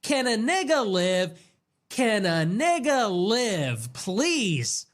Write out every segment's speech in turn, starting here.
Can a nigga live? Can a nigga live? Please.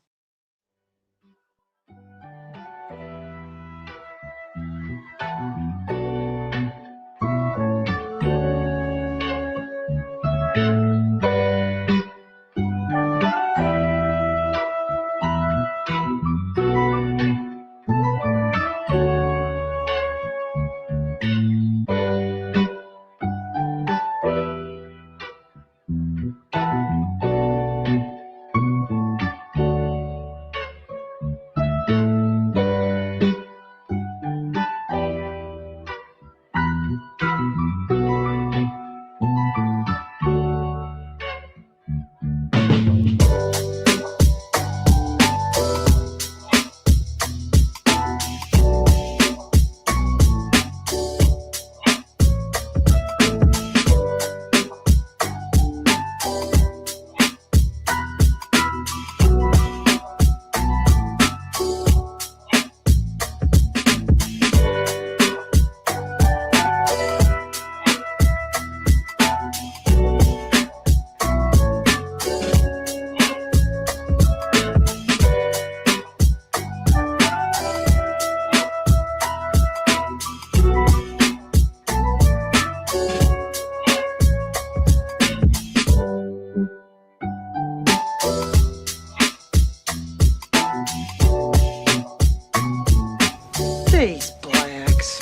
These blacks.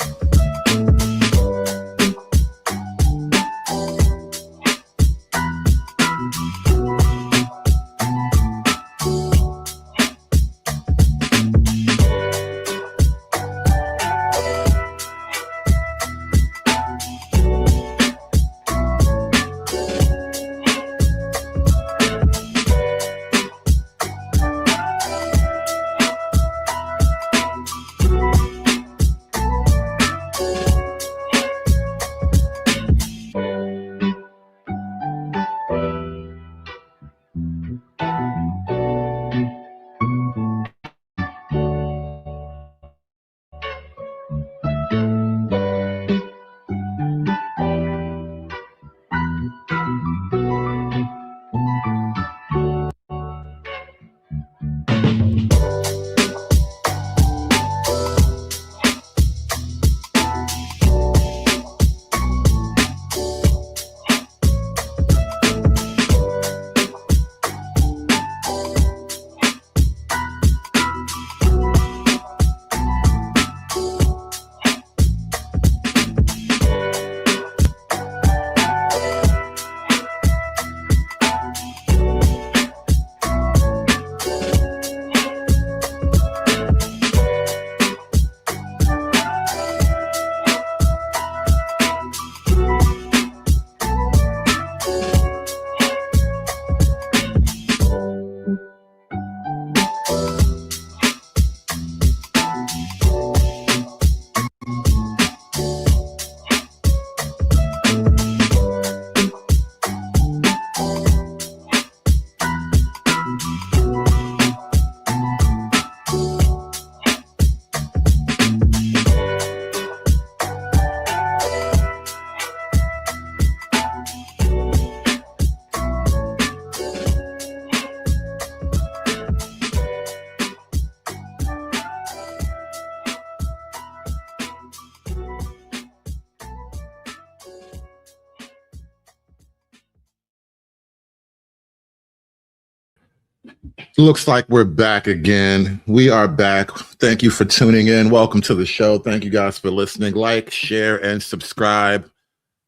Looks like we're back again. We are back. Thank you for tuning in. Welcome to the show. Thank you guys for listening. Like, share, and subscribe.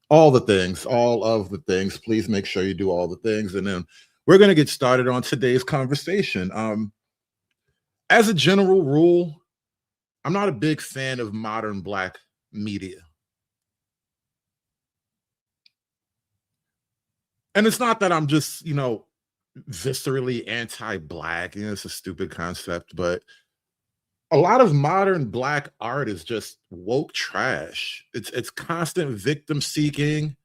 All the things, all of the things. Please make sure you do all the things. And then we're going to get started on today's conversation. As a general rule, I'm not a big fan of modern Black media. And it's not that I'm just, viscerally anti-Black. It's a stupid concept, but a lot of modern Black art is just woke trash. It's constant victim seeking,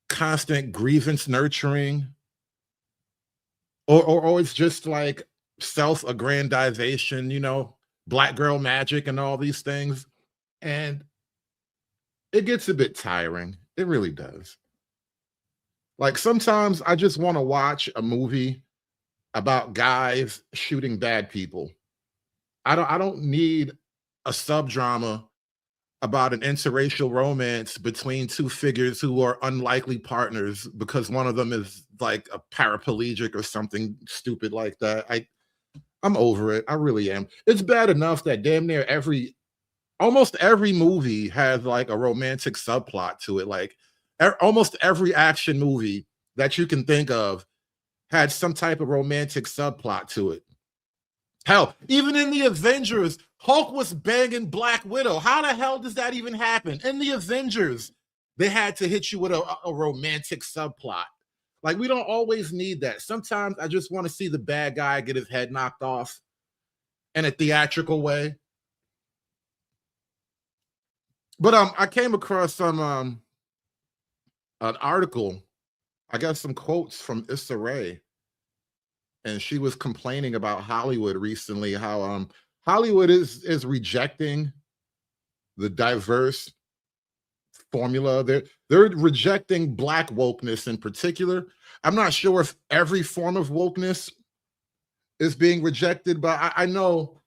constant grievance nurturing, or it's just like self-aggrandization, Black girl magic and all these things. And it gets a bit tiring. It really does. Like sometimes I just want to watch a movie about guys shooting bad people. I don't need a subdrama about an interracial romance between two figures who are unlikely partners because one of them is like a paraplegic or something stupid like that. I'm over it. I really am. It's bad enough that damn near almost every movie has like a romantic subplot to it. Like almost every action movie that you can think of had some type of romantic subplot to it. Hell, even in the Avengers, Hulk was banging Black Widow. How the hell does that even happen? In the Avengers, they had to hit you with a romantic subplot. Like, we don't always need that. Sometimes I just want to see the bad guy get his head knocked off in a theatrical way. But I came across some an article, I got some quotes from Issa Rae, and she was complaining about Hollywood recently, how Hollywood is rejecting the diverse formula. They're rejecting Black wokeness in particular. I'm not sure if every form of wokeness is being rejected, but I know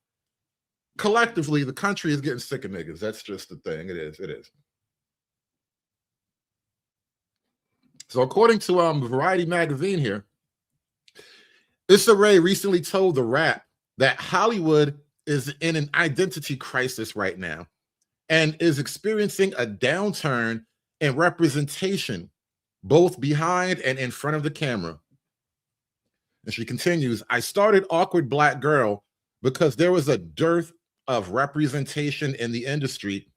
collectively the country is getting sick of niggas. That's just the thing. It is. It is. So according to Variety magazine here, Issa Rae recently told The Wrap that Hollywood is in an identity crisis right now and is experiencing a downturn in representation, both behind and in front of the camera. And she continues, I started Awkward Black Girl because there was a dearth of representation in the industry,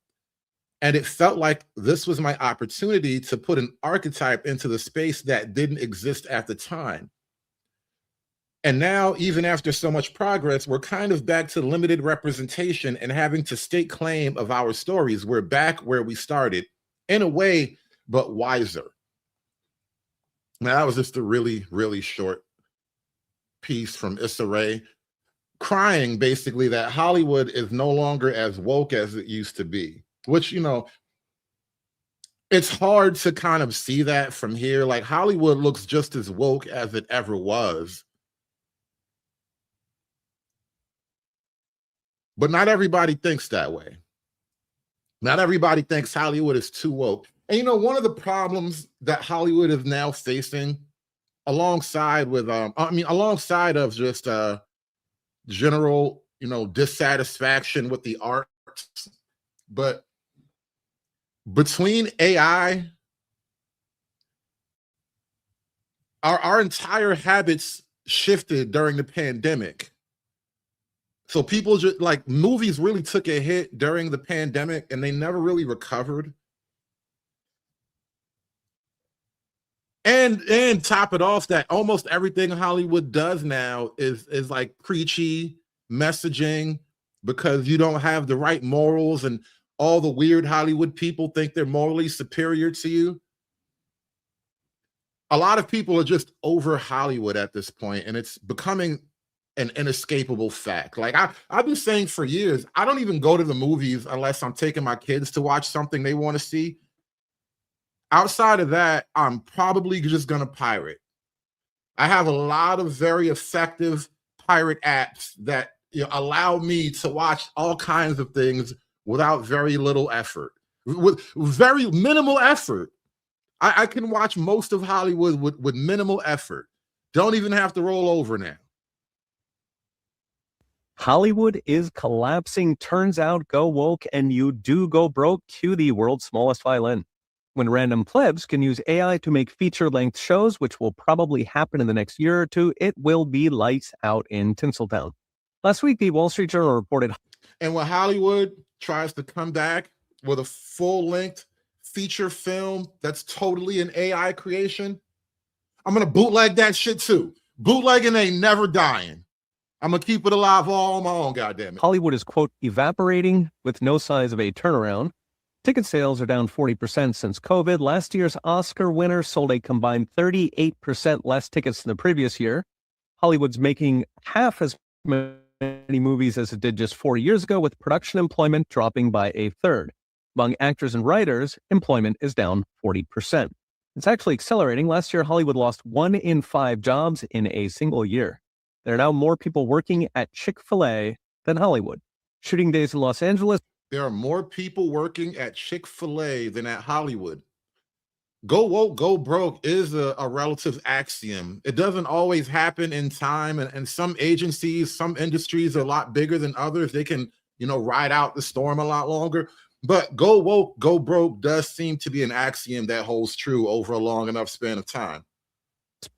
and it felt like this was my opportunity to put an archetype into the space that didn't exist at the time. And now, even after so much progress, we're kind of back to limited representation and having to stake claim of our stories. We're back where we started, in a way, but wiser. Now, that was just a really, really short piece from Issa Rae, crying basically that Hollywood is no longer as woke as it used to be, which, you know, it's hard to kind of see that from here. Like, Hollywood looks just as woke as it ever was. But not everybody thinks that way. Not everybody thinks Hollywood is too woke. And you know, one of the problems that Hollywood is now facing, alongside with, alongside of just general, you know, dissatisfaction with the arts, but between AI, our entire habits shifted during the pandemic. So people just like movies really took a hit during the pandemic and they never really recovered. And top it off, that almost everything Hollywood does now is like preachy messaging because you don't have the right morals, and all the weird Hollywood people think they're morally superior to you. A lot of people are just over Hollywood at this point, and it's becoming an inescapable fact. Like I've been saying for years, I don't even go to the movies unless I'm taking my kids to watch something they want to see. Outside of that, I'm probably just going to pirate. I have a lot of very effective pirate apps that, you know, allow me to watch all kinds of things without very little effort, with very minimal effort. I can watch most of Hollywood with minimal effort. Don't even have to roll over now. Hollywood is collapsing. Turns out, go woke and you do go broke. Cue the world's smallest violin. When random plebs can use AI to make feature-length shows, which will probably happen in the next year or two, it will be lights out in Tinseltown. Last week, the Wall Street Journal reported... And when Hollywood tries to come back with a full-length feature film that's totally an AI creation, I'm going to bootleg that shit too. Bootlegging ain't never dying. I'm going to keep it alive all on my own, goddammit. Hollywood is, quote, evaporating with no signs of a turnaround. Ticket sales are down 40% since COVID. Last year's Oscar winner sold a combined 38% less tickets than the previous year. Hollywood's making half as many movies as it did just 4 years ago, with production employment dropping by a third. Among actors and writers, employment is down 40%. It's actually accelerating. Last year, Hollywood lost 1 in 5 jobs in a single year. There are now more people working at Chick-fil-A than Hollywood. Shooting days in Los Angeles. There are more people working at Chick-fil-A than at Hollywood. Go woke, go broke is a relative axiom. It doesn't always happen in time. And some agencies, some industries are a lot bigger than others. They can, ride out the storm a lot longer. But go woke, go broke does seem to be an axiom that holds true over a long enough span of time.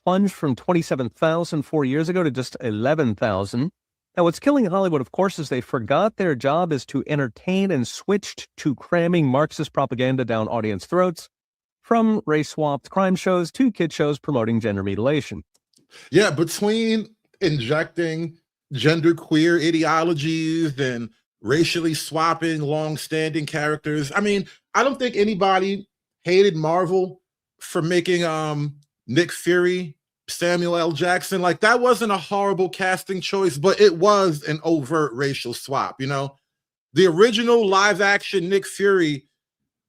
Plunged from 27,000 4 years ago to just 11,000. Now, what's killing Hollywood, of course, is they forgot their job is to entertain and switched to cramming Marxist propaganda down audience throats, from race-swapped crime shows to kid shows promoting gender mutilation. Yeah, between injecting genderqueer ideologies and racially swapping long-standing characters. I mean, I don't think anybody hated Marvel for making Nick Fury Samuel L. Jackson. Like, that wasn't a horrible casting choice, but it was an overt racial swap, The original live-action Nick Fury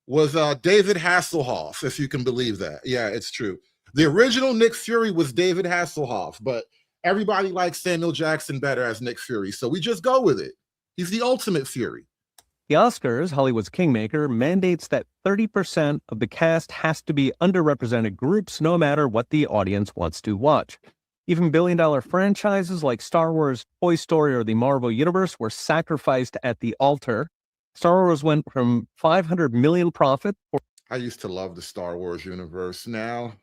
was David Hasselhoff, if you can believe that. Yeah, it's true. The original Nick Fury was David Hasselhoff, but everybody likes Samuel Jackson better as Nick Fury, so we just go with it. He's the ultimate Fury. The Oscars, Hollywood's kingmaker, mandates that 30% of the cast has to be underrepresented groups, no matter what the audience wants to watch. Even billion-dollar franchises like Star Wars, Toy Story, or the Marvel Universe were sacrificed at the altar. Star Wars went from $500 million profit. I used to love the Star Wars universe. Now,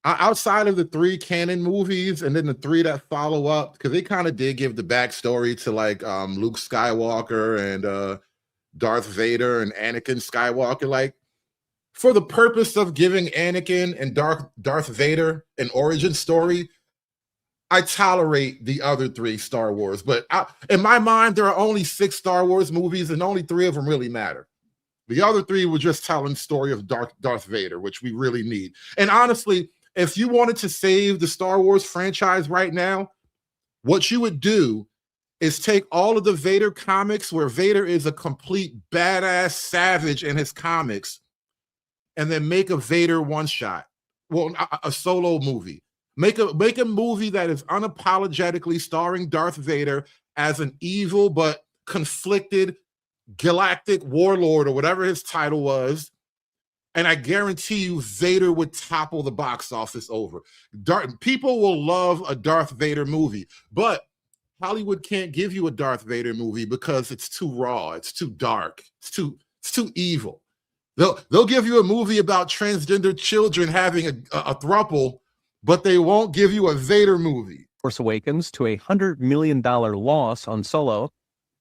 outside of the 3 canon movies and then the 3 that follow up, because they kind of did give the backstory to like Luke Skywalker and Darth Vader and Anakin Skywalker, like for the purpose of giving Anakin and Darth Vader an origin story, I tolerate the other 3 Star Wars, but in my mind, there are only 6 Star Wars movies and only 3 of them really matter. The other 3 were just telling the story of Darth Vader, which we really need. And honestly, if you wanted to save the Star Wars franchise right now, what you would do is take all of the Vader comics where Vader is a complete badass savage in his comics and then make a Vader one-shot, well, a solo movie. Make a movie that is unapologetically starring Darth Vader as an evil but conflicted galactic warlord or whatever his title was. And I guarantee you Vader would topple the box office over. People will love a Darth Vader movie, but Hollywood can't give you a Darth Vader movie because it's too raw, it's too dark, it's too evil. They'll give you a movie about transgender children having a throuple, but they won't give you a Vader movie. Force Awakens to a $100 million loss on Solo.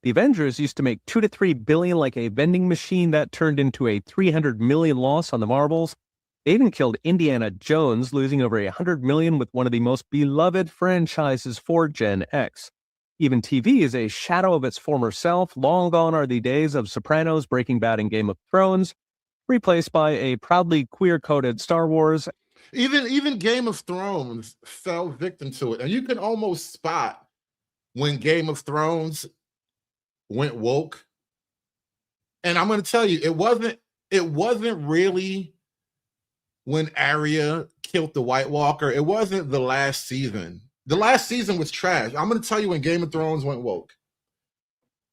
The Avengers used to make $2 to $3 billion like a vending machine that turned into a $300 million loss on the Marvels. They even killed Indiana Jones, losing over $100 million with one of the most beloved franchises for Gen X. Even TV is a shadow of its former self. Long gone are the days of Sopranos, Breaking Bad, and Game of Thrones, replaced by a proudly queer-coded Star Wars. Even Game of Thrones fell victim to it. And you can almost spot when Game of Thrones went woke. And I'm going to tell you, it wasn't really when Arya killed the White Walker. It wasn't the last season. The last season was trash. I'm going to tell you when Game of Thrones went woke.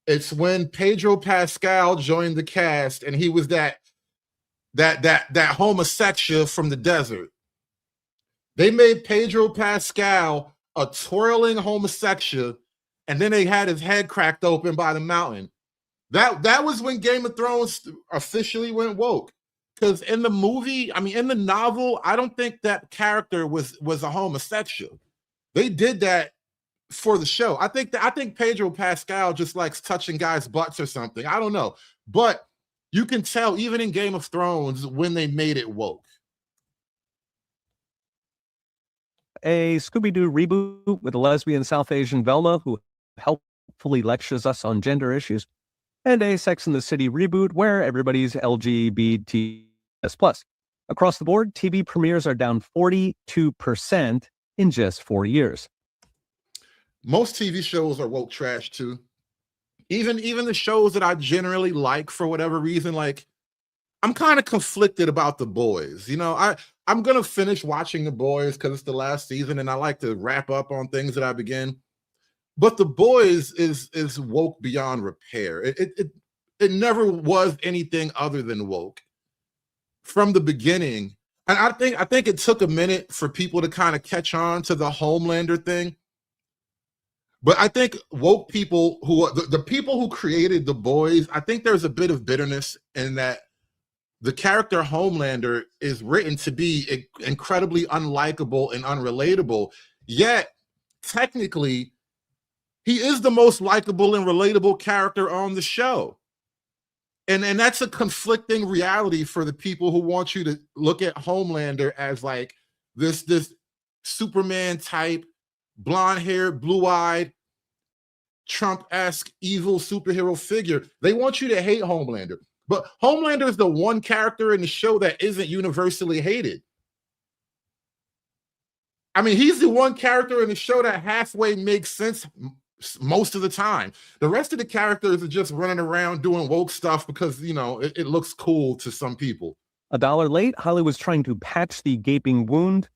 It's when Pedro Pascal joined the cast and he was that homosexual from the desert. They made Pedro Pascal a twirling homosexual, and then they had his head cracked open by the mountain. That was when Game of Thrones officially went woke. Because in the movie, in the novel, I don't think that character was a homosexual. They did that for the show. I think Pedro Pascal just likes touching guys' butts or something. I don't know. But you can tell even in Game of Thrones when they made it woke. A Scooby-Doo reboot with a lesbian South Asian Velma who helpfully lectures us on gender issues, and a Sex and the City reboot where everybody's LGBTs+. Across the board, TV premieres are down 42% in just 4 years. Most TV shows are woke trash too. Even the shows that I generally like for whatever reason, like I'm kind of conflicted about The Boys. I'm gonna finish watching The Boys because it's the last season, and I like to wrap up on things that I begin. But The Boys is woke beyond repair. It never was anything other than woke from the beginning. And I think it took a minute for people to kind of catch on to the Homelander thing. But I think woke people the people who created The Boys, I think there's a bit of bitterness in that the character Homelander is written to be incredibly unlikable and unrelatable. Yet, technically, he is the most likable and relatable character on the show. And that's a conflicting reality for the people who want you to look at Homelander as like this Superman type, blonde hair, blue-eyed, Trump-esque evil superhero figure. They want you to hate Homelander. But Homelander is the one character in the show that isn't universally hated. I mean, he's the one character in the show that halfway makes sense most of the time. The rest of the characters are just running around doing woke stuff because, it looks cool to some people. $1 late, Hollywood's trying to patch the gaping wound.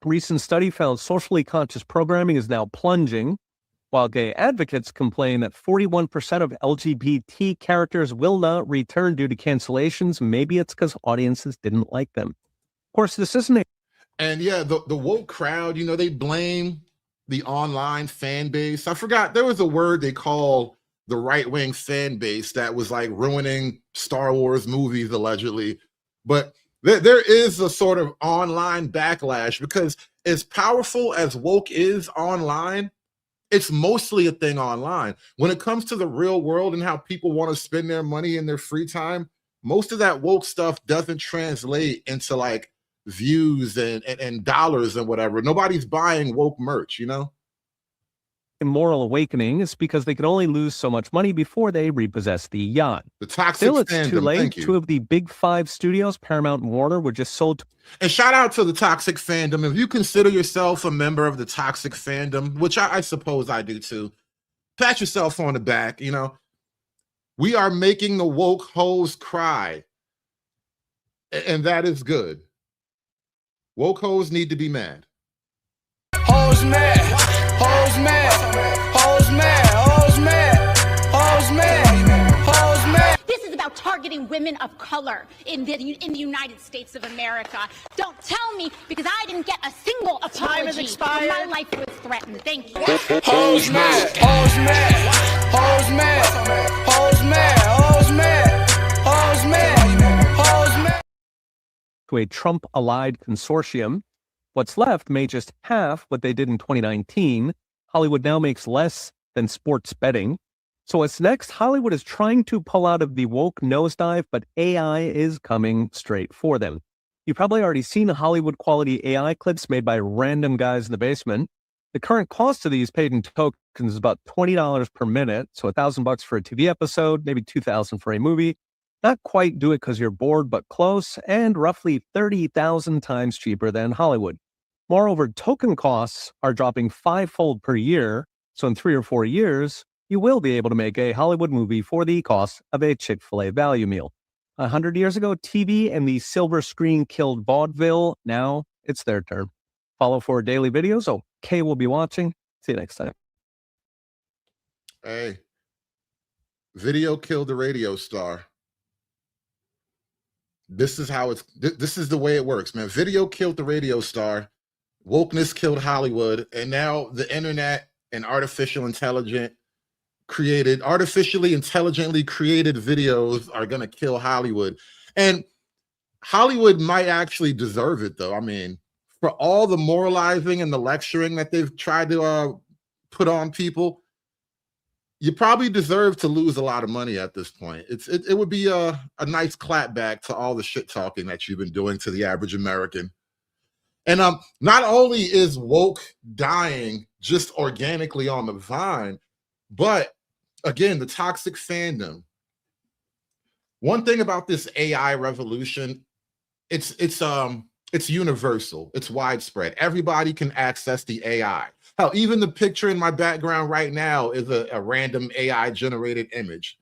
A recent study found socially conscious programming is now plunging, while gay advocates complain that 41% of LGBT characters will not return due to cancellations. Maybe it's because audiences didn't like them. Of course, this isn't a... And yeah, the woke crowd, they blame the online fan base. I forgot, there was a word they call the right-wing fan base that was like ruining Star Wars movies, allegedly. But there is a sort of online backlash because as powerful as woke is online, it's mostly a thing online. When it comes to the real world and how people want to spend their money in their free time, most of that woke stuff doesn't translate into like views and dollars and whatever. Nobody's buying woke merch, moral awakening is because they could only lose so much money before they repossess the yacht. The toxic Still, it's fandom. Too late. Thank you. Two of the big five studios, Paramount and Warner, were just sold. And shout out to the toxic fandom. If you consider yourself a member of the toxic fandom, which I suppose I do too, pat yourself on the back. We are making the woke hoes cry. And that is good. Woke hoes need to be mad. Hoes mad, hoes mad, hoes mad, hoes mad, hoes mad, hoes mad. This is about targeting women of color in the United States of America. Don't tell me because I didn't get a single apology. Time has expired. My life was threatened. Thank you. Hoes mad, hoes mad, hoes mad, hoes mad, hoes mad, hoes mad, hoes mad. To a Trump-allied consortium. What's left made just half what they did in 2019. Hollywood now makes less than sports betting. So what's next? Hollywood is trying to pull out of the woke nosedive, but AI is coming straight for them. You've probably already seen Hollywood-quality AI clips made by random guys in the basement. The current cost of these paid in tokens is about $20 per minute, so $1,000 for a TV episode, maybe $2,000 for a movie. Not quite do it because you're bored, but close, and roughly 30,000 times cheaper than Hollywood. Moreover, token costs are dropping 5-fold per year, so in 3 or 4 years, you will be able to make a Hollywood movie for the cost of a Chick-fil-A value meal. 100 years ago, TV and the silver screen killed vaudeville. Now it's their turn. Follow for daily videos. Okay, we'll be watching. See you next time. Hey, video killed the radio star. This is how this is the way it works, man. Video killed the radio star. Wokeness killed Hollywood. And now the internet and artificially intelligently created videos are going to kill Hollywood. And Hollywood might actually deserve it, though. I mean, for all the moralizing and the lecturing that they've tried to put on people, you probably deserve to lose a lot of money at this point. It would be a nice clapback to all the shit talking that you've been doing to the average American. And not only is woke dying just organically on the vine, but again, the toxic fandom. One thing about this AI revolution, it's universal. It's widespread. Everybody can access the AI. Hell, even the picture in my background right now is a random AI generated image.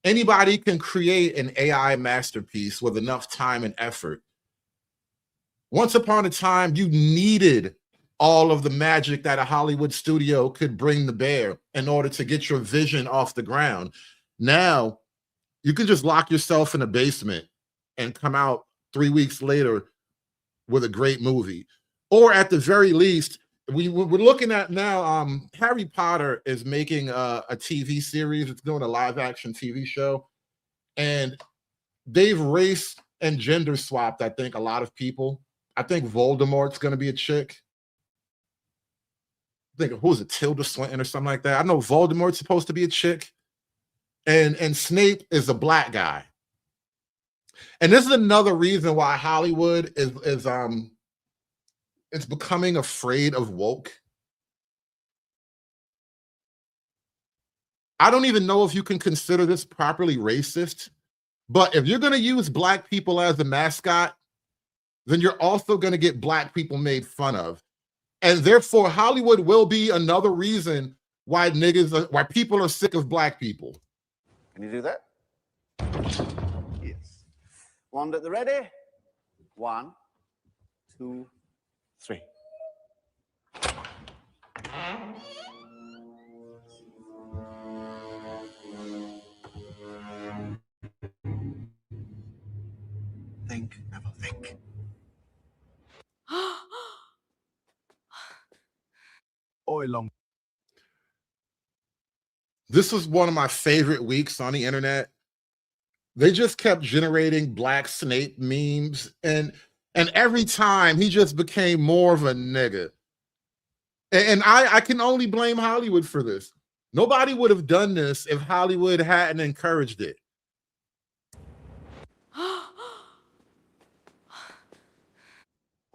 Anybody can create an AI masterpiece with enough time and effort. Once upon a time, you needed all of the magic that a Hollywood studio could bring to bear in order to get your vision off the ground. Now, you can just lock yourself in a basement and come out 3 weeks later with a great movie. Or at the very least, we're looking at now, Harry Potter is making a TV series. It's doing a live action TV show. And they've race and gender swapped, I think, a lot of people. I think Voldemort's going to be a chick. I think, who is it, Tilda Swinton or something like that? I know Voldemort's supposed to be a chick. And Snape is a black guy. And this is another reason why Hollywood is it's becoming afraid of woke. I don't even know if you can consider this properly racist, but if you're going to use black people as a mascot, then you're also going to get black people made fun of. And therefore, Hollywood will be another reason why why people are sick of black people. Can you do that? Yes. One at the ready. 1, 2, 3. Think, never think. This was one of my favorite weeks on the internet. They just kept generating Black Snape memes, and every time he just became more of a nigga. And I can only blame Hollywood for this. Nobody would have done this if Hollywood hadn't encouraged it.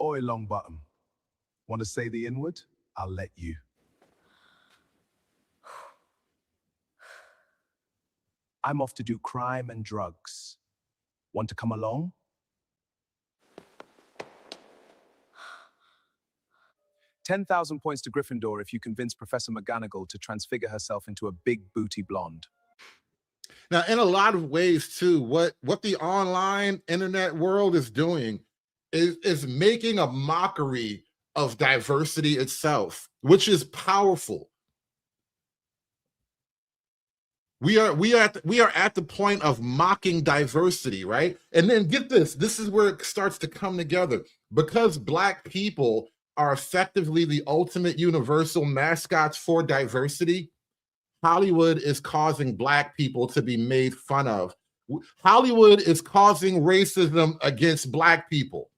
Oi, long bottom. Want to say the N-word? I'll let you. I'm off to do crime and drugs. Want to come along? $10,000 points to Gryffindor if you convince Professor McGonagall to transfigure herself into a big booty blonde. Now, in a lot of ways, too, what the online internet world is doing is making a mockery of diversity itself, which is powerful. We are at the point of mocking diversity, right? And then get this, this is where it starts to come together. Because Black people are effectively the ultimate universal mascots for diversity, Hollywood is causing Black people to be made fun of. Hollywood is causing racism against Black people.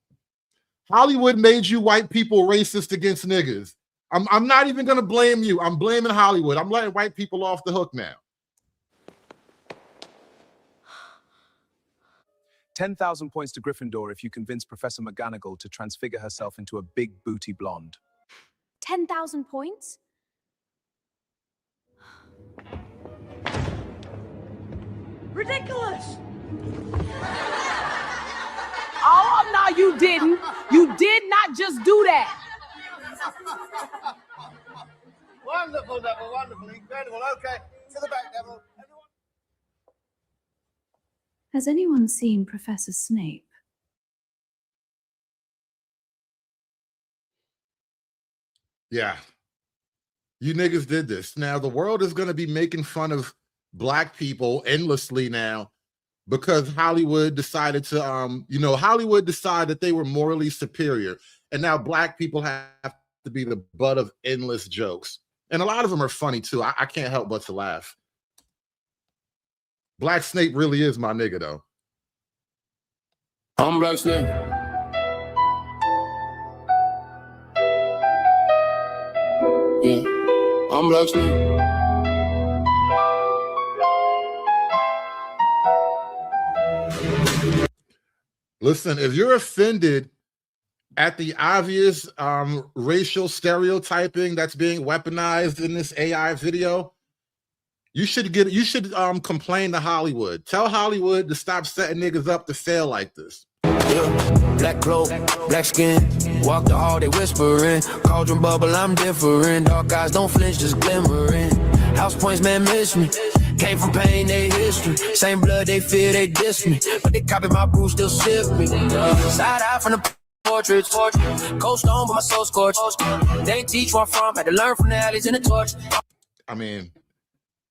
Hollywood made you white people racist against niggas. I'm not even gonna blame you. I'm blaming Hollywood. I'm letting white people off the hook now. 10,000 points to Gryffindor if you convince Professor McGonagall to transfigure herself into a big booty blonde. 10,000 points? Ridiculous! Oh, no, you didn't. You did not just do that. Wonderful, Devil, wonderful, incredible. Okay, to the back, Devil. Has anyone seen Professor Snape? Yeah. You niggas did this. Now, the world is going to be making fun of Black people endlessly now because Hollywood decided to, Hollywood decided that they were morally superior. And now Black people have to be the butt of endless jokes. And a lot of them are funny, too. I can't help but to laugh. Black Snape really is my nigga, though. I'm Black Snape. Yeah, I'm Black Snape. Listen, if you're offended at the obvious racial stereotyping that's being weaponized in this AI video, you should complain to Hollywood. Tell Hollywood to stop setting niggas up to fail like this. Yeah. Black cloak, black skin. Walk the hall, they whispering. Cauldron bubble, I'm different. Dark eyes don't flinch, just glimmering. House points, man, miss me. Came from pain, they history. Same blood, they fear, they diss me. But they copy my brew, still sip me. Side eye from the portraits. Cold stone, but my soul scorched. They ain't teach where I'm from. Had to learn from the alleys and the torch. I mean,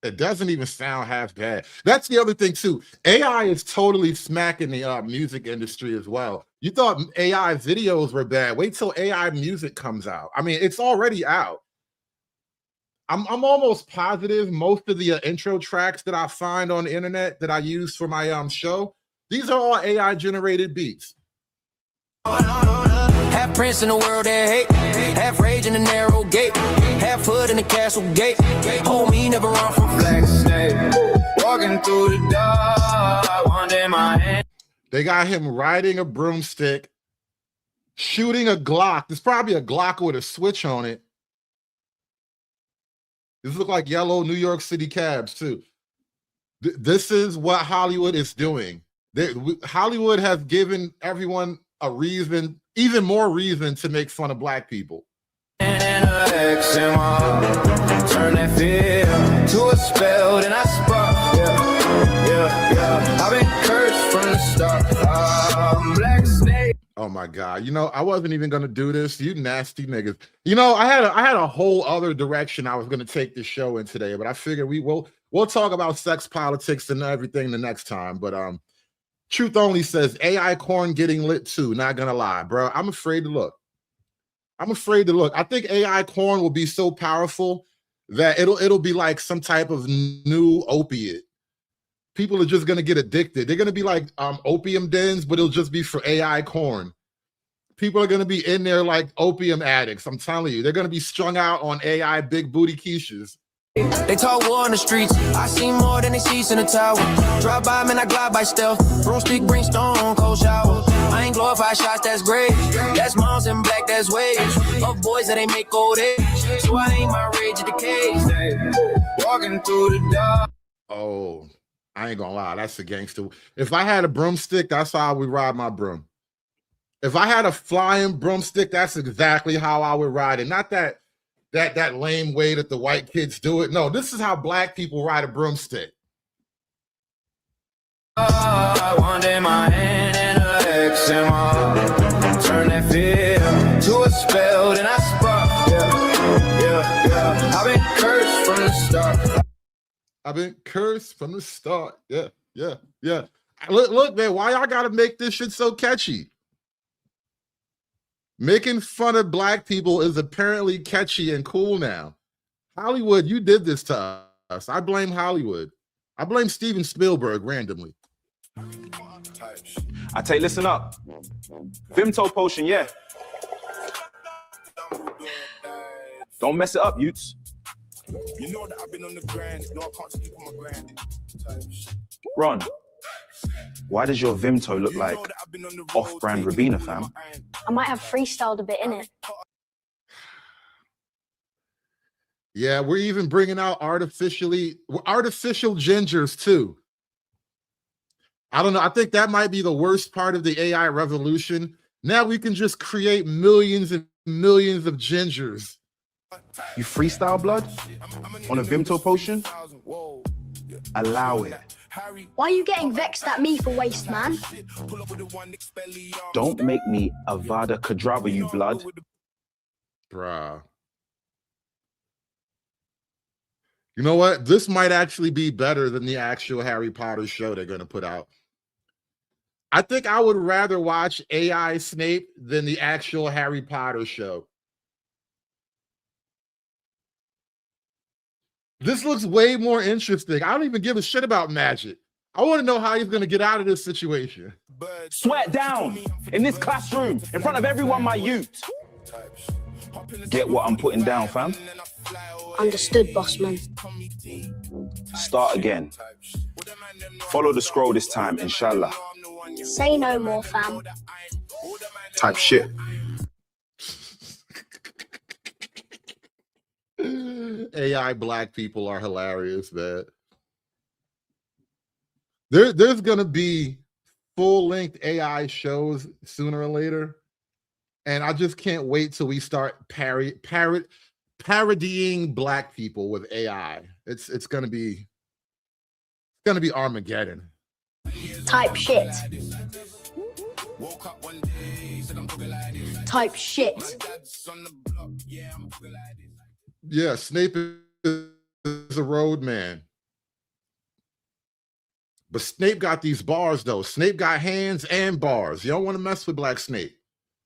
it doesn't even sound half bad. That's the other thing too. AI is totally smacking the music industry as well. You thought AI videos were bad. Wait till AI music comes out. I mean, it's already out. I'm almost positive most of the intro tracks that I find on the internet that I use for my show, these are all AI generated beats. Half prince in the world that hate, half rage in the narrow gate, half hood in the castle gate. Homie never run from flags. Walking through the dark, one day my hand. They got him riding a broomstick, shooting a Glock. There's probably a Glock with a switch on it. These look like yellow New York City cabs too. This is what Hollywood is doing. Hollywood has given everyone a reason, even more reason to make fun of black people. Turn that fear to a spell, then I spark. Yeah. I've been cursed from the start. Black snake. Oh my God. You know, I wasn't even gonna do this. You nasty niggas. You know, I had a whole other direction I was gonna take this show in today, but I figured we'll talk about sex politics and everything the next time. But Truth Only says AI corn getting lit too. Not gonna lie, bro. I'm afraid to look. I think AI corn will be so powerful that it'll be like some type of new opiate. People are just gonna get addicted. They're gonna be like opium dens, but it'll just be for AI corn. People are gonna be in there like opium addicts. I'm telling you, they're gonna be strung out on AI big booty quiches. They talk war on the streets. I see more than they see in the tower. Drive by, man, I glide by stealth. Broomstick, bring stone, cold shower. I ain't glorified shots, that's great. That's moms and black, that's wage. Of boys that ain't make old age. So I ain't my rage at the cage. Walking through the dark. Oh, I ain't gonna lie, that's a gangster. If I had a broomstick, that's how I would ride my broom. If I had a flying broomstick, that's exactly how I would ride it. Not that lame way that the white kids do it. No, this is how black people ride a broomstick. One day my hand in a eczema. Turn that fear to a spell, then I spark. Yeah. I've been cursed from the start. I've been cursed from the start. Yeah. Look, man, why y'all gotta make this shit so catchy? Making fun of black people is apparently catchy and cool now. Hollywood, you did this to us. I blame Hollywood. I blame Steven Spielberg randomly. I tell you, listen up. Vimto potion, yeah. Don't mess it up, Utes. You know that I've been on the grind. No, I can't sleep on my grind. Ron, why does your Vimto look like off-brand Rabina, fam? I might have freestyled a bit in it. Yeah, we're even bringing out artificial gingers too. I don't know. I think that might be the worst part of the AI revolution. Now we can just create millions and millions of gingers. You freestyle blood on a Vimto potion? Allow it. Why are you getting vexed at me for waste, man? Don't make me Avada Kedavra, you blood. Bruh. You know what? This might actually be better than the actual Harry Potter show they're going to put out. I think I would rather watch AI Snape than the actual Harry Potter show. This looks way more interesting. I don't even give a shit about magic. I want to know how he's going to get out of this situation. Sweat down in this classroom in front of everyone, my youth. Get what I'm putting down, fam? Understood, bossman. Start again. Follow the scroll this time, inshallah. Say no more, fam. Type shit. AI black people are hilarious, man. There's gonna be full-length AI shows sooner or later. And I just can't wait till we start parodying black people with AI. It's gonna be Armageddon. Type shit. Type shit. Yeah, Snape is a road man. But Snape got these bars, though. Snape got hands and bars. You don't want to mess with Black Snape.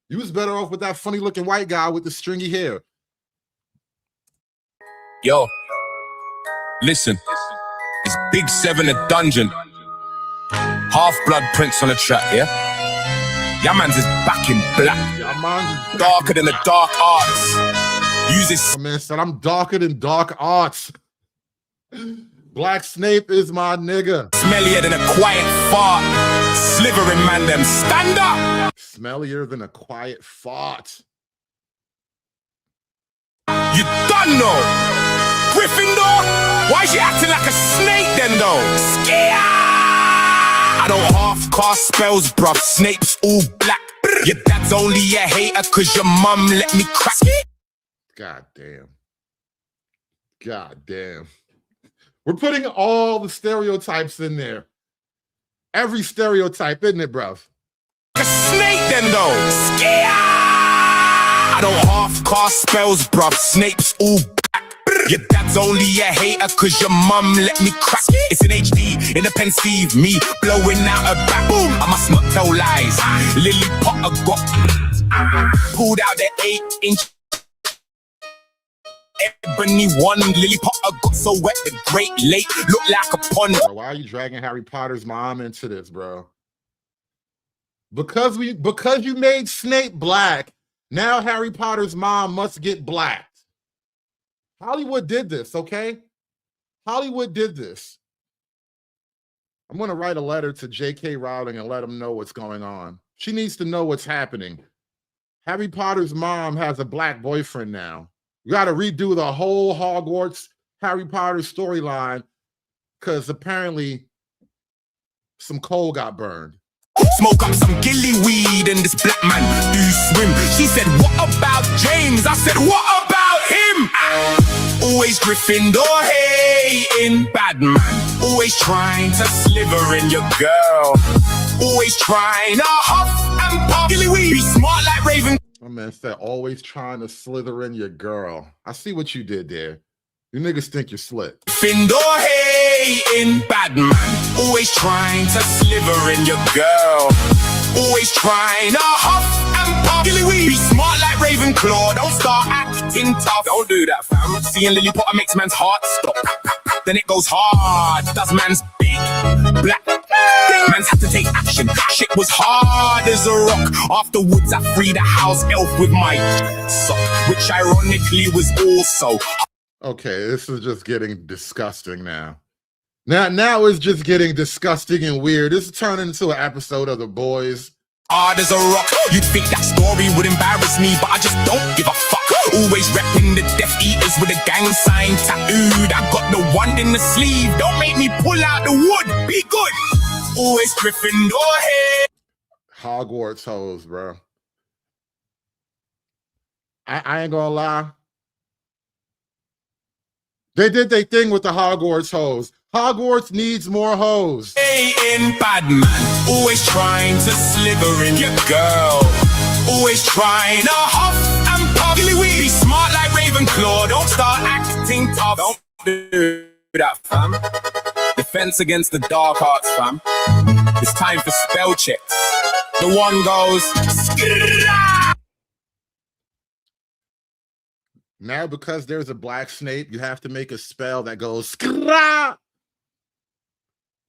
You was better off with that funny-looking white guy with the stringy hair. Yo, listen. It's Big Seven a dungeon. Half-blood prince on the track, yeah? Your man's is back in black. Darker than the dark arts. Uses. My man said, I'm darker than dark arts. Black Snape is my nigga. Smellier than a quiet fart. Slithering man, them stand up. Smellier than a quiet fart. You done know. Gryffindor. Why is she acting like a snake then though? Skia! I don't half-cast spells, bruv. Snape's all black. Your dad's only a hater cause your mum let me crack it. God damn. God damn. We're putting all the stereotypes in there. Every stereotype, isn't it, bruv? A snake then though. Skia! I don't half-cast spells, bruv. Snape's all black. Your dad's only a hater cause your mum let me crack. It's in HD, in a pensive, me blowing out a back. Boom! I must not tell lies. Lily Potter got pulled out the 8-inch ebony one. Lily Potter got so wet the Great Lake looked like a pond. Bro, why are you dragging Harry Potter's mom into this, bro? Because you made Snape black, now Harry Potter's mom must get blacked. Hollywood did this, okay? Hollywood did this. I'm going to write a letter to J.K. Rowling and let him know what's going on. She needs to know what's happening. Harry Potter's mom has a black boyfriend now. You got to redo the whole Hogwarts Harry Potter storyline because apparently some coal got burned. Smoke up some gilly weed and this black man do swim. She said, what about James? I said, what about him? Always Gryffindor hating, bad man. Always trying to slither in your girl. Always trying to huff and puff. Gilly weed, be smart like Raven. My man said, always trying to slither in your girl. I see what you did there. You niggas think you're slick. Gryffindor hating, bad man. Always trying to slither in your girl. Always trying to huff and puff. Gilly weed, be smart like Ravenclaw. Don't start acting tough. Don't do that, fam. Seeing Lily Potter makes man's heart stop. Then it goes hard. Does man's big, black. Man's had to take action. Shit was hard as a rock. Afterwards, I freed a house elf with my sock, which ironically was also. Okay, this is just getting disgusting now. Now it's just getting disgusting and weird. This is turning into an episode of The Boys. Hard as a rock. You'd think that story would embarrass me, but I just don't give a fuck. Always repping the Death Eaters with a gang sign tattooed. I got the wand in the sleeve. Don't make me pull out the wood. Be good. Always Gryffindor head. Hogwarts hoes, bro. I ain't gonna lie. They did their thing with the Hogwarts hoes. Hogwarts needs more hoes. Hey, in bad man, always trying to slither in your girl. Always trying to huff and puff. Be smart like Ravenclaw. Don't start acting tough. Don't do that, fam. Defense against the dark arts, fam. It's time for spell checks. The one goes. Now, because there's a black Snape, you have to make a spell that goes skra.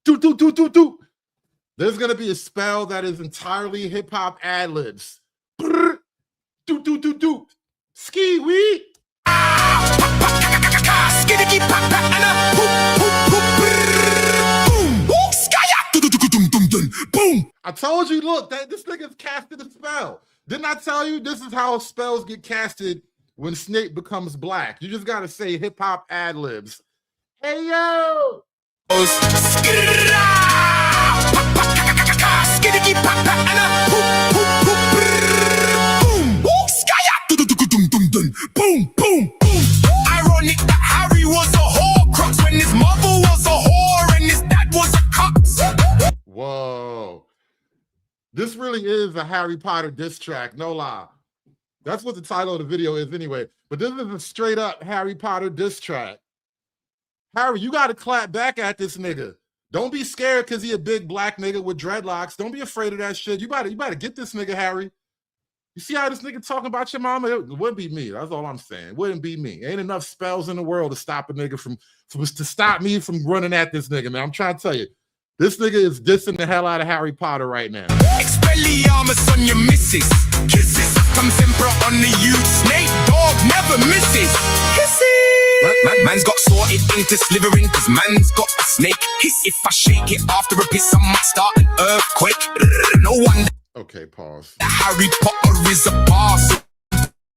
Do. There's gonna be a spell that is entirely hip hop ad libs. Do. Ski wee. Boom. I told you, look, this nigga's casted a spell. Didn't I tell you this is how spells get casted? When Snape becomes black, you just gotta say hip hop ad libs. Hey yo! This really is a Harry Potter diss track, no lie. That's what the title of the video is anyway. But this is a straight up Harry Potter diss track. Harry, you got to clap back at this nigga. Don't be scared because he a big black nigga with dreadlocks. Don't be afraid of that shit. You better get this nigga, Harry. You see how this nigga talking about your mama? It wouldn't be me. That's all I'm saying. It wouldn't be me. Ain't enough spells in the world to stop a nigga to stop me from running at this nigga, man. I'm trying to tell you. This nigga is dissing the hell out of Harry Potter right now. Expelliarmus on your missus. Kisses. Comes Emperor on the youth. Snape dog never misses. Kisses. Man's got sorted into slithering cause man's got a snake. Hiss if I shake it after a piss, I might start an earthquake. No wonder. Okay, pause. Harry Potter is a boss.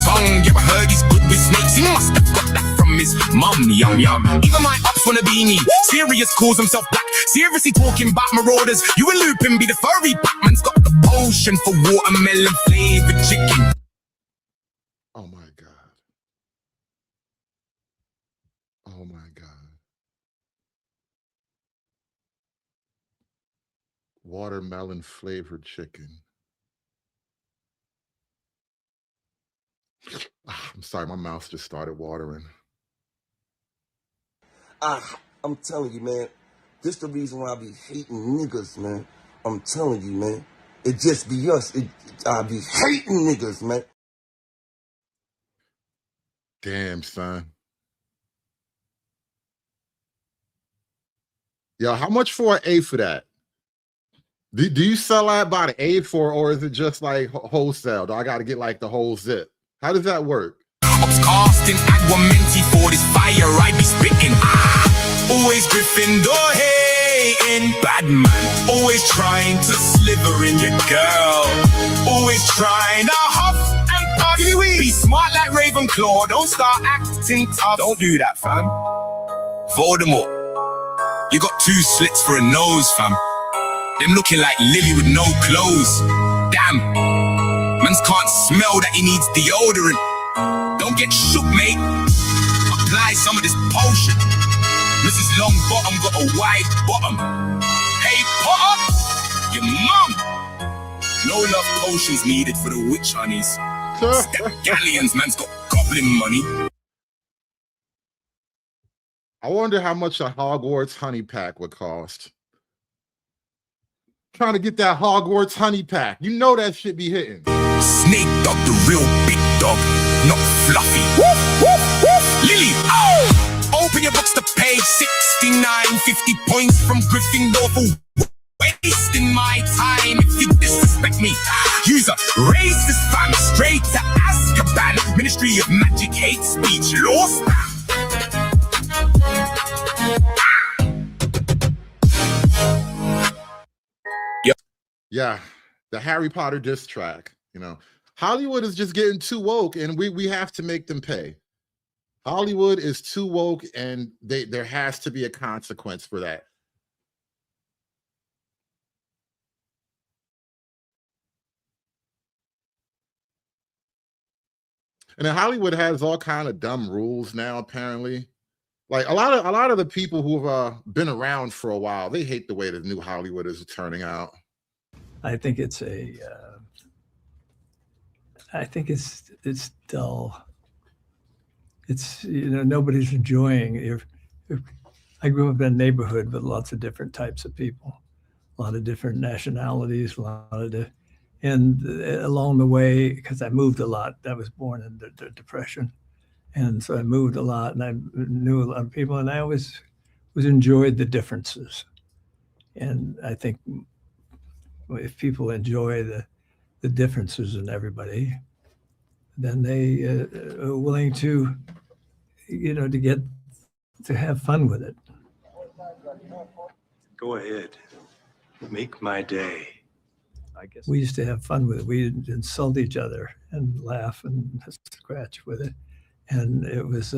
Tongue, you ever heard he's good with snakes? He must have got that from his mum, yum yum. Even my ups wanna be me. Sirius calls himself black. Seriously talking about marauders. You and Lupin be the furry. Batman's got the potion for watermelon flavored chicken. Oh my God. Oh my God. Watermelon flavored chicken. I'm sorry, my mouth just started watering. I'm telling you, man, this the reason why I be hating niggas, man. I'm telling you, man. It just be us. I be hating niggas, man. Damn, son. Yo, how much for an A for that? Do you sell that by the A for, or is it just like wholesale? Do I got to get like the whole zip? How does that work? Ops casting Aguamenti for this fire I be spitting. Always Gryffindor hating bad man. Always trying to sliver in your girl. Always trying to huff and puff. Be smart like Ravenclaw. Don't start acting tough. Don't do that, fam. Voldemort, you got 2 slits for a nose, fam. Them looking like Lily with no clothes. Damn. Mans can't smell that he needs deodorant. Don't get shook, mate. Apply some of this potion. Mrs. Longbottom got a wide bottom. Hey, Potter, your mum. No love potions needed for the witch honeys. Step galleons, man's got goblin money. I wonder how much a Hogwarts honey pack would cost. Trying to get that Hogwarts honey pack. You know that shit be hitting. Snape dog, the real big dog, not fluffy. Woof, woof, woof. Lily, oh! Open your books to page 69. 50 points from Gryffindor for wasting my time. If you disrespect me, use a racist fam. Straight to Azkaban. Ministry of Magic hate speech. Lost. Yeah, the Harry Potter diss track. You know, Hollywood is just getting too woke, and we have to make them pay. Hollywood is too woke, and there has to be a consequence for that. And then Hollywood has all kind of dumb rules now, apparently. Like a lot of the people who've been around for a while, they hate the way the new Hollywood is turning out. I think it's it's dull. It's, you know, nobody's enjoying. I grew up in a neighborhood with lots of different types of people, a lot of different nationalities, and along the way, because I moved a lot, I was born in the Depression. And so I moved a lot, and I knew a lot of people, and I always enjoyed the differences. And I think if people enjoy the differences in everybody, then they are willing to, you know, to have fun with it. Go ahead, make my day. I guess we used to have fun with it. We'd insult each other and laugh and scratch with it. And it was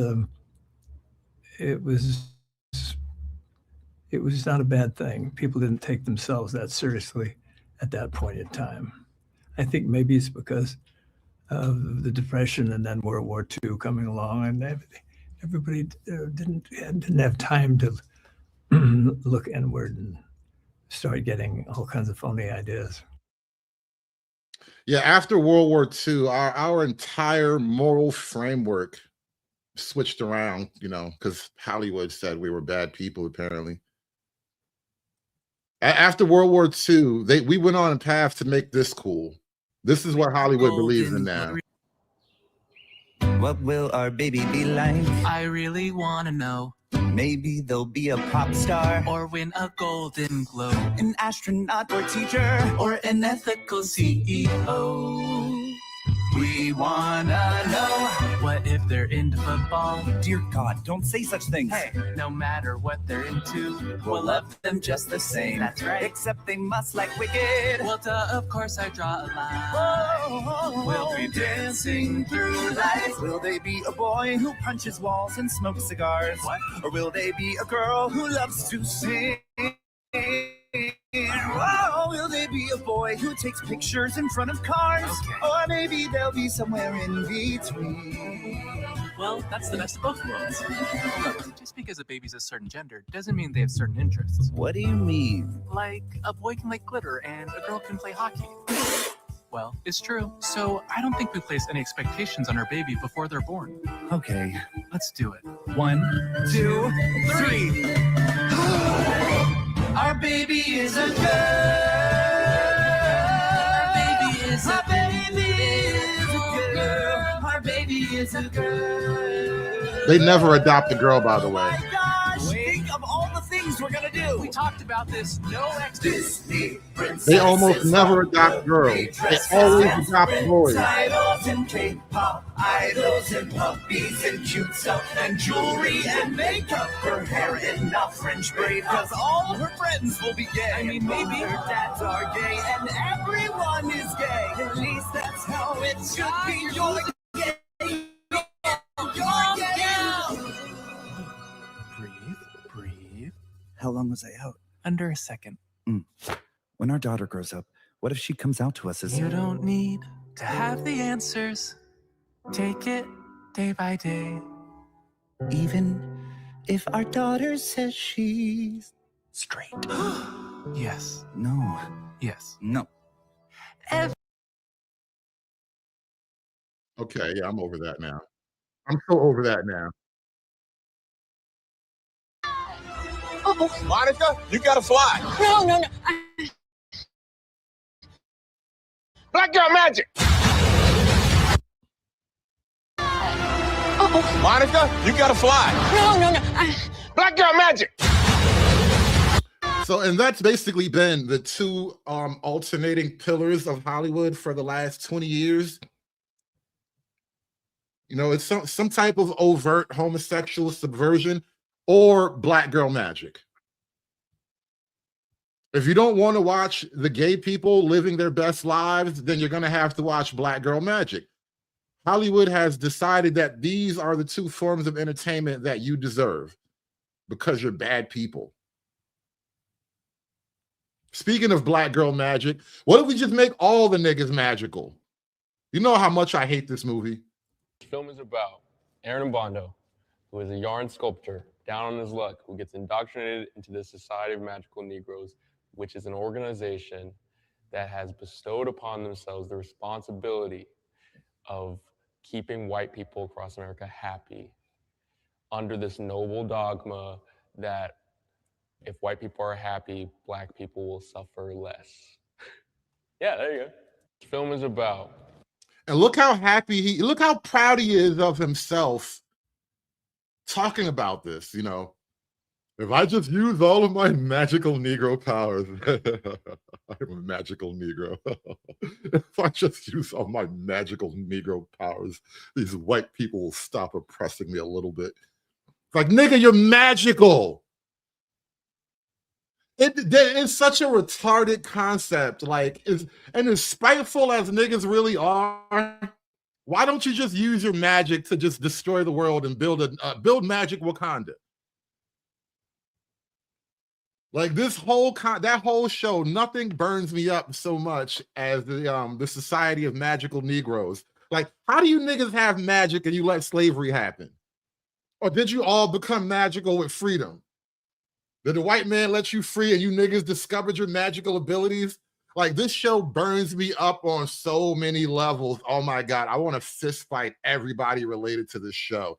not a bad thing. People didn't take themselves that seriously at that point in time. I think maybe it's because of the Depression and then World War II coming along, and everybody didn't have time to look inward and start getting all kinds of phony ideas. Yeah, after World War II, our entire moral framework switched around, you know, because Hollywood said we were bad people, apparently. After World War II, we went on a path to make this cool. This is what Hollywood believes in now. What will our baby be like? I really want to know. Maybe they'll be a pop star, or win a Golden Globe, an astronaut or teacher, or an ethical CEO. We wanna know, what if they're into football? Dear God, don't say such things. Hey, no matter what they're into, we'll love them just the same. That's right. Except they must like Wicked. Well, duh, of course I draw a line. Whoa. We'll be dancing through life. Will they be a boy who punches walls and smokes cigars? What? Or will they be a girl who loves to sing? Oh, will they be a boy who takes pictures in front of cars? Okay. Or maybe they'll be somewhere in between. Well, that's the best of both worlds. Look, just because a baby's a certain gender doesn't mean they have certain interests. What do you mean? Like, a boy can like glitter and a girl can play hockey. Well, it's true. So I don't think we place any expectations on our baby before they're born. Okay, Let's do it. 1, 2, 3. Our baby is a girl. Our baby is a girl. Our baby is a girl. They never adopt a girl, by the way. Oh my gosh! Think of all the things we're gonna do. We talked about this. No Disney They almost never adopt girls. They always adopt boys. Idols and K-pop, idols and puppies and cute stuff and jewelry and makeup. Her hair in a French braid, cause all her friends will be gay. I mean, maybe. Her dads are gay and everyone is gay. At least that's how it should be. You're gay. You're gay. Breathe. How long was I out? Under a second. When our daughter grows up, what if she comes out to us as... You don't need to have the answers. Take it day by day. Even if our daughter says she's... Straight. Yes. No. Yes. No. Okay, yeah, I'm over that now. I'm so over that now. Monica, you gotta fly. No. Black girl magic. Monica, you gotta fly. No. Black girl magic. So, and that's basically been the two alternating pillars of Hollywood for the last 20 years. You know, it's some type of overt homosexual subversion or black girl magic. If you don't want to watch the gay people living their best lives, then you're going to have to watch black girl magic. Hollywood has decided that these are the two forms of entertainment that you deserve because you're bad people. Speaking of black girl magic, what if we just make all the niggas magical? You know how much I hate this movie. The film is about Aaron Bondo, who is a yarn sculptor down on his luck, who gets indoctrinated into the Society of Magical Negroes, which is an organization that has bestowed upon themselves the responsibility of keeping white people across America happy under this noble dogma that if white people are happy, black people will suffer less. Yeah, there you go. The film is about. And look how happy look how proud he is of himself talking about this, you know. If I just use all of my magical Negro powers, I'm a magical Negro. If I just use all my magical Negro powers, these white people will stop oppressing me a little bit. It's like, nigga, you're magical. It's such a retarded concept. Like, and as spiteful as niggas really are, why don't you just use your magic to just destroy the world and build magic Wakanda? Like that whole show, nothing burns me up so much as the Society of Magical Negroes. Like, how do you niggas have magic and you let slavery happen? Or did you all become magical with freedom? Did the white man let you free and you niggas discovered your magical abilities? Like, this show burns me up on so many levels. Oh my God, I want to fist fight everybody related to this show.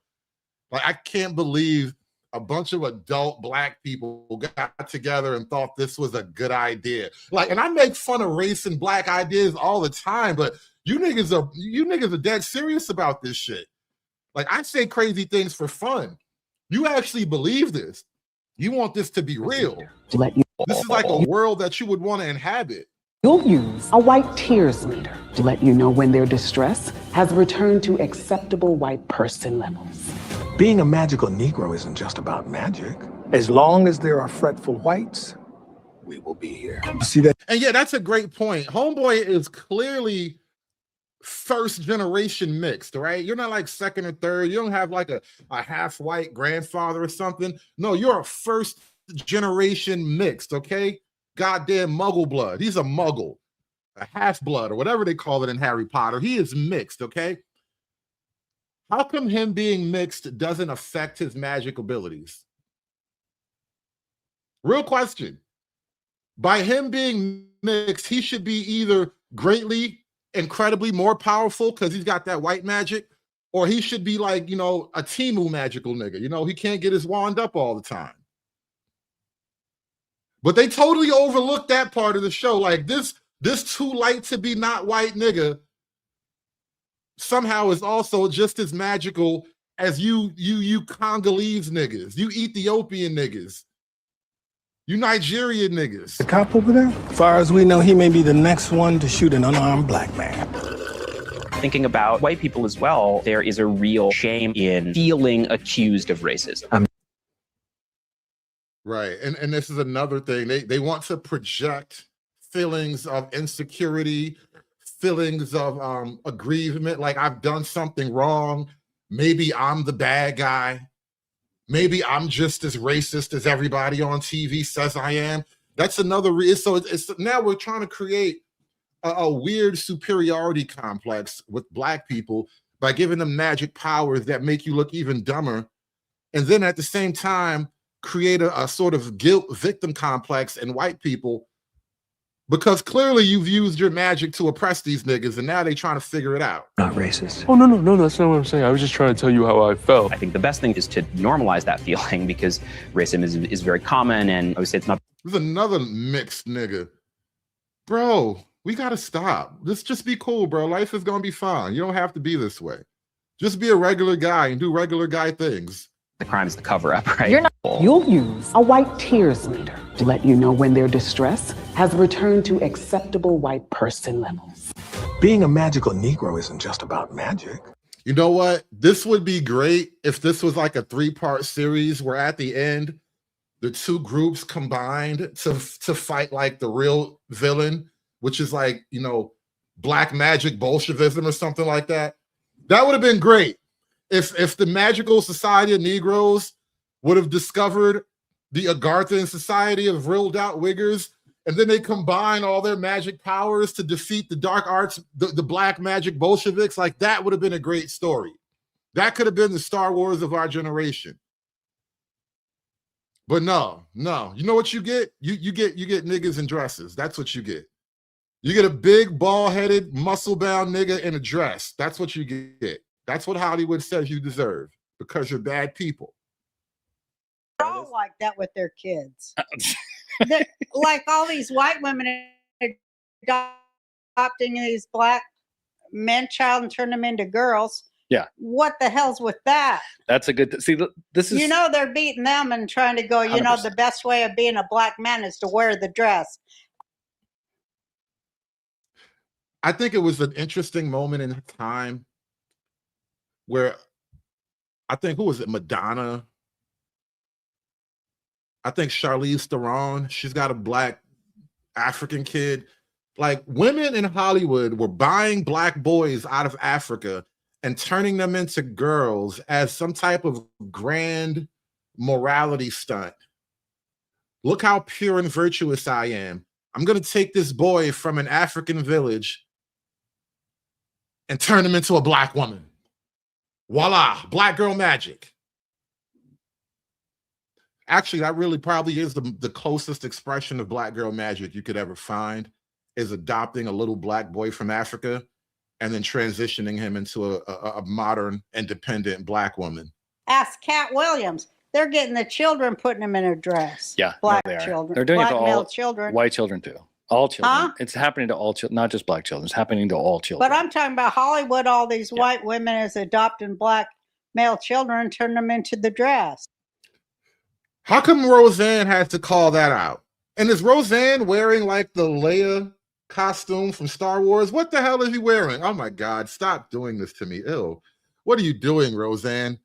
Like, I can't believe a bunch of adult Black people got together and thought this was a good idea. Like, and I make fun of race and Black ideas all the time, but you niggas are dead serious about this shit. Like, I say crazy things for fun. You actually believe this. You want this to be real. This is like a world that you would want to inhabit. You'll use a white tears meter to let you know when their distress has returned to acceptable white person levels. Being a magical Negro isn't just about magic. As long as there are fretful whites, we will be here. You see that? And yeah, that's a great point. Homeboy is clearly first generation mixed, right? You're not like second or third. You don't have like a half white grandfather or something. No, you're a first generation mixed, okay? Goddamn muggle blood. He's a muggle, a half blood, or whatever they call it in Harry Potter. He is mixed, okay? How come him being mixed doesn't affect his magic abilities? Real question. By him being mixed, he should be either greatly, incredibly more powerful because he's got that white magic, or he should be like, you know, a Timu magical nigga. You know, he can't get his wand up all the time. But they totally overlooked that part of the show. Like, this too light to be not white nigga somehow is also just as magical as you Congolese niggas, you Ethiopian niggas, you Nigerian niggas. The cop over there? As far as we know, he may be the next one to shoot an unarmed Black man. Thinking about white people as well, there is a real shame in feeling accused of racism. Right. And this is another thing. They want to project feelings of insecurity, feelings of aggrievement, like I've done something wrong. Maybe I'm the bad guy. Maybe I'm just as racist as everybody on TV says I am. That's another so it's now we're trying to create a weird superiority complex with Black people by giving them magic powers that make you look even dumber. And then at the same time, create a sort of guilt victim complex in white people, because clearly you've used your magic to oppress these niggas and now they're trying to figure it out. Not racist. Oh, no, that's not what I'm saying. I was just trying to tell you how I felt. I think the best thing is to normalize that feeling because racism is very common, and I would say it's not. There's another mixed nigga. Bro, we gotta stop. Let's just be cool, bro. Life is gonna be fine. You don't have to be this way. Just be a regular guy and do regular guy things. The crime is the cover-up, right? You'll use a white tears meter to let you know when their distress has returned to acceptable white person levels. Being a magical Negro isn't just about magic. You know what? This would be great if this was like a 3-part series where at the end, the two groups combined to fight like the real villain, which is like, you know, Black magic Bolshevism or something like that. That would have been great. If the magical society of Negroes would have discovered the Agarthan society of rilled out Wiggers, and then they combine all their magic powers to defeat the dark arts, the Black magic Bolsheviks, like that would have been a great story. That could have been the Star Wars of our generation. But no. You know what you get? You get niggas in dresses. That's what you get. You get a big, bald-headed, muscle-bound nigga in a dress. That's what you get. That's what Hollywood says you deserve because you're bad people. They're all like that with their kids. Like all these white women adopting these Black men child and turn them into girls. Yeah. What the hell's with that? That's a good, see, this is. You know, they're beating them and trying to go, you know, 100%. the best way of being a Black man is to wear the dress. I think it was an interesting moment in time where I think, who was it? Madonna. I think Charlize Theron, she's got a Black African kid. Like, women in Hollywood were buying Black boys out of Africa and turning them into girls as some type of grand morality stunt. Look how pure and virtuous I am. I'm going to take this boy from an African village and turn him into a Black woman. Voila, Black girl magic. Actually, that really probably is the closest expression of Black girl magic you could ever find. is adopting a little black boy from Africa and then transitioning him into a modern, independent black woman. Ask Cat Williams. They're getting the children, putting them in a dress. Yeah, black no, they are. children. They're doing black it to male all children. white children too. All children. Huh? It's happening to all children, not just black children. It's happening to all children. But I'm talking about Hollywood. All these white women is adopting black male children and turn them into the dress. How come Roseanne had to call that out? And is Roseanne wearing like the Leia costume from Star Wars? What the hell is he wearing? Oh my God, stop doing this to me. Ew. What are you doing, Roseanne?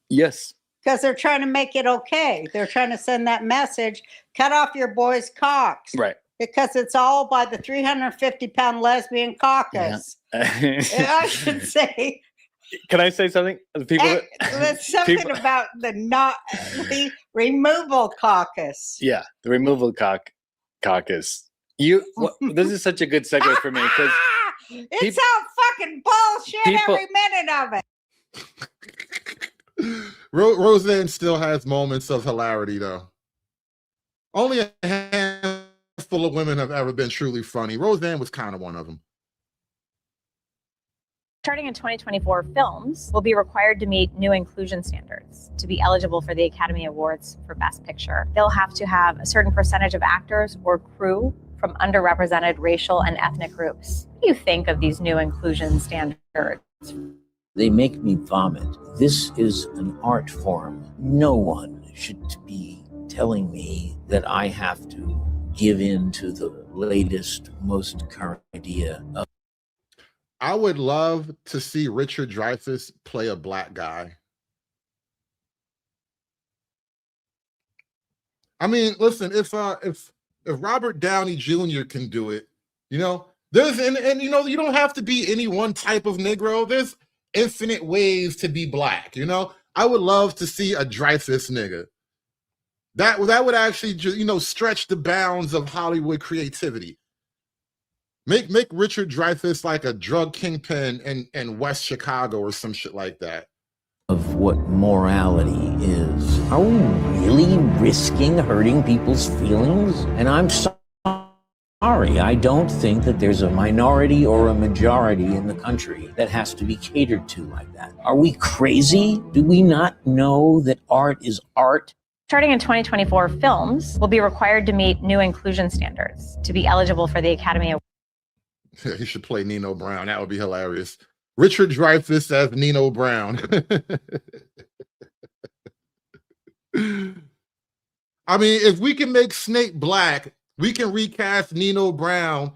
Yes. Because they're trying to make it okay. They're trying to send that message, cut off your boys' cocks. Right. Because it's all by the 350-pound lesbian caucus. Yeah. I should say. Can I say something? There's something about the removal caucus. Yeah, the removal caucus. This is such a good segue for me because it's all fucking bullshit. Every minute of it. Roseanne still has moments of hilarity, though. Only a handful of women have ever been truly funny. Roseanne was kind of one of them. Starting in 2024, films will be required to meet new inclusion standards to be eligible for the Academy Awards for Best Picture. They'll have to have a certain percentage of actors or crew from underrepresented racial and ethnic groups. What do you think of these new inclusion standards? They make me vomit. This is an art form. No one should be telling me that I have to give in to the latest, most current idea of. I would love to see Richard Dreyfuss play a black guy. I mean, listen, if Robert Downey Jr. can do it, you know, there's and you know, you don't have to be any one type of Negro. There's infinite ways to be black, you know. I would love to see a Dreyfuss nigga. That would actually, you know, stretch the bounds of Hollywood creativity. Make Richard Dreyfuss like a drug kingpin in West Chicago or some shit like that. Of what morality is. Are we really risking hurting people's feelings? And I'm sorry, I don't think that there's a minority or a majority in the country that has to be catered to like that. Are we crazy? Do we not know that art is art? Starting in 2024, films will be required to meet new inclusion standards to be eligible for the Academy Awards. He should play Nino Brown. That would be hilarious. Richard Dreyfuss as Nino Brown. I mean, if we can make Snape black, we can recast Nino Brown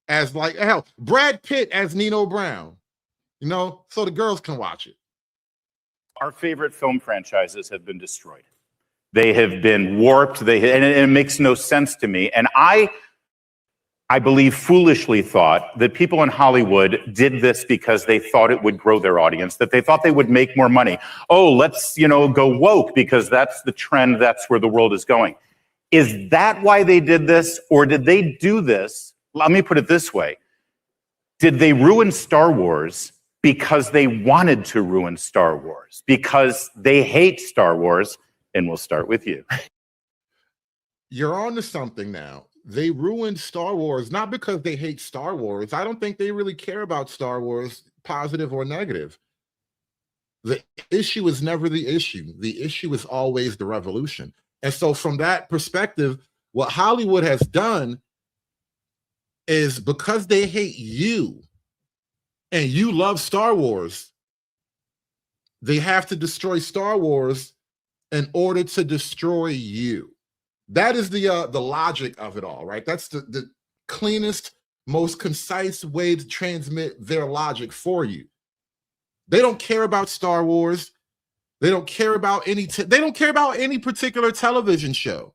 as like, hell, Brad Pitt as Nino Brown, you know, so the girls can watch it. Our favorite film franchises have been destroyed. They have been warped. And it makes no sense to me. And I believe foolishly thought that people in Hollywood did this because they thought it would grow their audience, that they thought they would make more money. Oh, let's, you know, go woke because that's the trend. That's where the world is going. Is that why they did this? Or did they do this? Let me put it this way. Did they ruin Star Wars because they wanted to ruin Star Wars? Because they hate Star Wars? And we'll start with you. You're on to something now. They ruined Star Wars, not because they hate Star Wars. I don't think they really care about Star Wars, positive or negative. The issue is never the issue. The issue is always the revolution. And so from that perspective, what Hollywood has done is because they hate you and you love Star Wars, they have to destroy Star Wars in order to destroy you. That is the logic of it all, right? That's the cleanest, most concise way to transmit their logic for you. They don't care about Star Wars. They don't care about they don't care about any particular television show.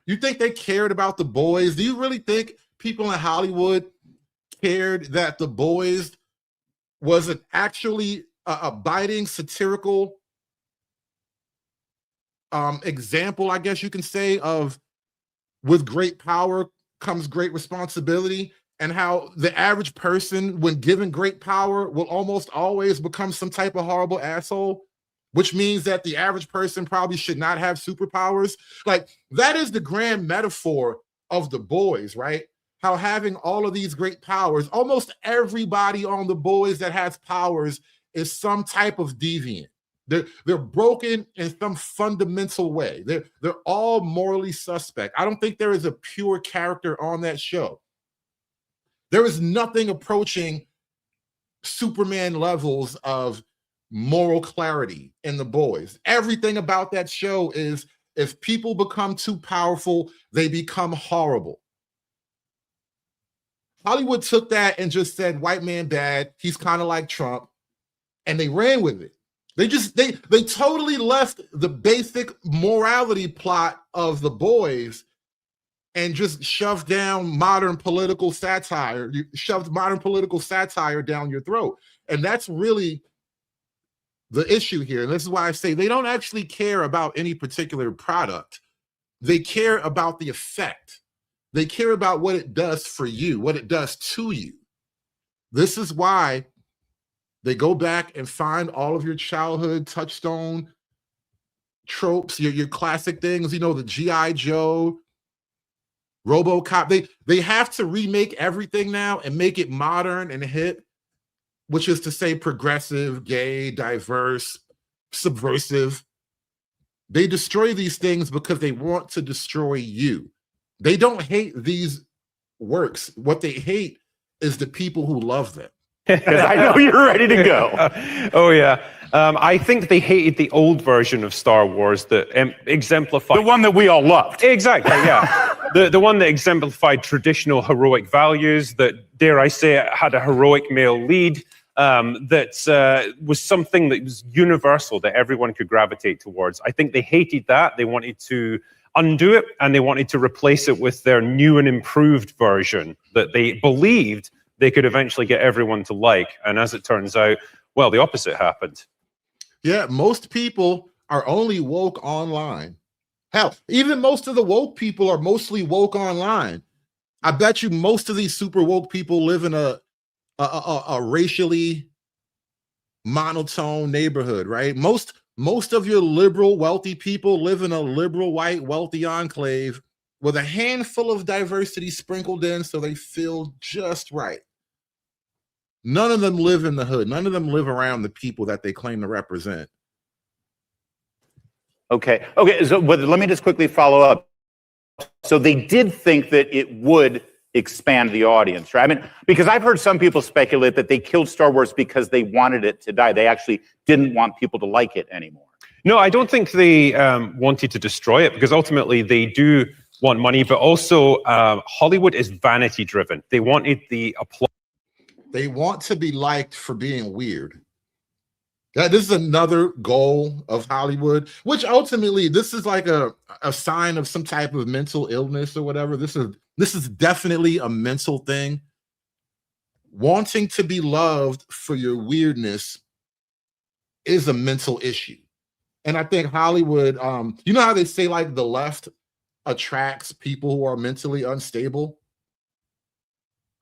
You think they cared about The Boys? Do you really think people in Hollywood cared that The Boys was an actually a biting, satirical example, I guess you can say, of with great power comes great responsibility, and how the average person, when given great power, will almost always become some type of horrible asshole? which means that the average person probably should not have superpowers. Like, that is the grand metaphor of The Boys, right? How having all of these great powers, almost everybody on The Boys that has powers is some type of deviant. They're broken in some fundamental way. They're all morally suspect. I don't think there is a pure character on that show. There is nothing approaching Superman levels of moral clarity in The Boys. Everything about that show is, if people become too powerful, they become horrible. Hollywood took that and just said, white man bad, he's kind of like Trump, and they ran with it. They totally left the basic morality plot of The Boys and just shoved down modern political satire. You shoved modern political satire down your throat. And that's really the issue here. And this is why I say they don't actually care about any particular product. They care about the effect. They care about what it does for you, what it does to you. This is why they go back and find all of your childhood touchstone tropes, your classic things, you know, the G.I. Joe, RoboCop. They have to remake everything now and make it modern and hip, which is to say progressive, gay, diverse, subversive. They destroy these things because they want to destroy you. They don't hate these works. What they hate is the people who love them. I know you're ready to go. Oh, yeah. I think they hated the old version of Star Wars that exemplified... The one that we all loved. Exactly, yeah. the one that exemplified traditional heroic values, that, dare I say it, had a heroic male lead, that was something that was universal, that everyone could gravitate towards. I think they hated that. They wanted to undo it, and they wanted to replace it with their new and improved version that they believed they could eventually get everyone to like. And as it turns out, well, the opposite happened. Yeah, most people are only woke online. Hell, even most of the woke people are mostly woke online. I bet you most of these super woke people live in a racially monotone neighborhood, right? Most of your liberal, wealthy people live in a liberal, white, wealthy enclave with a handful of diversity sprinkled in so they feel just right. None of them live in the hood. None of them live around the people that they claim to represent. Okay. So let me just quickly follow up. So they did think that it would expand the audience, right? I mean, because I've heard some people speculate that they killed Star Wars because they wanted it to die. They actually didn't want people to like it anymore. No, I don't think they wanted to destroy it, because ultimately they do want money, but also Hollywood is vanity driven. They wanted the applause. They want to be liked for being weird. This is another goal of Hollywood, which ultimately this is like a sign of some type of mental illness or whatever. This is definitely a mental thing. Wanting to be loved for your weirdness is a mental issue. And I think Hollywood, you know how they say like the left attracts people who are mentally unstable?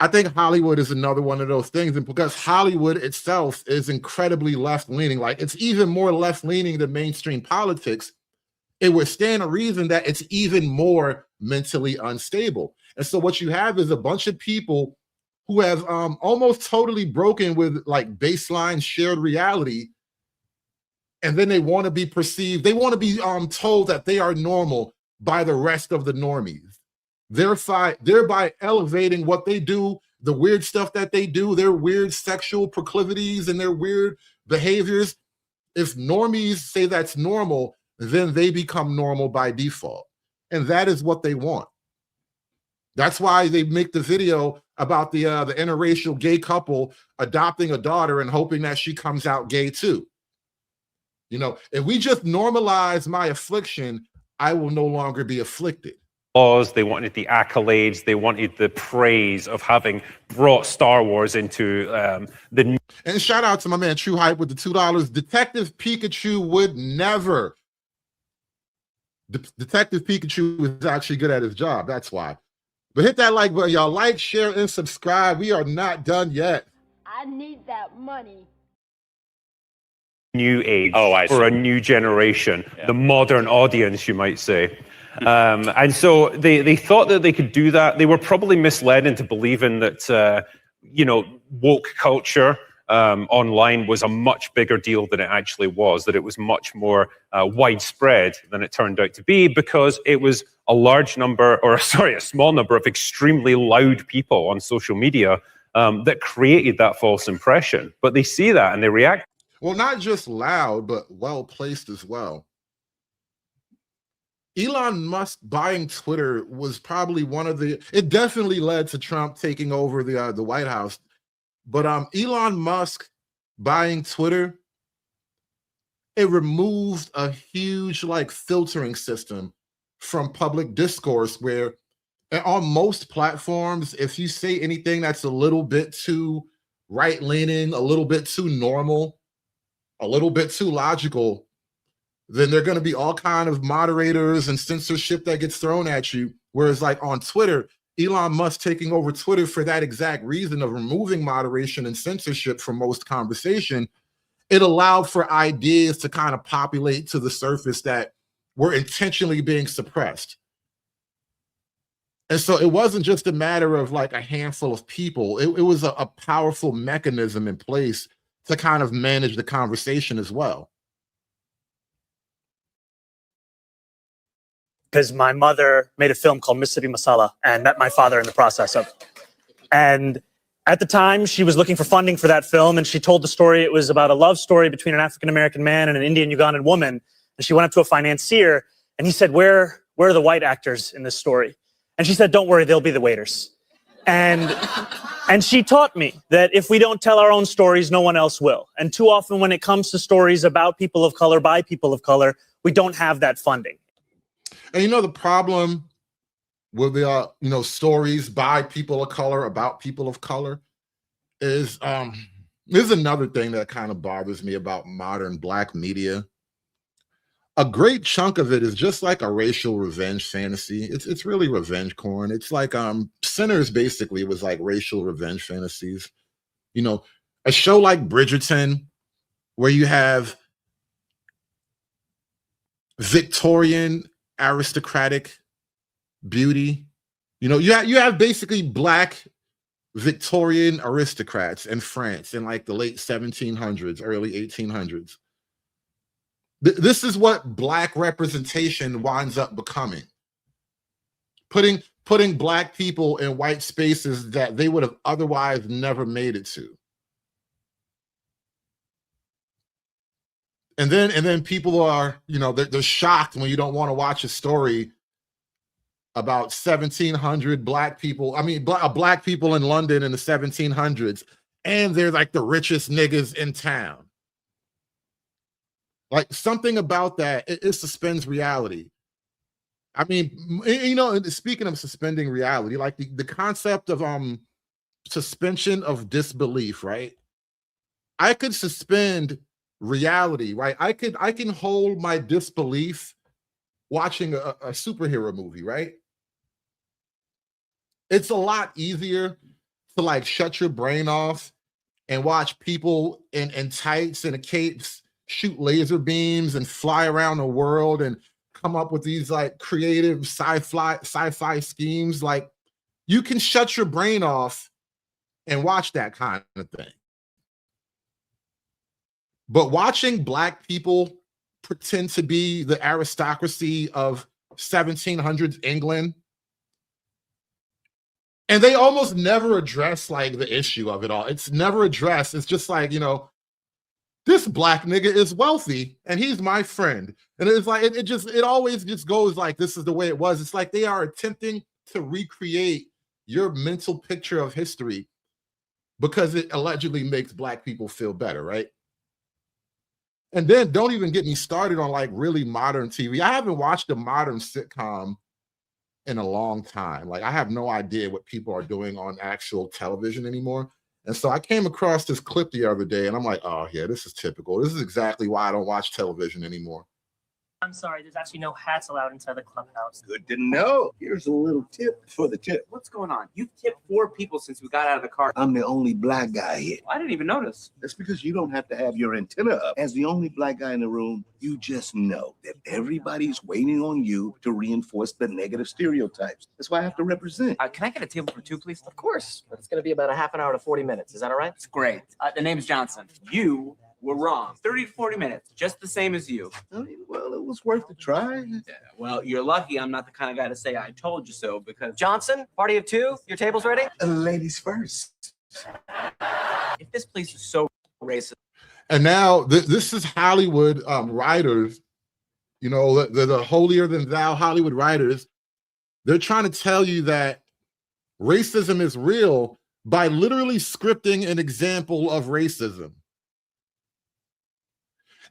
I think Hollywood is another one of those things. And because Hollywood itself is incredibly left-leaning, like it's even more left-leaning than mainstream politics, it would stand to reason that it's even more mentally unstable. And so what you have is a bunch of people who have almost totally broken with like baseline shared reality. And then they want to be perceived, they want to be told that they are normal by the rest of the normies. Thereby elevating what they do, the weird stuff that they do, their weird sexual proclivities and their weird behaviors. If normies say that's normal, then they become normal by default. And that is what they want. That's why they make the video about the interracial gay couple adopting a daughter and hoping that she comes out gay too. You know, if we just normalize my affliction, I will no longer be afflicted. They wanted the accolades, they wanted the praise of having brought Star Wars into the... And shout out to my man True Hype with the $2. Detective Pikachu would never. Detective Pikachu is actually good at his job, that's why. But hit that like button, y'all. Like, share, and subscribe. We are not done yet. I need that money. new age I for see. a new generation, the modern audience, you might say. And so they thought that they could do that. They were probably misled into believing that, woke culture online was a much bigger deal than it actually was, that it was much more widespread than it turned out to be, because it was a small number of extremely loud people on social media that created that false impression. But they see that and they react. Well, not just loud, but well placed as well. Elon Musk buying Twitter was probably it definitely led to Trump taking over the White House. But Elon Musk buying Twitter, it removed a huge filtering system from public discourse, where on most platforms, if you say anything that's a little bit too right-leaning, a little bit too normal, a little bit too logical, then there are going to be all kind of moderators and censorship that gets thrown at you. Whereas on Twitter, Elon Musk taking over Twitter for that exact reason of removing moderation and censorship from most conversation, it allowed for ideas to kind of populate to the surface that were intentionally being suppressed. And so it wasn't just a matter of a handful of people. It was a powerful mechanism in place to kind of manage the conversation as well. Because my mother made a film called Mississippi Masala and met my father in the process of it. And at the time, she was looking for funding for that film, and she told the story. It was about a love story between an African-American man and an Indian-Ugandan woman. And she went up to a financier, and he said, where are the white actors in this story? And she said, don't worry, they'll be the waiters. And she taught me that if we don't tell our own stories, no one else will. And too often when it comes to stories about people of color, by people of color, we don't have that funding. And the problem with the stories by people of color, about people of color, is there's another thing that kind of bothers me about modern Black media. A great chunk of it is just like a racial revenge fantasy. It's really revenge porn. It's like Sinners basically was like racial revenge fantasies. A show like Bridgerton, where you have Victorian aristocratic beauty. You have basically Black Victorian aristocrats in France in the late 1700s, early 1800s. This is what Black representation winds up becoming. Putting Black people in white spaces that they would have otherwise never made it to. And then people are, they're shocked when you don't want to watch a story about 1700 Black people. I mean, Black people in London in the 1700s, and they're the richest niggas in town. Something about that, it suspends reality. I mean, speaking of suspending reality, the concept of suspension of disbelief, right? I could suspend reality, right? I can hold my disbelief watching a superhero movie, right? It's a lot easier to shut your brain off and watch people in tights and capes shoot laser beams and fly around the world and come up with these creative sci-fi schemes. You can shut your brain off and watch that kind of thing. But watching Black people pretend to be the aristocracy of 1700s England, and they almost never address the issue of it all. It's never addressed. It's just this Black nigga is wealthy and he's my friend. And it's it always just goes this is the way it was. It's they are attempting to recreate your mental picture of history because it allegedly makes Black people feel better, right? And then don't even get me started on really modern TV. I haven't watched a modern sitcom in a long time. I have no idea what people are doing on actual television anymore. And so I came across this clip the other day and I'm like, oh yeah, this is typical. This is exactly why I don't watch television anymore. I'm sorry, there's actually no hats allowed inside the clubhouse. Good to know. Here's a little tip for the tip. What's going on? You've tipped 4 people since we got out of the car. I'm the only black guy here. I didn't even notice. That's because you don't have to have your antenna up. As the only black guy in the room, you just know that everybody's waiting on you to reinforce the negative stereotypes. That's why I have to represent. Can I get a table for 2, please? Of course, but it's going to be about a half an hour to 40 minutes. Is that all right? It's great. The name's Johnson. You were wrong. 30 to 40 minutes, just the same as you. I mean, well, it was worth a try. Yeah, well, you're lucky I'm not the kind of guy to say I told you so, because... Johnson, party of 2, your table's ready? Ladies first. If this place is so racist... And now this is Hollywood writers, you know, the holier than thou Hollywood writers. They're trying to tell you that racism is real by literally scripting an example of racism.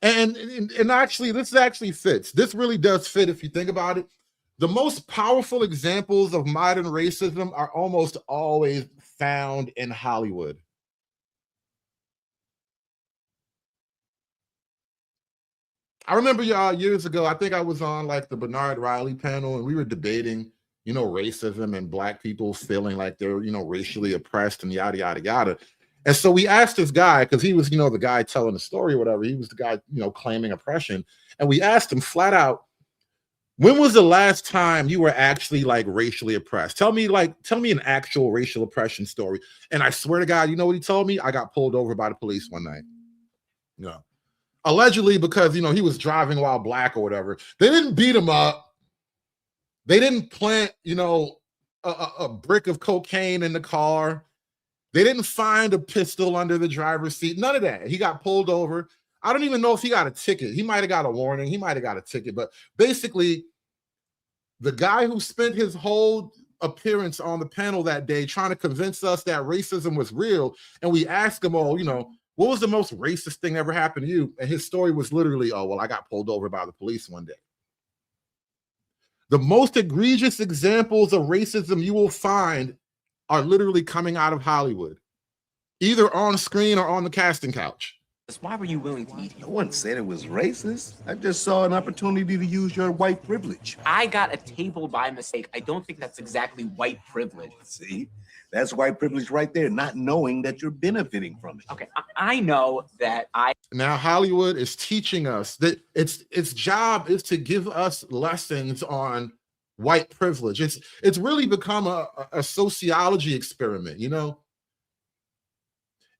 And actually, this actually fits. This really does fit if you think about it. The most powerful examples of modern racism are almost always found in Hollywood. I remember years ago, I think I was on like the Bernard Riley panel, and we were debating, you know, racism and black people feeling like they're, you know, racially oppressed and yada, yada, yada. And so we asked this guy, because he was, you know, the guy telling the story or whatever. He was the guy, you know, claiming oppression. And we asked him flat out, when was the last time you were actually like racially oppressed? Tell me an actual racial oppression story. And I swear to God, you know what he told me? I got pulled over by the police one night. Yeah. Allegedly because, you know, he was driving while black or whatever. They didn't beat him up. They didn't plant, you know, a brick of cocaine in the car. They didn't find a pistol under the driver's seat. None of that. He got pulled over. I don't even know if he got a ticket. He might have got a warning. He might have got a ticket. But basically, the guy who spent his whole appearance on the panel that day trying to convince us that racism was real, and we asked him, oh, you know, what was the most racist thing that ever happened to you? And his story was literally, oh, well, I got pulled over by the police one day. The most egregious examples of racism you will find are literally coming out of Hollywood, either on screen or on the casting couch. Why were you willing to eat here? No one said it was racist. I just saw an opportunity to use your white privilege. I got a table by mistake. I don't think that's exactly white privilege. See? That's white privilege right there, not knowing that you're benefiting from it. Okay, I know that Now Hollywood is teaching us that its job is to give us lessons on white privilege. It's really become a sociology experiment, you know?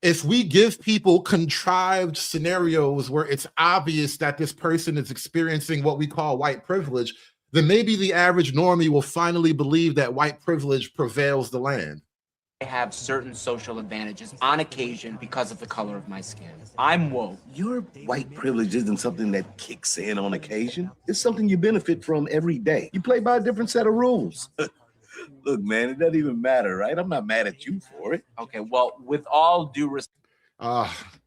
If we give people contrived scenarios where it's obvious that this person is experiencing what we call white privilege, then maybe the average normie will finally believe that white privilege prevails the land. I have certain social advantages on occasion because of the color of my skin. I'm woke. Your white privilege isn't something that kicks in on occasion. It's something you benefit from every day. You play by a different set of rules. Look, man, it doesn't even matter, right? I'm not mad at you for it. Okay, well, with all due respect.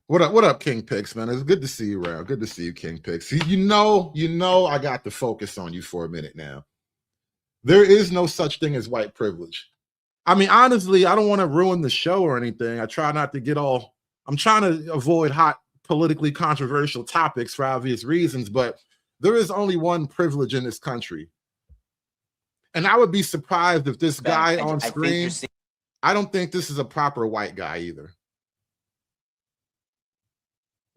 What up, King Pix, man? It's good to see you around. Good to see you, King Pix. You know, I got to focus on you for a minute now. There is no such thing as white privilege. I mean, honestly, I don't want to ruin the show or anything. I try not to get all, I'm trying to avoid hot, politically controversial topics for obvious reasons, but there is only one privilege in this country. And I would be surprised if this guy on screen, I don't think this is a proper white guy either.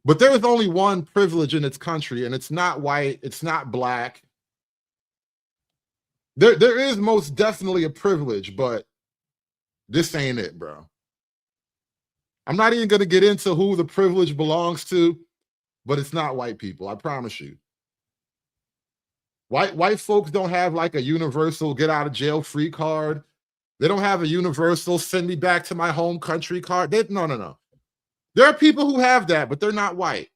But there is only one privilege in its country, and it's not white, it's not black. There is most definitely a privilege, but this ain't it, bro. I'm not even going to get into who the privilege belongs to, but it's not white people, I promise you. White folks don't have like a universal get out of jail free card. They don't have a universal send me back to my home country card. No. There are people who have that, but they're not white.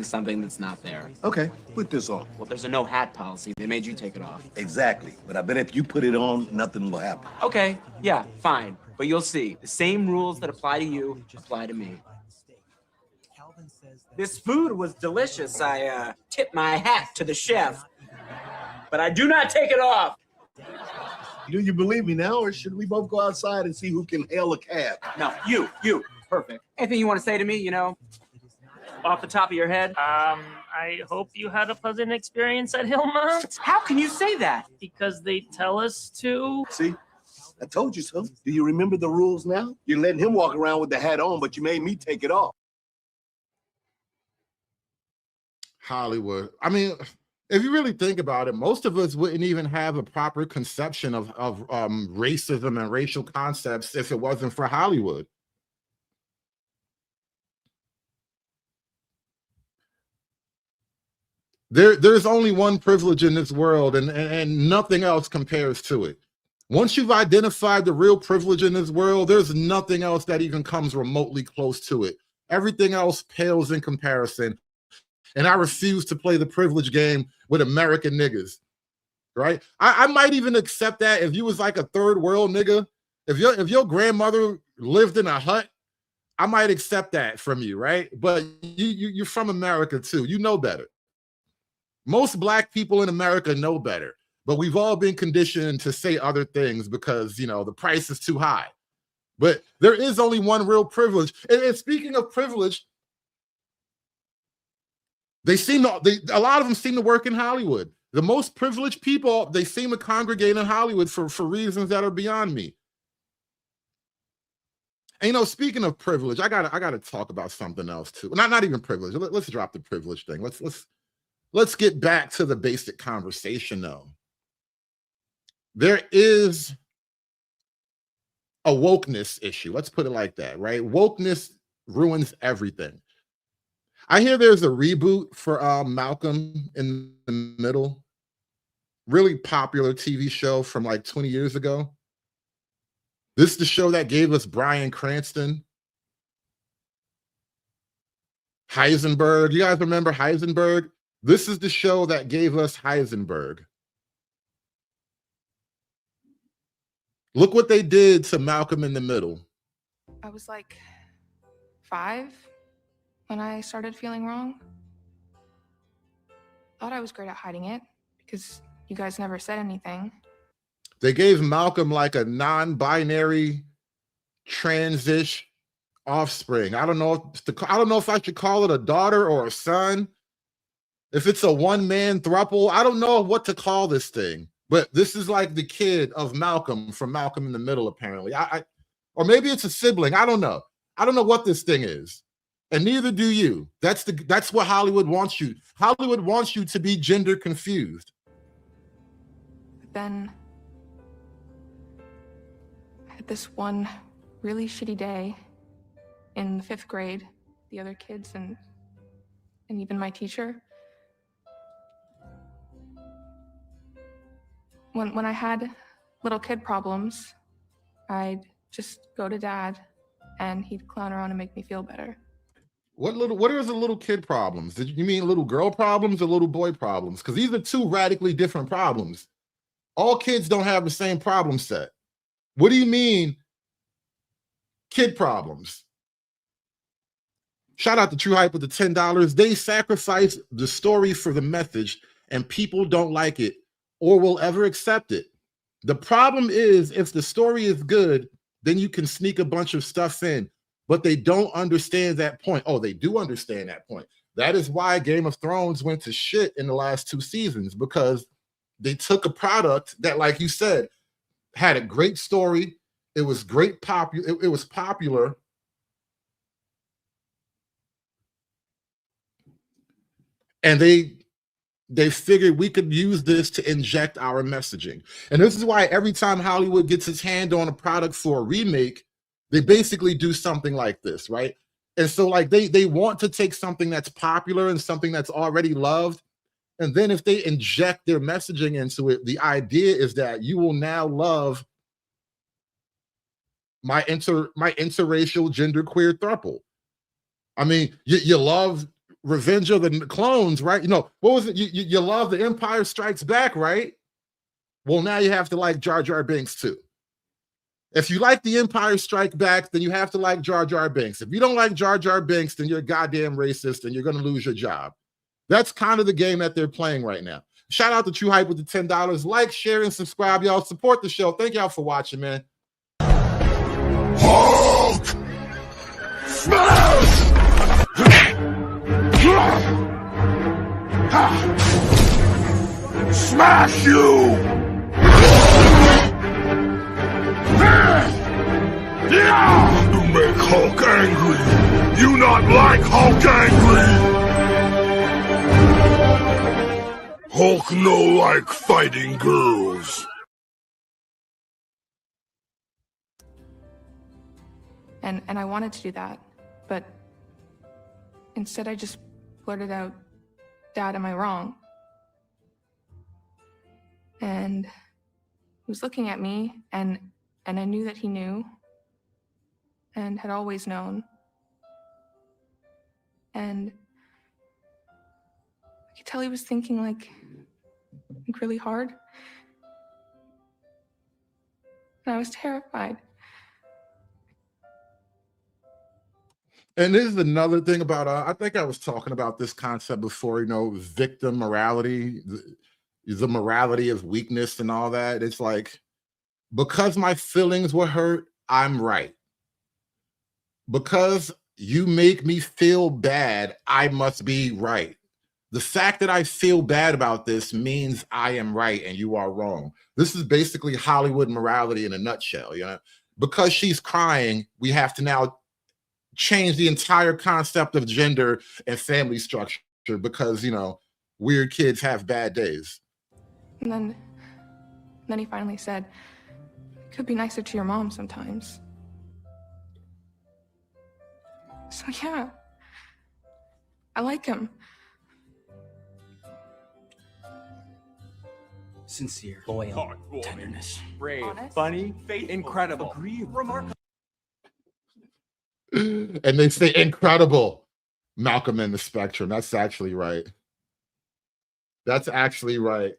Something that's not there. Okay, put this on. Well, there's a no hat policy. They made you take it off. Exactly, but I bet if you put it on, nothing will happen. Okay, yeah, fine. But you'll see, the same rules that apply to you apply to me. This food was delicious. I tipped my hat to the chef, but I do not take it off. Do you believe me now, or should we both go outside and see who can hail a cab? No, you. Perfect. Anything you want to say to me, you know, off the top of your head? I hope you had a pleasant experience at Hillmont. How can you say that? Because they tell us to. See, I told you so. Do you remember the rules now? You're letting him walk around with the hat on, but you made me take it off. Hollywood. I mean, if you really think about it, most of us wouldn't even have a proper conception of racism and racial concepts if it wasn't for Hollywood. There's only one privilege in this world, and nothing else compares to it. Once you've identified the real privilege in this world, there's nothing else that even comes remotely close to it. Everything else pales in comparison. And I refuse to play the privilege game with American niggas, right? I might even accept that if you was like a third world nigga. If your grandmother lived in a hut, I might accept that from you, right? But you're from America too. You know better. Most black people in America know better, but we've all been conditioned to say other things because, you know, the price is too high. But there is only one real privilege. And speaking of privilege, a lot of them seem to work in Hollywood. The most privileged people, they seem to congregate in Hollywood for reasons that are beyond me. And, you know, speaking of privilege, I gotta talk about something else too. Not even privilege. Let's drop the privilege thing. Let's get back to the basic conversation though. There is a wokeness issue. Let's put it like that, right? Wokeness ruins everything. I hear there's a reboot for Malcolm in the Middle. Really popular TV show from like 20 years ago. This is the show that gave us Bryan Cranston. Heisenberg. You guys remember Heisenberg? This is the show that gave us Heisenberg. Look what they did to Malcolm in the Middle. I was like 5 when I started feeling wrong. Thought I was great at hiding it because you guys never said anything. They gave Malcolm like a non-binary transish offspring. I don't know if I should call it a daughter or a son. If it's a one-man throuple, I don't know what to call this thing. But this is like the kid of Malcolm from Malcolm in the Middle, apparently. Or maybe it's a sibling. I don't know. I don't know what this thing is. And neither do you. That's what Hollywood wants you. Hollywood wants you to be gender confused. But then I had this one really shitty day in the 5th grade. The other kids and even my teacher. When I had little kid problems, I'd just go to Dad and he'd clown around and make me feel better. What are the little kid problems? Did you mean little girl problems or little boy problems? Because these are two radically different problems. All kids don't have the same problem set. What do you mean kid problems? Shout out to True Hype with the $10. They sacrifice the story for the message and people don't like it or will ever accept it. The problem is if the story is good, then you can sneak a bunch of stuff in. But they don't understand that point. Oh, they do understand that point. That is why Game of Thrones went to shit in the last 2 seasons, because they took a product that, like you said, had a great story. It was it was popular. And they figured we could use this to inject our messaging. And this is why every time Hollywood gets its hand on a product for a remake, they basically do something like this, right? And so like they want to take something that's popular and something that's already loved. And then if they inject their messaging into it, the idea is that you will now love my interracial genderqueer throuple. I mean, you love Revenge of the Clones, right? You know, what was it? You love The Empire Strikes Back, right? Well, now you have to like Jar Jar Binks too. If you like The Empire Strike Back, then you have to like Jar Jar Binks. If you don't like Jar Jar Binks, then you're goddamn racist and you're going to lose your job. That's kind of the game that they're playing right now. Shout out to True Hype with the $10. Like, share, and subscribe, y'all. Support the show. Thank y'all for watching, man. Hulk! Smash! Smash you! You make Hulk angry! You not like Hulk angry! Hulk no like fighting girls. And I wanted to do that, but instead I just blurted out, "Dad, am I wrong?" And he was looking at me, and I knew that he knew and had always known. And I could tell he was thinking like really hard. And I was terrified. And this is another thing about, I think I was talking about this concept before, victim morality, the morality of weakness and all that. It's like, because my feelings were hurt, I'm right. Because you make me feel bad, I must be right. The fact that I feel bad about this means I am right and you are wrong. This is basically Hollywood morality in a nutshell. Because she's crying, we have to now change the entire concept of gender and family structure because, weird kids have bad days. And then he finally said, "Could be nicer to your mom sometimes." So yeah, I like him. Sincere, loyal, tenderness, brave, honest, funny, incredible, remarkable. And they say incredible. Malcolm in the Spectrum. That's actually right. That's actually right.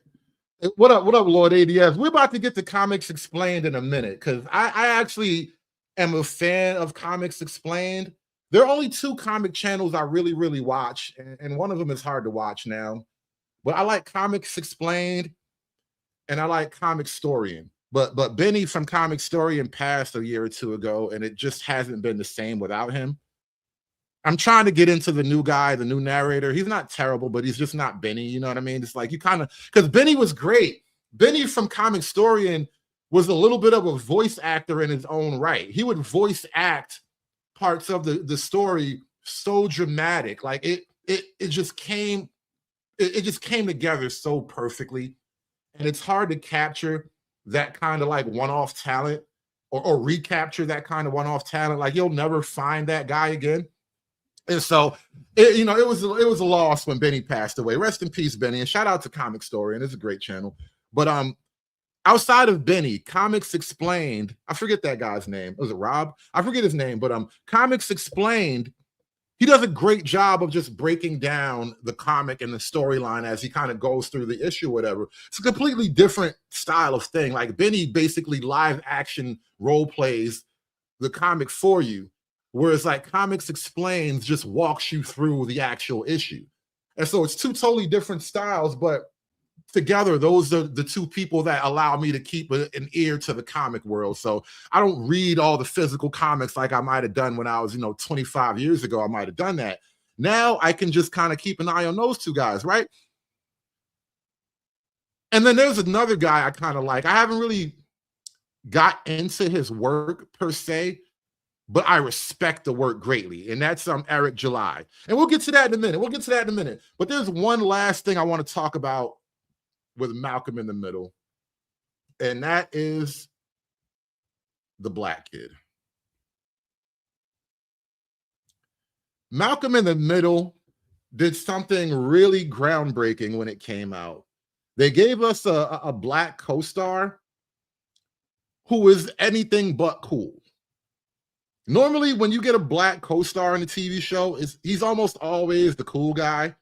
What up, Lord ADS? We're about to get to Comics Explained in a minute because I actually am a fan of Comics Explained. There are only 2 comic channels I really, really watch, and one of them is hard to watch now. But I like Comics Explained, and I like Comic Storian. But Benny from Comic Storian passed a year or 2 ago, and it just hasn't been the same without him. I'm trying to get into the new guy, the new narrator. He's not terrible, but he's just not Benny. You know what I mean? It's like you kind of, because Benny was great. Benny from Comic Storian was a little bit of a voice actor in his own right. He would voice act parts of the story so dramatic. Like it just came together so perfectly. And it's hard to capture that kind of like one-off talent or recapture that kind of one-off talent. Like you'll never find that guy again. And so, it was a loss when Benny passed away. Rest in peace, Benny. And shout out to Comic Story. It's a great channel. But outside of Benny, Comics Explained, I forget that guy's name. Was it Rob? I forget his name. But Comics Explained, he does a great job of just breaking down the comic and the storyline as he kind of goes through the issue or whatever. It's a completely different style of thing. Like Benny basically live action role plays the comic for you. Whereas like Comics Explained just walks you through the actual issue. And so it's 2 totally different styles, but together, those are the 2 people that allow me to keep an ear to the comic world. So I don't read all the physical comics like I might have done when I was, 25 years ago. I might have done that. Now I can just kind of keep an eye on those 2 guys, right? And then there's another guy I kind of like. I haven't really got into his work per se, but I respect the work greatly. And that's Eric July. And we'll get to that in a minute. But there's one last thing I want to talk about with Malcolm in the Middle. And that is the Black Kid. Malcolm in the Middle did something really groundbreaking when it came out. They gave us a Black co-star who is anything but cool. Normally, when you get a Black co-star in a TV show, he's almost always the cool guy.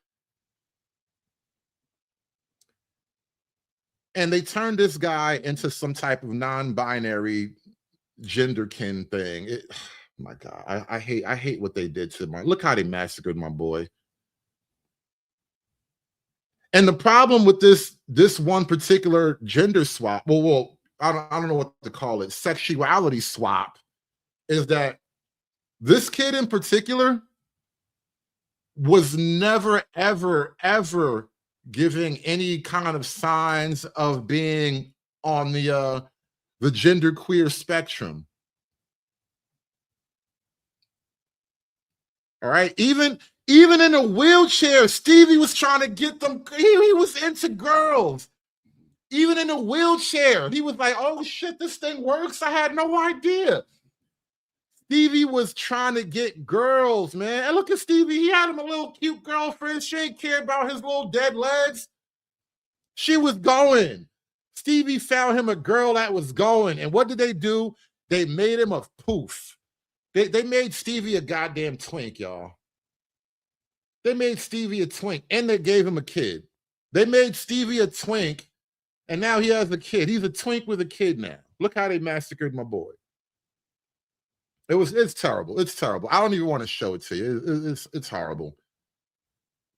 And they turned this guy into some type of non-binary genderkin thing. My God, I hate what they did to my. Look how they massacred my boy. And the problem with this one particular gender swap, well, I don't know what to call it, sexuality swap, is that this kid in particular was never, ever, ever giving any kind of signs of being on the genderqueer spectrum. All right, even in a wheelchair, Stevie was trying to get them. He was into girls. Even in a wheelchair, he was like, "Oh shit, this thing works." I had no idea. Stevie was trying to get girls, man. And look at Stevie. He had him a little cute girlfriend. She ain't care about his little dead legs. She was going. Stevie found him a girl that was going. And what did they do? They made him a poof. They made Stevie a goddamn twink, y'all. They made Stevie a twink, and they gave him a kid. They made Stevie a twink, and now he has a kid. He's a twink with a kid now. Look how they massacred my boy. It's terrible. It's terrible. I don't even want to show it to you. It's horrible.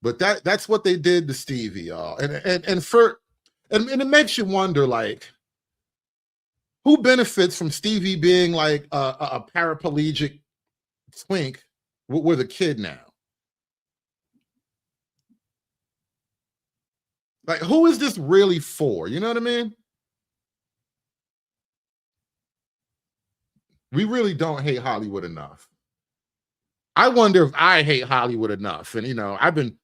But that's what they did to Stevie, y'all. And it makes you wonder, like, who benefits from Stevie being like a paraplegic twink with a kid now? Like, who is this really for? You know what I mean? We really don't hate Hollywood enough. I wonder if I hate Hollywood enough. And, you know, I've been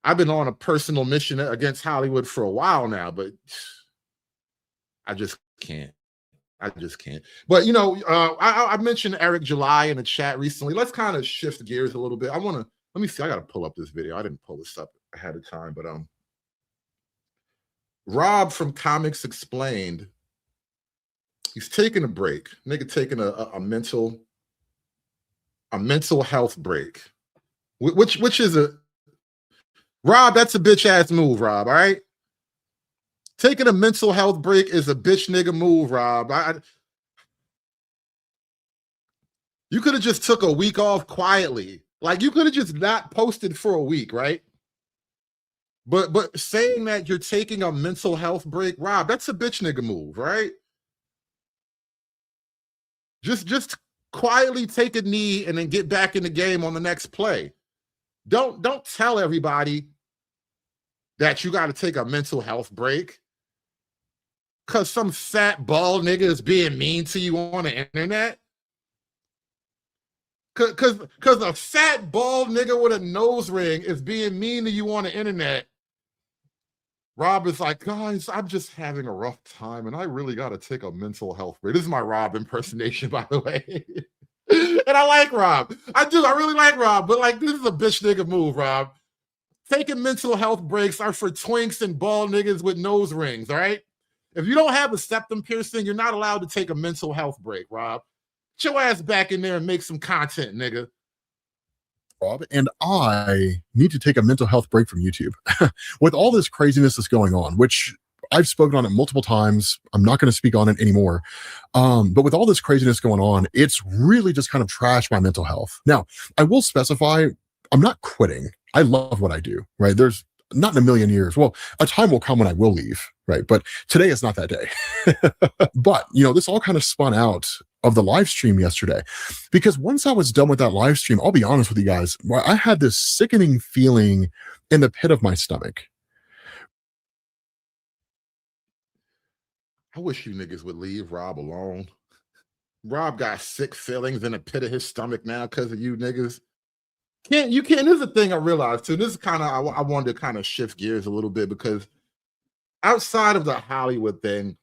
on a personal mission against Hollywood for a while now, but I just can't. But, you know, I mentioned Eric July in the chat recently. Let's kind of shift gears a little bit. Let me see. I got to pull up this video. I didn't pull this up ahead of time, but Rob from Comics Explained, he's taking a break. Nigga taking a mental health break, which is Rob, that's a bitch ass move, Rob. All right, taking a mental health break is a bitch nigga move, Rob. You could have just took a week off quietly. Like, you could have just not posted for a week, right? But saying that you're taking a mental health break, Rob, that's a bitch nigga move, right? Just quietly take a knee and then get back in the game on the next play. Don't tell everybody that you got to take a mental health break because some fat bald nigga is being mean to you on the internet. Because a fat bald nigga with a nose ring is being mean to you on the internet. Rob is like, guys, I'm just having a rough time and I really got to take a mental health break. This is my Rob impersonation, by the way. And I like Rob. I do. I really like Rob. But, like, this is a bitch nigga move, Rob. Taking mental health breaks are for twinks and bald niggas with nose rings, all right? If you don't have a septum piercing, you're not allowed to take a mental health break, Rob. Get your ass back in there and make some content, nigga. And I need to take a mental health break from YouTube. With all this craziness that's going on, which I've spoken on it multiple times, I'm not going to speak on it anymore. But with all this craziness going on, it's really just kind of trashed my mental health. Now, I will specify, I'm not quitting. I love what I do, right? There's not in a million years. Well, a time will come when I will leave, right? But today is not that day. But, you know, this all kind of spun out of the live stream yesterday, because once I was done with that live stream, I'll be honest with you guys, I had this sickening feeling in the pit of my stomach. I wish you niggas would leave Rob alone. Rob got sick feelings in the pit of his stomach now because of you niggas. This is the thing I realized too. This is kind of, I wanted to kind of shift gears a little bit, because outside of the Hollywood thing,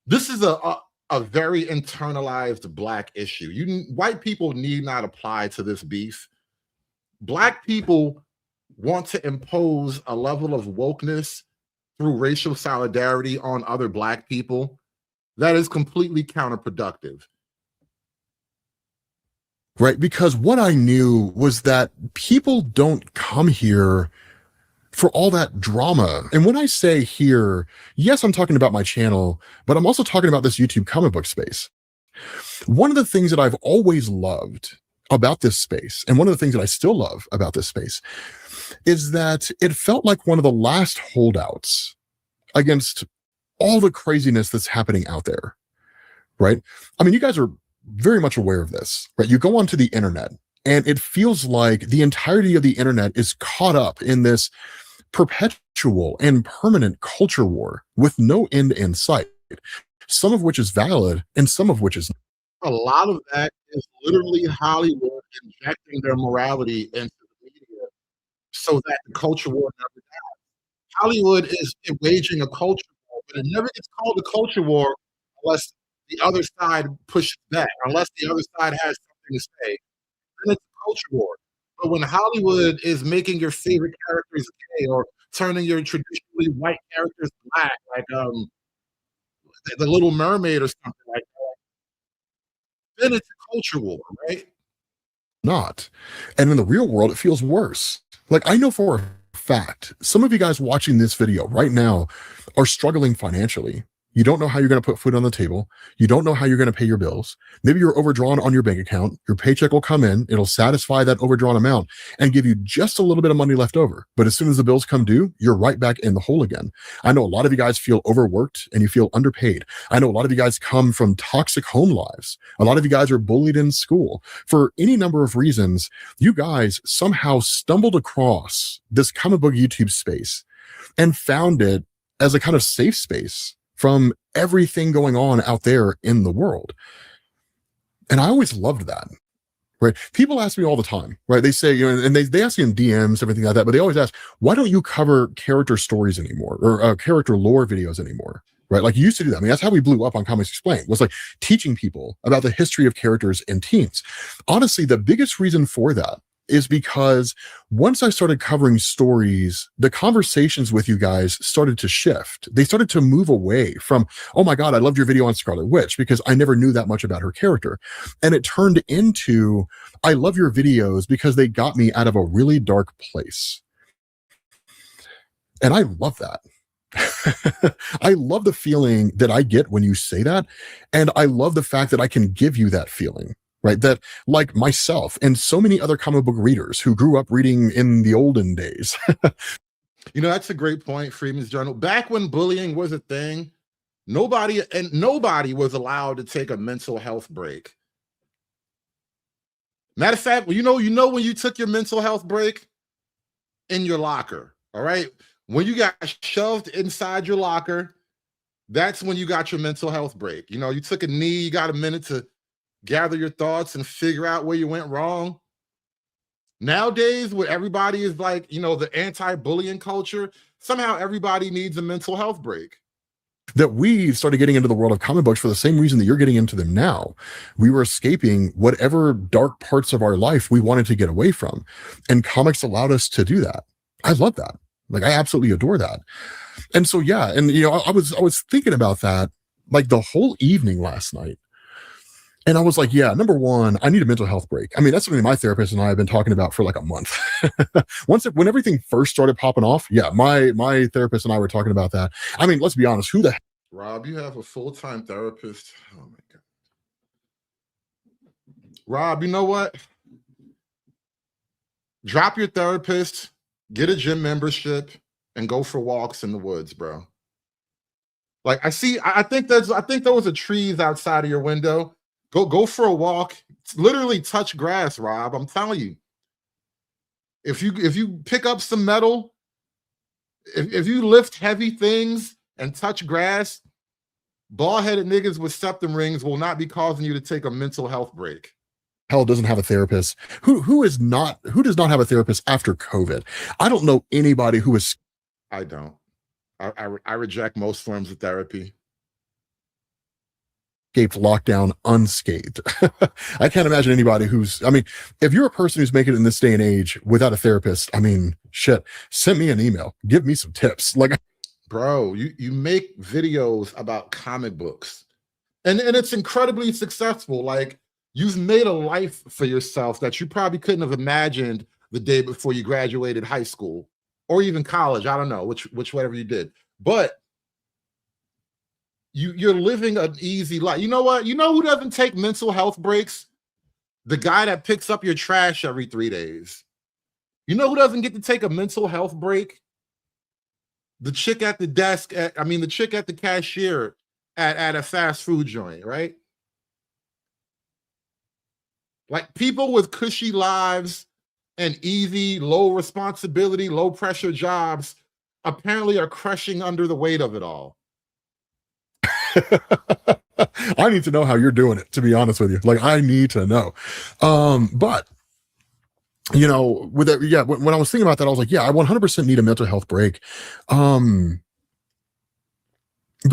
this is a very internalized Black issue. White people need not apply to this beef. Black people want to impose a level of wokeness through racial solidarity on other Black people that is completely counterproductive. Right, because what I knew was that people don't come here for all that drama. And when I say here, yes, I'm talking about my channel, but I'm also talking about this YouTube comic book space. One of the things that I've always loved about this space, and one of the things that I still love about this space, is that it felt like one of the last holdouts against all the craziness that's happening out there, right? I mean, you guys are very much aware of this, right? You go onto the internet and it feels like the entirety of the internet is caught up in this perpetual and permanent culture war with no end in sight, some of which is valid and some of which is a lot of that is literally Hollywood injecting their morality into the media so that the culture war never dies. Hollywood is waging a culture war, but it never gets called a culture war unless the other side pushes back, unless the other side has something to say. Then it's a culture war. But when Hollywood is making your favorite characters gay or turning your traditionally white characters black, like the Little Mermaid or something like that, then it's a culture war, right? not. And in the real world, it feels worse. Like, I know for a fact, some of you guys watching this video right now are struggling financially. You don't know how you're going to put food on the table. You don't know how you're going to pay your bills. Maybe you're overdrawn on your bank account. Your paycheck will come in. It'll satisfy that overdrawn amount and give you just a little bit of money left over. But as soon as the bills come due, you're right back in the hole again. I know a lot of you guys feel overworked and you feel underpaid. I know a lot of you guys come from toxic home lives. A lot of you guys are bullied in school. For any number of reasons, you guys somehow stumbled across this comic book YouTube space and found it as a kind of safe space from everything going on out there in the world. And I always loved that, right? People ask me all the time, right? They say, you know, and they ask me in DMs, everything like that, but they always ask, why don't you cover character stories anymore or character lore videos anymore? Right? Like you used to do that. I mean, that's how we blew up on Comics Explained, was like teaching people about the history of characters and teams. Honestly, the biggest reason for that is because once I started covering stories, the conversations with you guys started to shift. They started to move away from, oh my God, I loved your video on Scarlet Witch, because I never knew that much about her character. And it turned into, I love your videos because they got me out of a really dark place. And I love that. I love the feeling that I get when you say that. And I love the fact that I can give you that feeling. Right? That, like myself and so many other comic book readers who grew up reading in the olden days. You know, that's a great point, Freeman's Journal. Back when bullying was a thing, nobody was allowed to take a mental health break. Matter of fact, you know when you took your mental health break? In your locker, all right? When you got shoved inside your locker, that's when you got your mental health break. You know, you took a knee, you got a minute to gather your thoughts and figure out where you went wrong. Nowadays, where everybody is like, you know, the anti-bullying culture, somehow everybody needs a mental health break. That we started getting into the world of comic books for the same reason that you're getting into them now. We were escaping whatever dark parts of our life we wanted to get away from. And comics allowed us to do that. I love that. Like, I absolutely adore that. And so, yeah, and you know, I was thinking about that like the whole evening last night. And I was like, yeah, number one, I need a mental health break. I mean, that's something my therapist and I have been talking about for like a month. When everything first started popping off, yeah, my therapist and I were talking about that. I mean, let's be honest, who the heck? Rob, you have a full-time therapist. Oh my God. Rob, you know what? Drop your therapist, get a gym membership, and go for walks in the woods, bro. Like, I think there was a trees outside of your window. Go for a walk. Literally touch grass, Rob. I'm telling you. If you pick up some metal, if you lift heavy things and touch grass, bald-headed niggas with septum rings will not be causing you to take a mental health break. Hell doesn't have a therapist. Who does not have a therapist after COVID? I don't know anybody who is. I don't. I reject most forms of therapy. Escaped lockdown unscathed. I can't imagine anybody I mean, if you're a person who's making it in this day and age without a therapist, I mean, shit, send me an email. Give me some tips. Like, bro, you make videos about comic books and it's incredibly successful. Like, you've made a life for yourself that you probably couldn't have imagined the day before you graduated high school or even college. I don't know which whatever you did, but you're living an easy life. You know what? You know who doesn't take mental health breaks? The guy that picks up your trash every 3 days. You know who doesn't get to take a mental health break? The chick at the desk, the chick at the cashier at a fast food joint, right? Like, people with cushy lives and easy, low responsibility, low pressure jobs apparently are crushing under the weight of it all. I need to know how you're doing it, to be honest with you. Like, I need to know. But you know, with that, yeah, when I was thinking about that, I was like, yeah, I 100% need a mental health break. But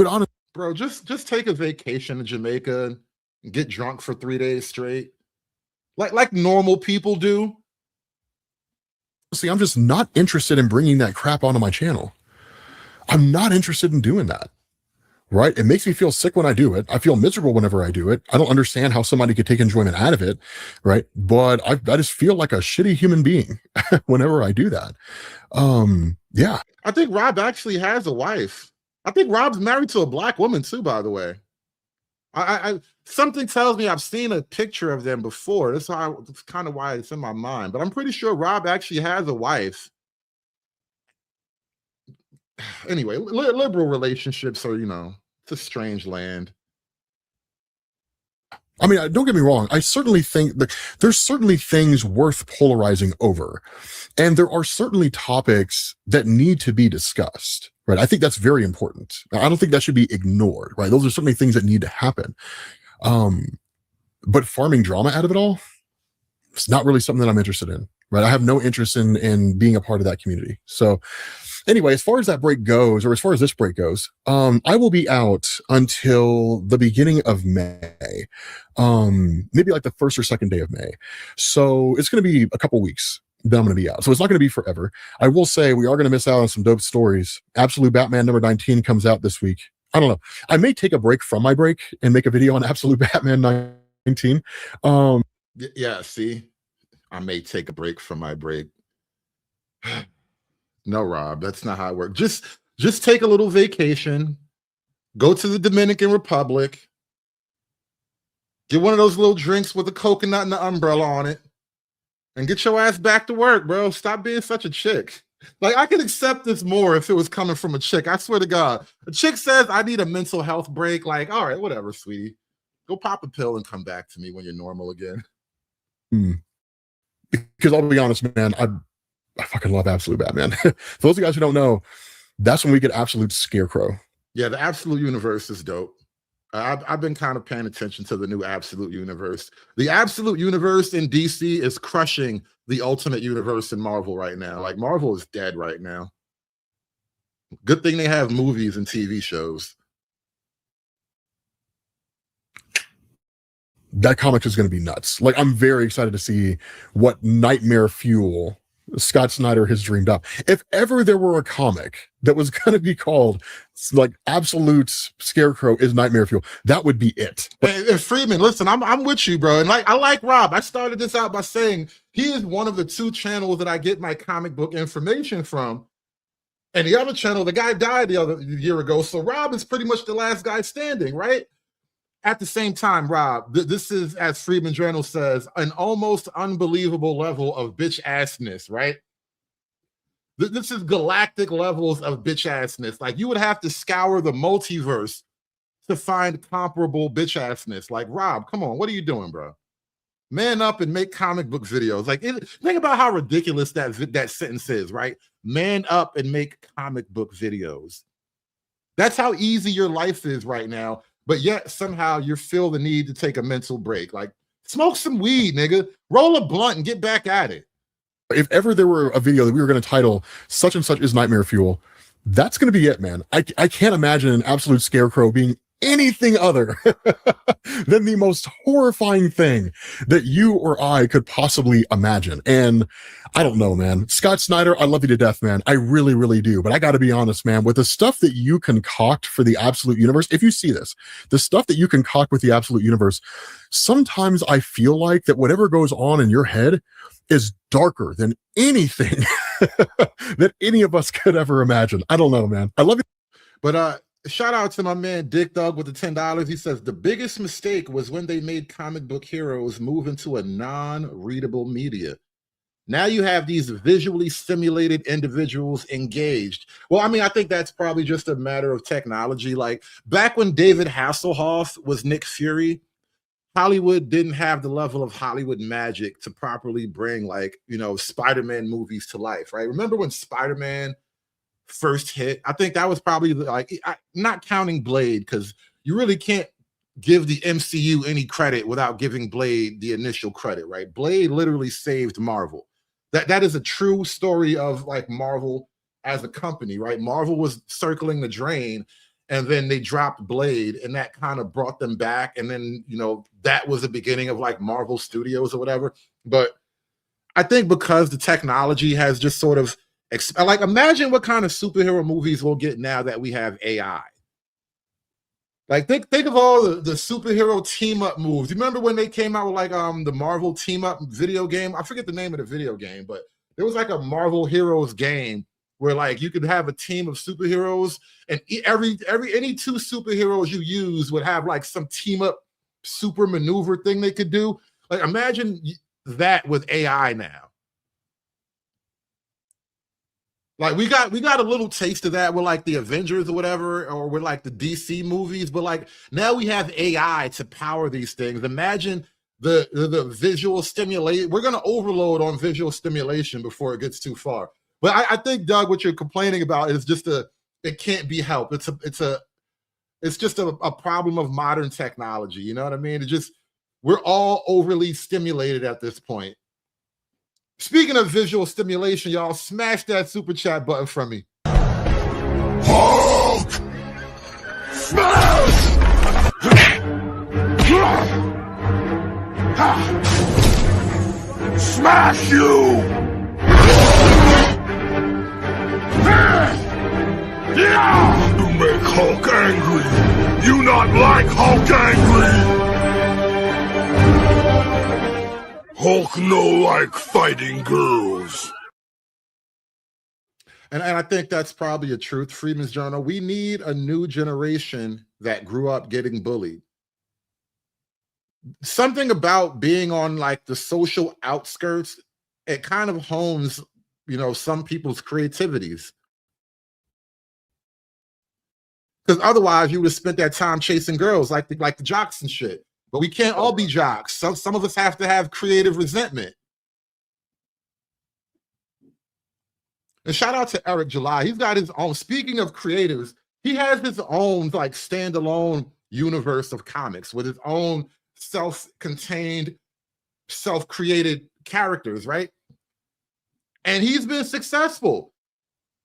honestly, bro, just take a vacation to Jamaica and get drunk for 3 days straight. Like normal people do. See, I'm just not interested in bringing that crap onto my channel. I'm not interested in doing that. Right? It makes me feel sick when I do it. I feel miserable whenever I do it. I don't understand how somebody could take enjoyment out of it. Right? But I just feel like a shitty human being whenever I do that. Yeah. I think Rob actually has a wife. I think Rob's married to a black woman too, by the way. I something tells me I've seen a picture of them before. That's kind of why it's in my mind. But I'm pretty sure Rob actually has a wife. Anyway, liberal relationships are, you know, it's a strange land. I mean, don't get me wrong. I certainly think that there's certainly things worth polarizing over. And there are certainly topics that need to be discussed, right? I think that's very important. I don't think that should be ignored, right? Those are certainly things that need to happen. But farming drama out of it all, it's not really something that I'm interested in, right? I have no interest in being a part of that community. So anyway, as far as that break goes, or as far as this break goes, I will be out until the beginning of May, maybe like the first or second day of May. So it's going to be a couple weeks that I'm going to be out. So it's not going to be forever. I will say we are going to miss out on some dope stories. Absolute Batman number 19 comes out this week. I don't know. I may take a break from my break and make a video on Absolute Batman 19. Yeah, see, I may take a break from my break. No, Rob, that's not how it works. Just take a little vacation, go to the Dominican Republic, get one of those little drinks with a coconut and the umbrella on it, and get your ass back to work, bro. Stop being such a chick. Like, I could accept this more if it was coming from a chick. I swear to God. A chick says, I need a mental health break. Like, all right, whatever, sweetie. Go pop a pill and come back to me when you're normal again. Because I'll be honest, man, I fucking love Absolute Batman. For those of you guys who don't know, that's when we get Absolute Scarecrow. Yeah, the Absolute Universe is dope. I've been kind of paying attention to the new Absolute Universe. The Absolute Universe in DC is crushing the Ultimate Universe in Marvel right now. Like, Marvel is dead right now. Good thing they have movies and TV shows. That comic is going to be nuts. Like, I'm very excited to see what nightmare fuel Scott Snyder has dreamed up. If ever there were a comic that was going to be called like Absolute Scarecrow is Nightmare Fuel, that would be it. Hey, Freeman, listen, I'm with you, bro. And like, I like Rob. I started this out by saying he is one of the 2 channels that I get my comic book information from. And the other channel, the guy died the year ago. So Rob is pretty much the last guy standing, right? At the same time, Rob, this is, as Freeman Journal says, an almost unbelievable level of bitch assness, right? This is galactic levels of bitch assness. Like, you would have to scour the multiverse to find comparable bitch assness. Like, Rob, come on, what are you doing, bro? Man up and make comic book videos. Like, think about how ridiculous that sentence is, right? Man up and make comic book videos. That's how easy your life is right now. But yet somehow you feel the need to take a mental break. Like, smoke some weed, nigga. Roll a blunt and get back at it. If ever there were a video that we were going to title such and such is Nightmare Fuel, that's going to be it, man. I can't imagine an Absolute Scarecrow being anything other than the most horrifying thing that you or I could possibly imagine. And I don't know, man. Scott Snyder, I love you to death, man. I really, really do. But I got to be honest, man, with the stuff that you concoct for the Absolute Universe, if you see this, the stuff that you concoct with the Absolute Universe, sometimes I feel like that whatever goes on in your head is darker than anything that any of us could ever imagine. I don't know, man. I love you. But shout out to my man Dick Dog with the $10. He says the biggest mistake was when they made comic book heroes move into a non-readable media. Now you have these visually stimulated individuals engaged. Well, I mean, I think that's probably just a matter of technology. Like, back when David Hasselhoff was Nick Fury, Hollywood didn't have the level of Hollywood magic to properly bring, like, you know, Spider-Man movies to life, right? Remember when Spider-Man first hit. I think that was probably like, not counting Blade, because you really can't give the MCU any credit without giving Blade the initial credit, right? Blade literally saved Marvel. That is a true story of like Marvel as a company, right? Marvel was circling the drain, and then they dropped Blade, and that kind of brought them back. And then, you know, that was the beginning of like Marvel Studios or whatever. But I think because the technology has just sort of like, imagine what kind of superhero movies we'll get now that we have AI. Like, think of all the superhero team up moves. You remember when they came out with like the Marvel team up video game? I forget the name of the video game, but there was like a Marvel Heroes game where like you could have a team of superheroes, and any two superheroes you use would have like some team up super maneuver thing they could do. Like, imagine that with AI now. Like, we got a little taste of that with like the Avengers or whatever, or with like the DC movies, but like now we have AI to power these things. Imagine the visual stimulation. We're gonna overload on visual stimulation before it gets too far. But I think, Doug, what you're complaining about is just it can't be helped. It's just a problem of modern technology. You know what I mean? We're all overly stimulated at this point. Speaking of visual stimulation, y'all, smash that super chat button from me. Hulk! Smash! Smash you! You make Hulk angry! You not like Hulk angry! Hulk no like fighting girls. And I think that's probably a truth, Freeman's Journal. We need a new generation that grew up getting bullied. Something about being on like the social outskirts, it kind of hones, you know, some people's creativities. Because otherwise you would have spent that time chasing girls like the jocks and shit. But we can't all be jocks. Some of us have to have creative resentment. And shout out to Eric July. He's got his own, speaking of creatives, he has his own like standalone universe of comics with his own self-contained, self-created characters, right? And he's been successful.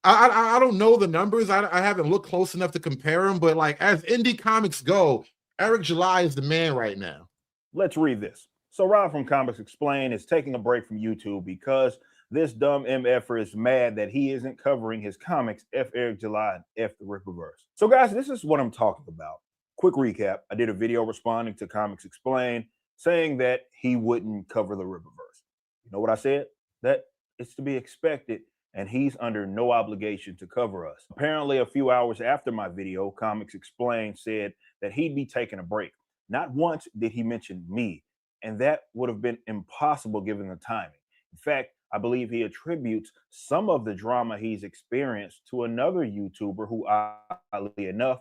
I don't know the numbers. I haven't looked close enough to compare them, but like as indie comics go, Eric July is the man right now. Let's read this. So Rob from Comics Explained is taking a break from YouTube because this dumb MFer is mad that he isn't covering his comics, F Eric July and F the Rippaverse. So guys, this is what I'm talking about. Quick recap. I did a video responding to Comics Explained saying that he wouldn't cover the Rippaverse. You know what I said? That it's to be expected, and he's under no obligation to cover us. Apparently, a few hours after my video, Comics Explained said that he'd be taking a break. Not once did he mention me, and that would have been impossible given the timing. In fact, I believe he attributes some of the drama he's experienced to another YouTuber who, oddly enough,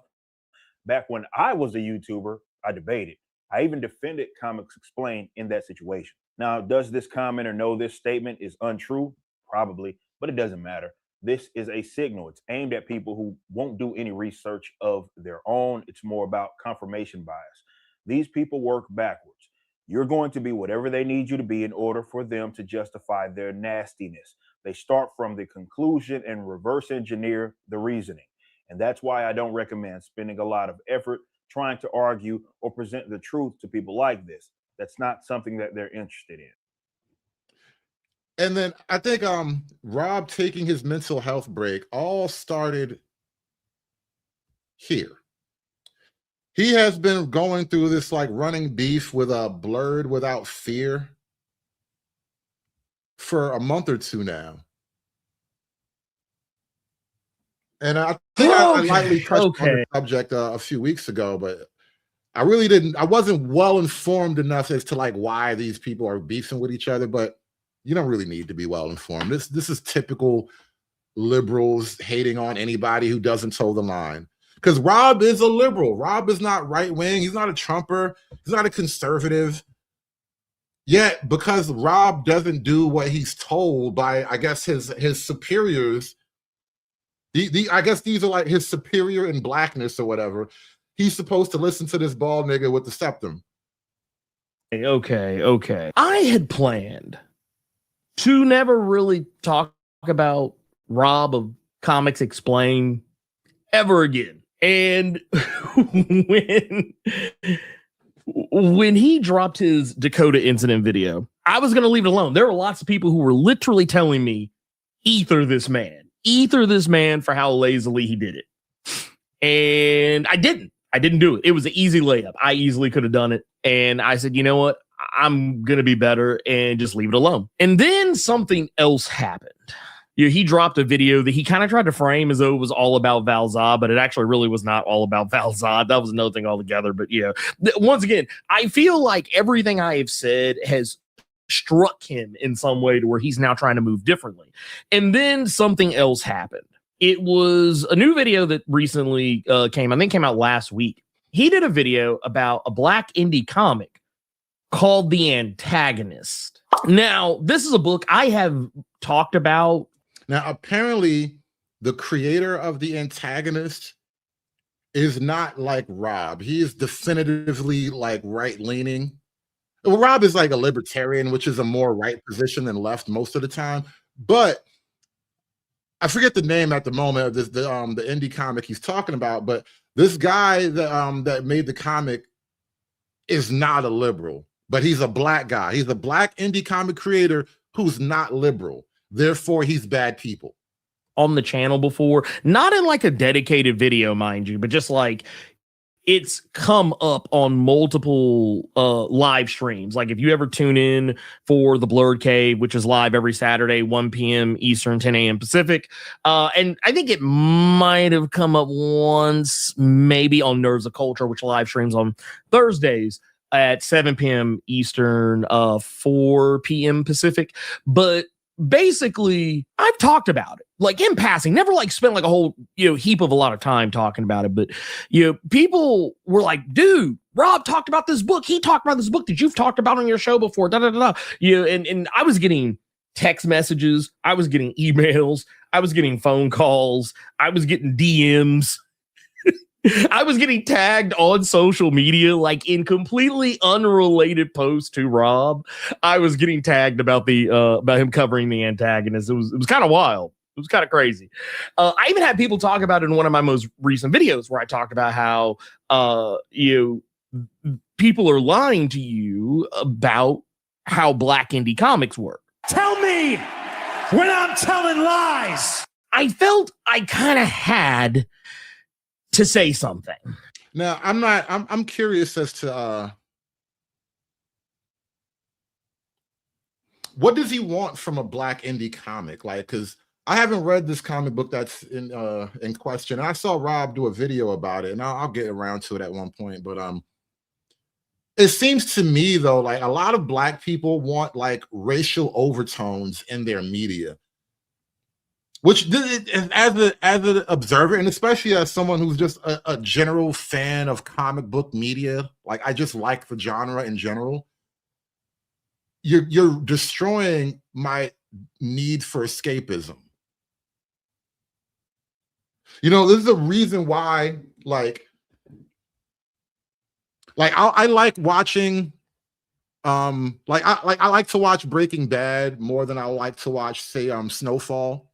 back when I was a YouTuber, I debated. I even defended Comics Explained in that situation. Now, does this commenter know this statement is untrue? Probably, but it doesn't matter. This is a signal. It's aimed at people who won't do any research of their own. It's more about confirmation bias. These people work backwards. You're going to be whatever they need you to be in order for them to justify their nastiness. They start from the conclusion and reverse engineer the reasoning. And that's why I don't recommend spending a lot of effort trying to argue or present the truth to people like this. That's not something that they're interested in. And then I think Rob taking his mental health break all started here. He has been going through this like running beef with a Blurred Without Fear for a month or two now. And I think I lightly touched on the subject a few weeks ago, but I wasn't well informed enough as to like why these people are beefing with each other, but you don't really need to be well informed. This is typical liberals hating on anybody who doesn't toe the line. Because Rob is a liberal. Rob is not right-wing. He's not a Trumper. He's not a conservative. Yet, because Rob doesn't do what he's told by, I guess, his superiors, I guess these are like his superior in blackness or whatever. He's supposed to listen to this bald nigga with the septum. Okay. I had planned to never really talk about Rob of Comics Explain ever again. And when he dropped his Dakota incident video, I was going to leave it alone. There were lots of people who were literally telling me, ether this man for how lazily he did it. And I didn't do it. It was an easy layup. I easily could have done it. And I said, you know what? I'm going to be better and just leave it alone. And then something else happened. He dropped a video that he kind of tried to frame as though it was all about Val-Zod, but it actually really was not all about Val-Zod. That was another thing altogether. But once again, I feel like everything I have said has struck him in some way to where he's now trying to move differently. And then something else happened. It was a new video that recently came out last week. He did a video about a black indie comic called The Antagonist. Now, this is a book I have talked about. Now, apparently, the creator of The Antagonist is not like Rob. He is definitively like right-leaning. Well, Rob is like a libertarian, which is a more right position than left most of the time. But I forget the name at the moment of this, the indie comic he's talking about. But this guy that made the comic is not a liberal, but he's a black guy. He's a black indie comic creator who's not liberal. Therefore, he's bad people. On the channel before, not in like a dedicated video, mind you, but just like it's come up on multiple live streams. Like if you ever tune in for the Blurred Cave, which is live every Saturday, 1 p.m. Eastern, 10 a.m. Pacific. And I think it might have come up once, maybe on Nerves of Culture, which live streams on Thursdays at 7 p.m. Eastern, 4 p.m. Pacific. But basically, I've talked about it, like in passing, never like spent like a whole, heap of a lot of time talking about it. But, people were like, dude, Rob talked about this book. He talked about this book that you've talked about on your show before. And I was getting text messages. I was getting emails. I was getting phone calls. I was getting DMs. I was getting tagged on social media, like in completely unrelated posts to Rob. I was getting tagged about about him covering The Antagonist. It was kind of wild. It was kind of crazy. I even had people talk about it in one of my most recent videos where I talked about how people are lying to you about how black indie comics work. Tell me when I'm telling lies. I felt I kind of had to say something. Now, I'm curious as to what does he want from a black indie comic? Like, because I haven't read this comic book that's in question. I saw Rob do a video about it, and I'll get around to it at one point. But it seems to me though, like a lot of black people want like racial overtones in their media. Which, as an observer, and especially as someone who's just a general fan of comic book media, like I just like the genre in general, you're destroying my need for escapism. This is the reason why, like I like watching, I like to watch Breaking Bad more than I like to watch, say, Snowfall.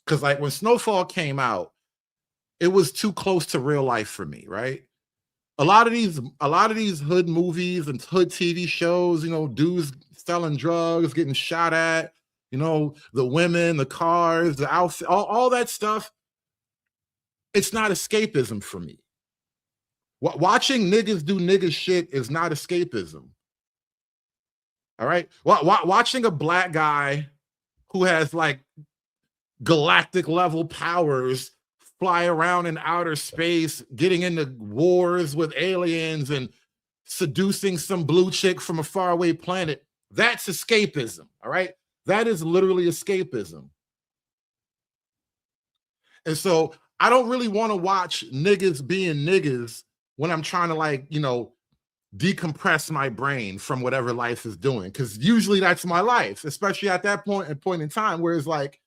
Because like when Snowfall came out, it was too close to real life for me, right? A lot of these hood movies and hood TV shows, dudes selling drugs, getting shot at, the women, the cars, the outfit, all that stuff. It's not escapism for me. Watching niggas do nigga shit is not escapism. All right? Watching a black guy who has like galactic level powers fly around in outer space, getting into wars with aliens and seducing some blue chick from a faraway planet. That's escapism. All right. That is literally escapism. And so I don't really want to watch niggas being niggas when I'm trying to decompress my brain from whatever life is doing. Because usually that's my life, especially at that point in time where it's like,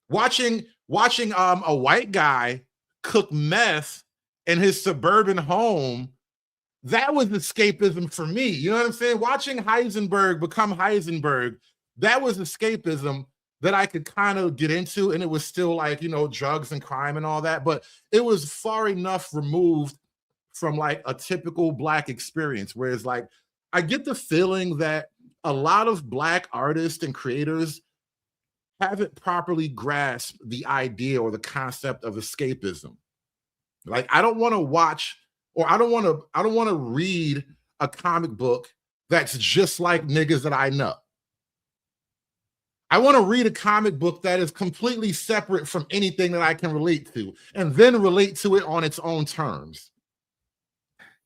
Watching a white guy cook meth in his suburban home, that was escapism for me. You know what I'm saying? Watching Heisenberg become Heisenberg, that was escapism that I could kind of get into, and it was still like, you know, drugs and crime and all that, but it was far enough removed from like a typical Black experience. Whereas like, I get the feeling that a lot of Black artists and creators haven't properly grasped the idea or the concept of escapism. Like, I don't want to watch, or I don't want to read a comic book that's just like niggas that I know. I want to read a comic book that is completely separate from anything that I can relate to, and then relate to it on its own terms.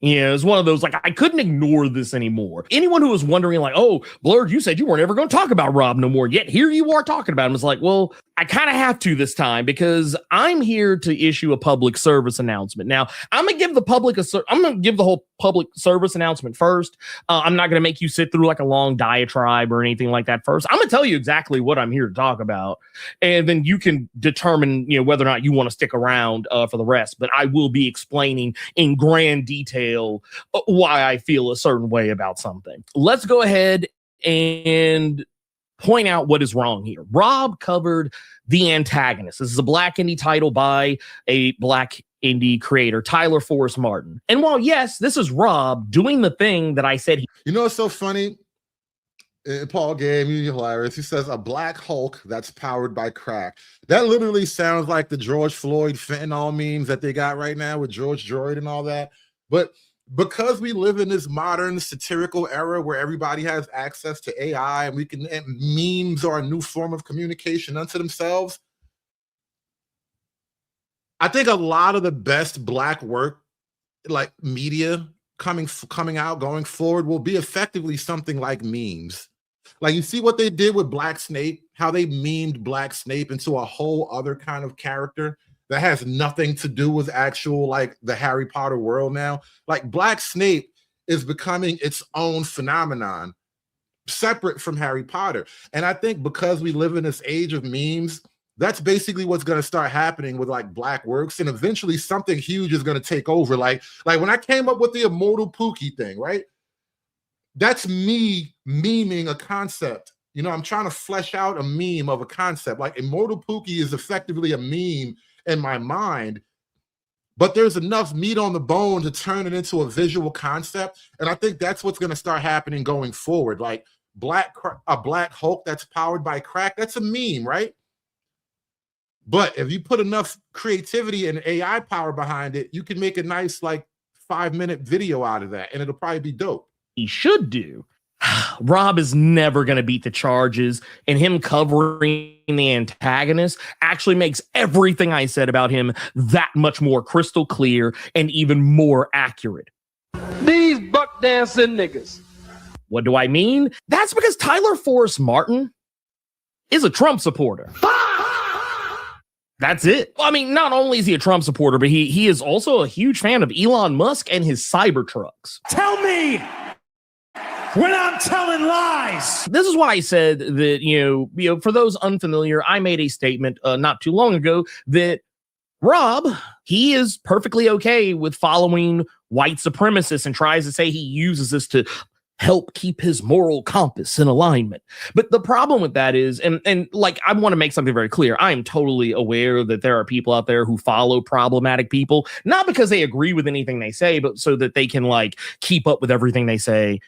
Yeah, it's one of those, like, I couldn't ignore this anymore. Anyone who was wondering, like, oh, Blurred, you said you weren't ever going to talk about Rob no more, yet here you are talking about him. It's like, well, I kind of have to this time because I'm here to issue a public service announcement. Now, I'm going to give the whole public service announcement first. I'm not going to make you sit through like a long diatribe or anything like that first. I'm going to tell you exactly what I'm here to talk about, and then you can determine, you know, whether or not you want to stick around for the rest. But I will be explaining in grand detail why I feel a certain way about something. Let's go ahead and point out what is wrong here. Rob covered The Antagonist. This is a Black indie title by a Black indie creator, Tyler Forrest Martin. And while, yes, this is Rob doing the thing that I said he... You know what's so funny? Paul Gay, you're hilarious. He says, a Black Hulk that's powered by crack. That literally sounds like the George Floyd fentanyl memes that they got right now with George Droid and all that. But because we live in this modern satirical era where everybody has access to AI and memes are a new form of communication unto themselves, I think a lot of the best Black work, like media coming out going forward, will be effectively something like memes. Like, you see what they did with Black Snape, how they memed Black Snape into a whole other kind of character that has nothing to do with actual, like, the Harry Potter world now. Like, Black Snape is becoming its own phenomenon, separate from Harry Potter. And I think because we live in this age of memes, that's basically what's going to start happening with like Black works, and eventually something huge is going to take over. Like when I came up with the Immortal Pookie thing, right? That's me memeing a concept. You know, I'm trying to flesh out a meme of a concept. Like, Immortal Pookie is effectively a meme in my mind, but there's enough meat on the bone to turn it into a visual concept. And I think that's what's going to start happening going forward. Like a Black Hulk that's powered by crack, that's a meme, right? But if you put enough creativity and AI power behind it, you can make a nice, like, 5-minute video out of that, and it'll probably be dope. He should do. Rob is never going to beat the charges, and him covering The Antagonist actually makes everything I said about him that much more crystal clear and even more accurate. These buck dancing niggas. What do I mean? That's because Tyler Forrest Martin is a Trump supporter. That's it. I mean, not only is he a Trump supporter, but he is also a huge fan of Elon Musk and his Cybertrucks. Tell me when I'm telling lies. This is why I said that, you know, for those unfamiliar, I made a statement not too long ago that Rob, he is perfectly okay with following white supremacists and tries to say he uses this to help keep his moral compass in alignment. But the problem with that is, and like, I want to make something very clear. I am totally aware that there are people out there who follow problematic people, not because they agree with anything they say, but so that they can, like, keep up with everything they say.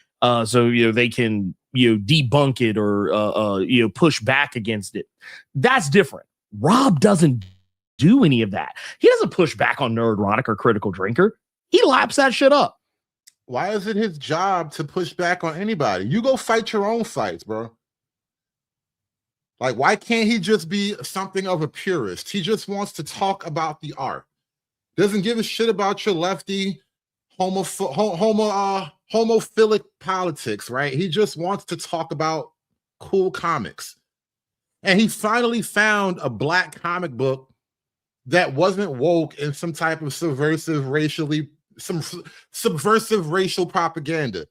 So, you know, they can, you know, debunk it or, you know, push back against it. That's different. Rob doesn't do any of that. He doesn't push back on Nerdrotic or Critical Drinker. He laps that shit up. Why is it his job to push back on anybody? You go fight your own fights, bro. Like, why can't he just be something of a purist? He just wants to talk about the art. Doesn't give a shit about your lefty homophilic politics, right? He just wants to talk about cool comics. And he finally found a Black comic book that wasn't woke in some type of subversive racial propaganda.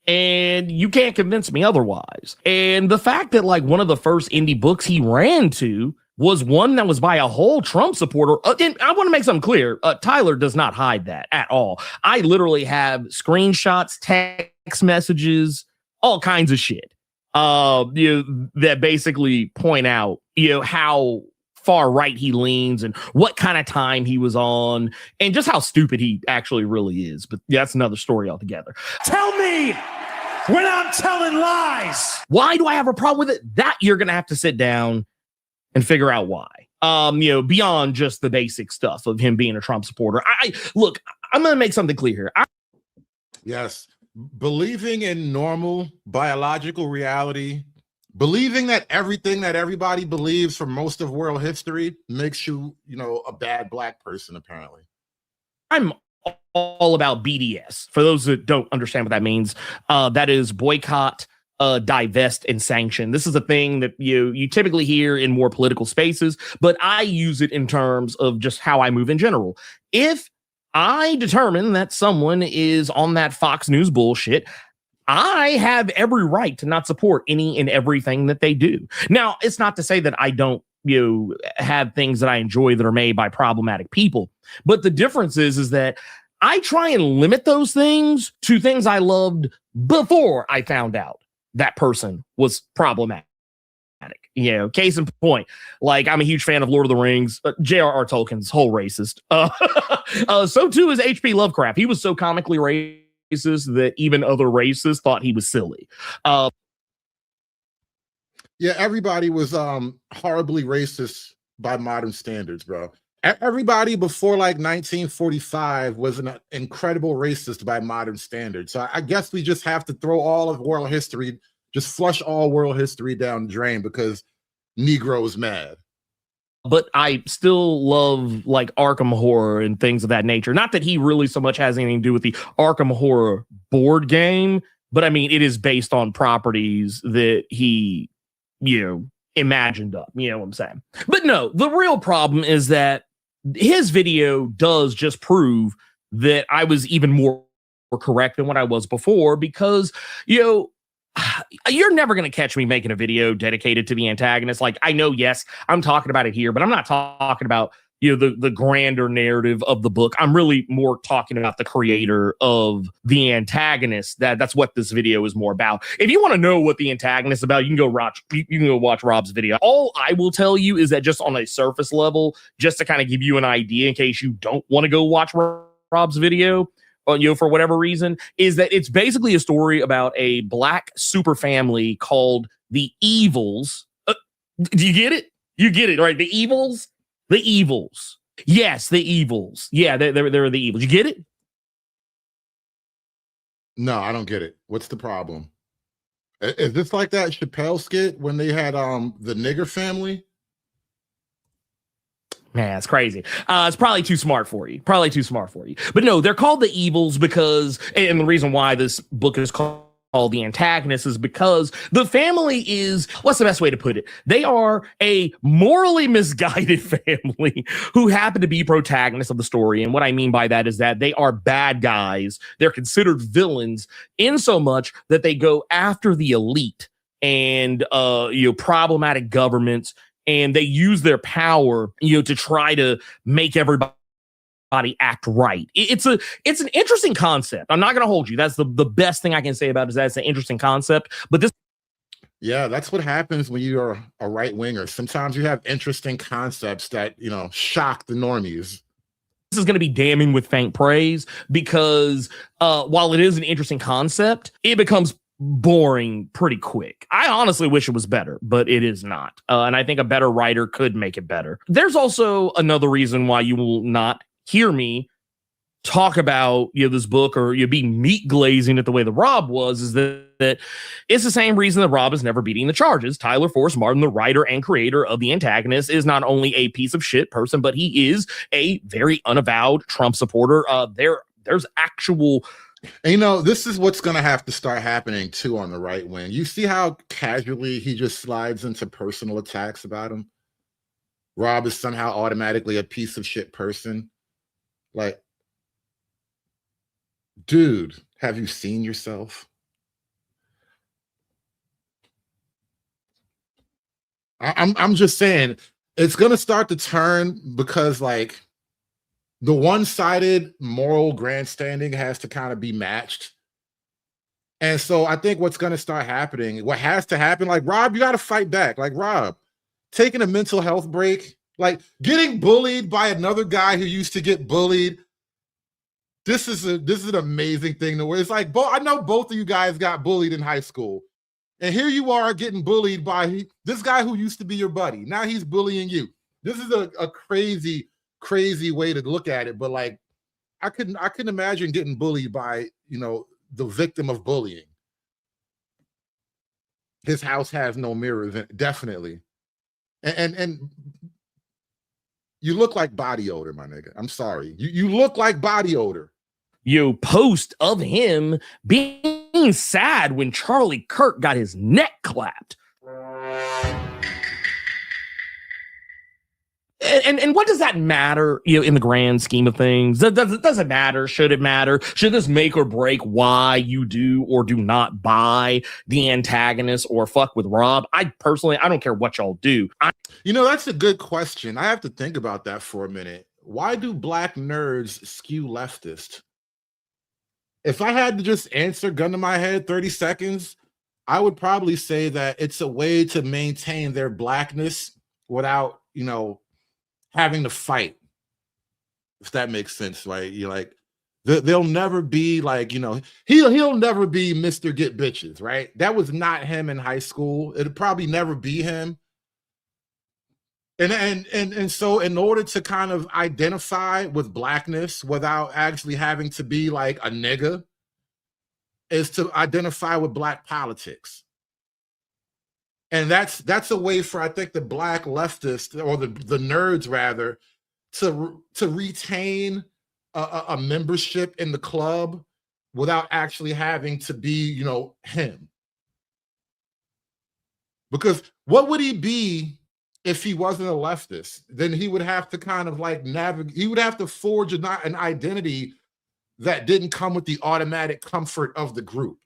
And you can't convince me otherwise. And the fact that, like, one of the first indie books he ran to was one that was by a whole Trump supporter. And I want to make something clear. Tyler does not hide that at all. I literally have screenshots, text messages, all kinds of shit, that basically point out, how far right he leans and what kind of time he was on and just how stupid he actually really is. But yeah, that's another story altogether. Tell me when I'm telling lies. Why do I have a problem with it? That you're going to have to sit down and figure out why. Beyond just the basic stuff of him being a Trump supporter. Look, I'm going to make something clear here. Yes. Believing in normal biological reality, believing that everything that everybody believes for most of world history makes you, a bad black person, apparently. I'm all about BDS. For those that don't understand what that means, that is boycott, divest, and sanction. This is a thing that you typically hear in more political spaces, but I use it in terms of just how I move in general. If I determine that someone is on that Fox News bullshit, I have every right to not support any and everything that they do. Now, it's not to say that I don't, have things that I enjoy that are made by problematic people. But the difference is that I try and limit those things to things I loved before I found out that person was problematic. Case in point, like I'm a huge fan of Lord of the Rings. J.R.R. Tolkien's whole racist. So too is H.P. Lovecraft. He was so comically racist that even other races thought he was silly. Yeah, everybody was horribly racist by modern standards, bro. Everybody before like 1945 was an incredible racist by modern standards. So I guess we just have to throw all of world history, just flush all world history down the drain because Negroes mad. But I still love like Arkham Horror and things of that nature. Not that he really so much has anything to do with the Arkham Horror board game, but I mean, it is based on properties that he, imagined up. You know what I'm saying? But no, the real problem is that his video does just prove that I was even more correct than what I was before because, you're never going to catch me making a video dedicated to the antagonist. Like, I know, yes, I'm talking about it here, but I'm not talking about, the grander narrative of the book. I'm really more talking about the creator of the antagonist. That's what this video is more about. If you want to know what the antagonist is about, you can go watch Rob's video. All I will tell you is that just on a surface level, just to kind of give you an idea in case you don't want to go watch Rob's video, for whatever reason, is that it's basically a story about a black super family called the Evils. Do you get it? You get it, right? The Evils? The Evils. Yes, the Evils. Yeah, they're the Evils. You get it? No, I don't get it. What's the problem? Is this like that Chappelle skit when they had the nigger family? Man, it's crazy. It's probably too smart for you. But no, they're called the Evils because, and the reason why this book is called The Antagonist is because the family is, what's the best way to put it? They are a morally misguided family who happen to be protagonists of the story. And what I mean by that is that they are bad guys. They're considered villains in so much that they go after the elite and, problematic governments. And they use their power, to try to make everybody act right. It's an interesting concept. I'm not going to hold you. That's the best thing I can say about it is that it's an interesting concept. But this. Yeah, that's what happens when you are a right winger. Sometimes you have interesting concepts that, shock the normies. This is going to be damning with faint praise because while it is an interesting concept, it becomes boring pretty quick. I honestly wish it was better, but it is not. And I think a better writer could make it better. There's also another reason why you will not hear me talk about this book or be meat glazing it the way the Rob was, is that it's the same reason that Rob is never beating the charges. Tyler Forrest Martin, the writer and creator of The Antagonist, is not only a piece of shit person, but he is a very unavowed Trump supporter. There's actual. And, this is what's going to have to start happening too on the right wing. You see how casually he just slides into personal attacks about him. Rob is somehow automatically a piece of shit person. Like, dude, have you seen yourself? I'm just saying, it's going to start to turn because like the one-sided moral grandstanding has to kind of be matched. And so I think what's going to start happening, what has to happen, like Rob, you got to fight back. Like Rob, taking a mental health break, like getting bullied by another guy who used to get bullied. This is an amazing thing to where it's like, I know both of you guys got bullied in high school. And here you are getting bullied by this guy who used to be your buddy. Now he's bullying you. This is a crazy, crazy way to look at it. But like, I couldn't imagine getting bullied by, the victim of bullying. His house has no mirrors, definitely. And you look like body odor, my nigga. I'm sorry. You look like body odor. Post of him being sad when Charlie Kirk got his neck clapped. And what does that matter, in the grand scheme of things? Does it matter? Should it matter? Should this make or break why you do or do not buy the antagonist or fuck with Rob? I don't care what y'all do. That's a good question. I have to think about that for a minute. Why do black nerds skew leftist? If I had to just answer gun to my head 30 seconds, I would probably say that it's a way to maintain their blackness without, having to fight, if that makes sense, right? You're like, they'll never be like, he'll never be Mr. Get Bitches, right? That was not him in high school. It'll probably never be him. And so in order to kind of identify with blackness without actually having to be like a nigga is to identify with black politics. And that's a way for, I think, the black leftists or the nerds rather to retain a membership in the club without actually having to be, him. Because what would he be if he wasn't a leftist? Then he would have to kind of like navigate. He would have to forge an identity that didn't come with the automatic comfort of the group.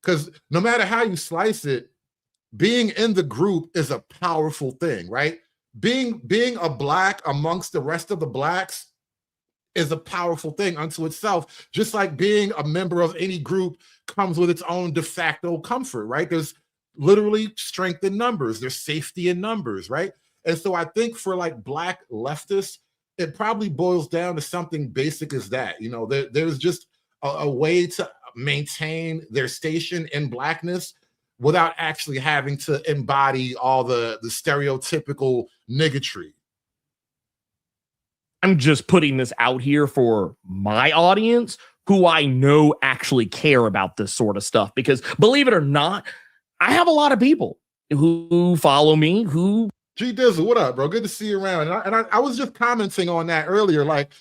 Because no matter how you slice it, being in the group is a powerful thing, right? Being a black amongst the rest of the blacks is a powerful thing unto itself. Just like being a member of any group comes with its own de facto comfort, right? There's literally strength in numbers. There's safety in numbers, right? And so I think for like black leftists, it probably boils down to something basic as that. There's just a way to maintain their station in blackness without actually having to embody all the stereotypical niggatry. I'm just putting this out here for my audience who I know actually care about this sort of stuff. Because believe it or not, I have a lot of people who follow me who... G Dizzle, what up, bro? Good to see you around. And I was just commenting on that earlier. Like,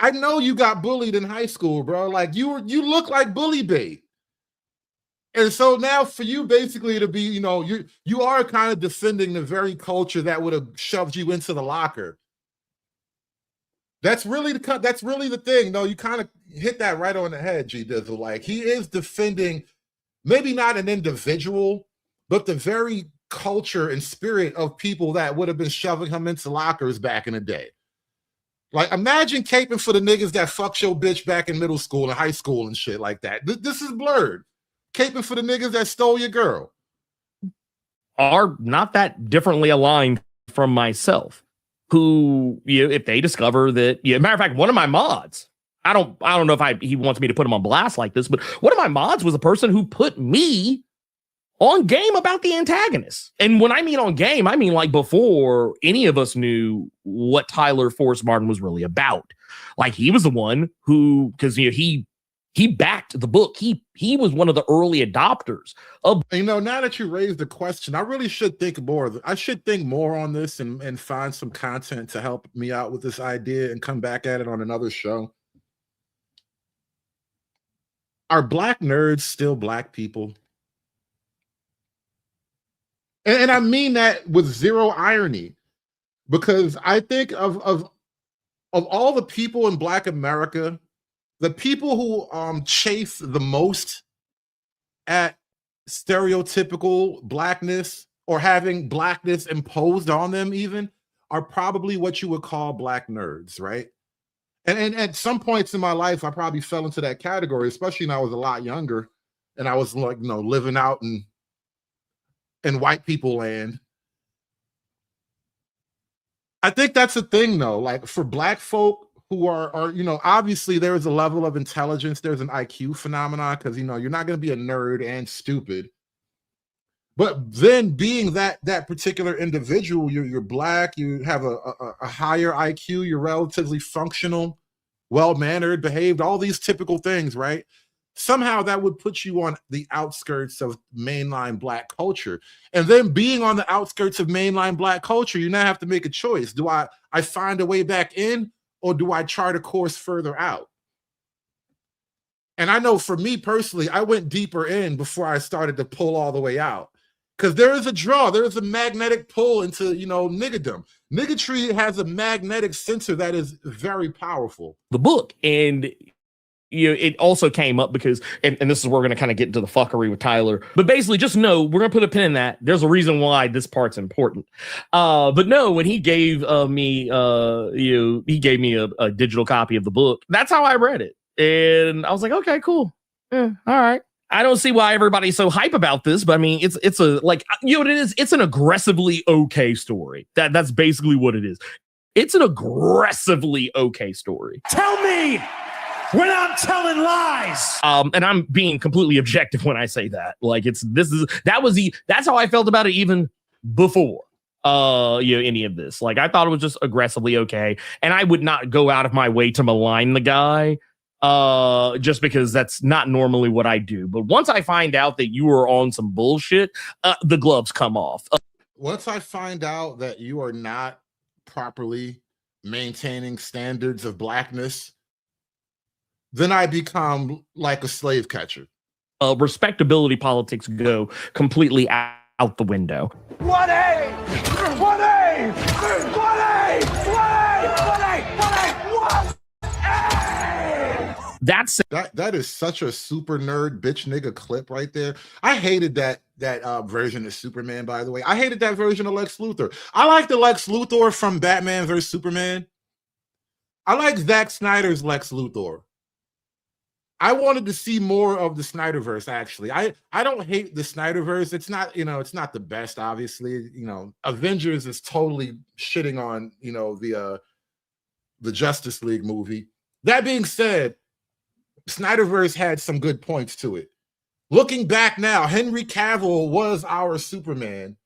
I know you got bullied in high school, bro. Like, you look like bully bait. And so now for you basically to be, you are kind of defending the very culture that would have shoved you into the locker. That's really the thing. No, you kind of hit that right on the head, G Dizzle. Like, he is defending maybe not an individual, but the very culture and spirit of people that would have been shoving him into lockers back in the day. Like, imagine caping for the niggas that fucked your bitch back in middle school and high school and shit like that. This is blurred. Caping for the niggas that stole your girl. Are not that differently aligned from myself, who, if they discover that, matter of fact, one of my mods, I don't know if he wants me to put him on blast like this, but one of my mods was a person who put me on game about the antagonist. And when I mean on game, I mean like before any of us knew what Tyler Forrest Martin was really about. Like, he was the one who, because he backed the book. He was one of the early adopters of. Now that you raised the question, I really should think more. I should think more on this and find some content to help me out with this idea and come back at it on another show. Are black nerds still black people? And I mean that with zero irony, because I think of all the people in Black America, the people who chafe the most at stereotypical blackness or having blackness imposed on them even are probably what you would call black nerds, right? And at some points in my life, I probably fell into that category, especially when I was a lot younger and I was like, living out in white people land. I think that's the thing though, like for black folk who are obviously there is a level of intelligence, there's an IQ phenomenon because, you're not going to be a nerd and stupid. But then being that particular individual, you're black, you have a higher IQ, you're relatively functional, well-mannered, behaved, all these typical things, right? Somehow that would put you on the outskirts of mainline black culture. And then being on the outskirts of mainline black culture, you now have to make a choice. Do I find a way back in, or do I chart a course further out? And I know for me personally, I went deeper in before I started to pull all the way out. Because there is a draw, there is a magnetic pull into, niggerdom. Niggatry has a magnetic sensor that is very powerful. The book, and it also came up because, and this is where we're going to kind of get into the fuckery with Tyler, but basically just know, we're going to put a pin in that. There's a reason why this part's important. But no, when he gave me, he gave me a digital copy of the book. That's how I read it. And I was like, okay, cool. All right. I don't see why everybody's so hype about this, but I mean, it's a, like, what it is. It's an aggressively okay story. That's basically what it is. It's an aggressively okay story. Tell me when I'm telling lies. And I'm being completely objective when I say that. Like, that's how I felt about it even before any of this. Like, I thought it was just aggressively okay, and I would not go out of my way to malign the guy just because that's not normally what I do. But once I find out that you are on some bullshit, the gloves come off. Once I find out that you are not properly maintaining standards of blackness, then I become like a slave catcher. Respectability politics go completely out the window. What a! What a! What a! What a! What a! That is such a super nerd bitch nigga clip right there. I hated that version of Superman, by the way. I hated that version of Lex Luthor. I like the Lex Luthor from Batman vs Superman. I like Zack Snyder's Lex Luthor. I wanted to see more of the Snyderverse, actually. I don't hate the Snyderverse. It's not, it's not the best, obviously. Avengers is totally shitting on, the Justice League movie. That being said, Snyderverse had some good points to it. Looking back now, Henry Cavill was our Superman.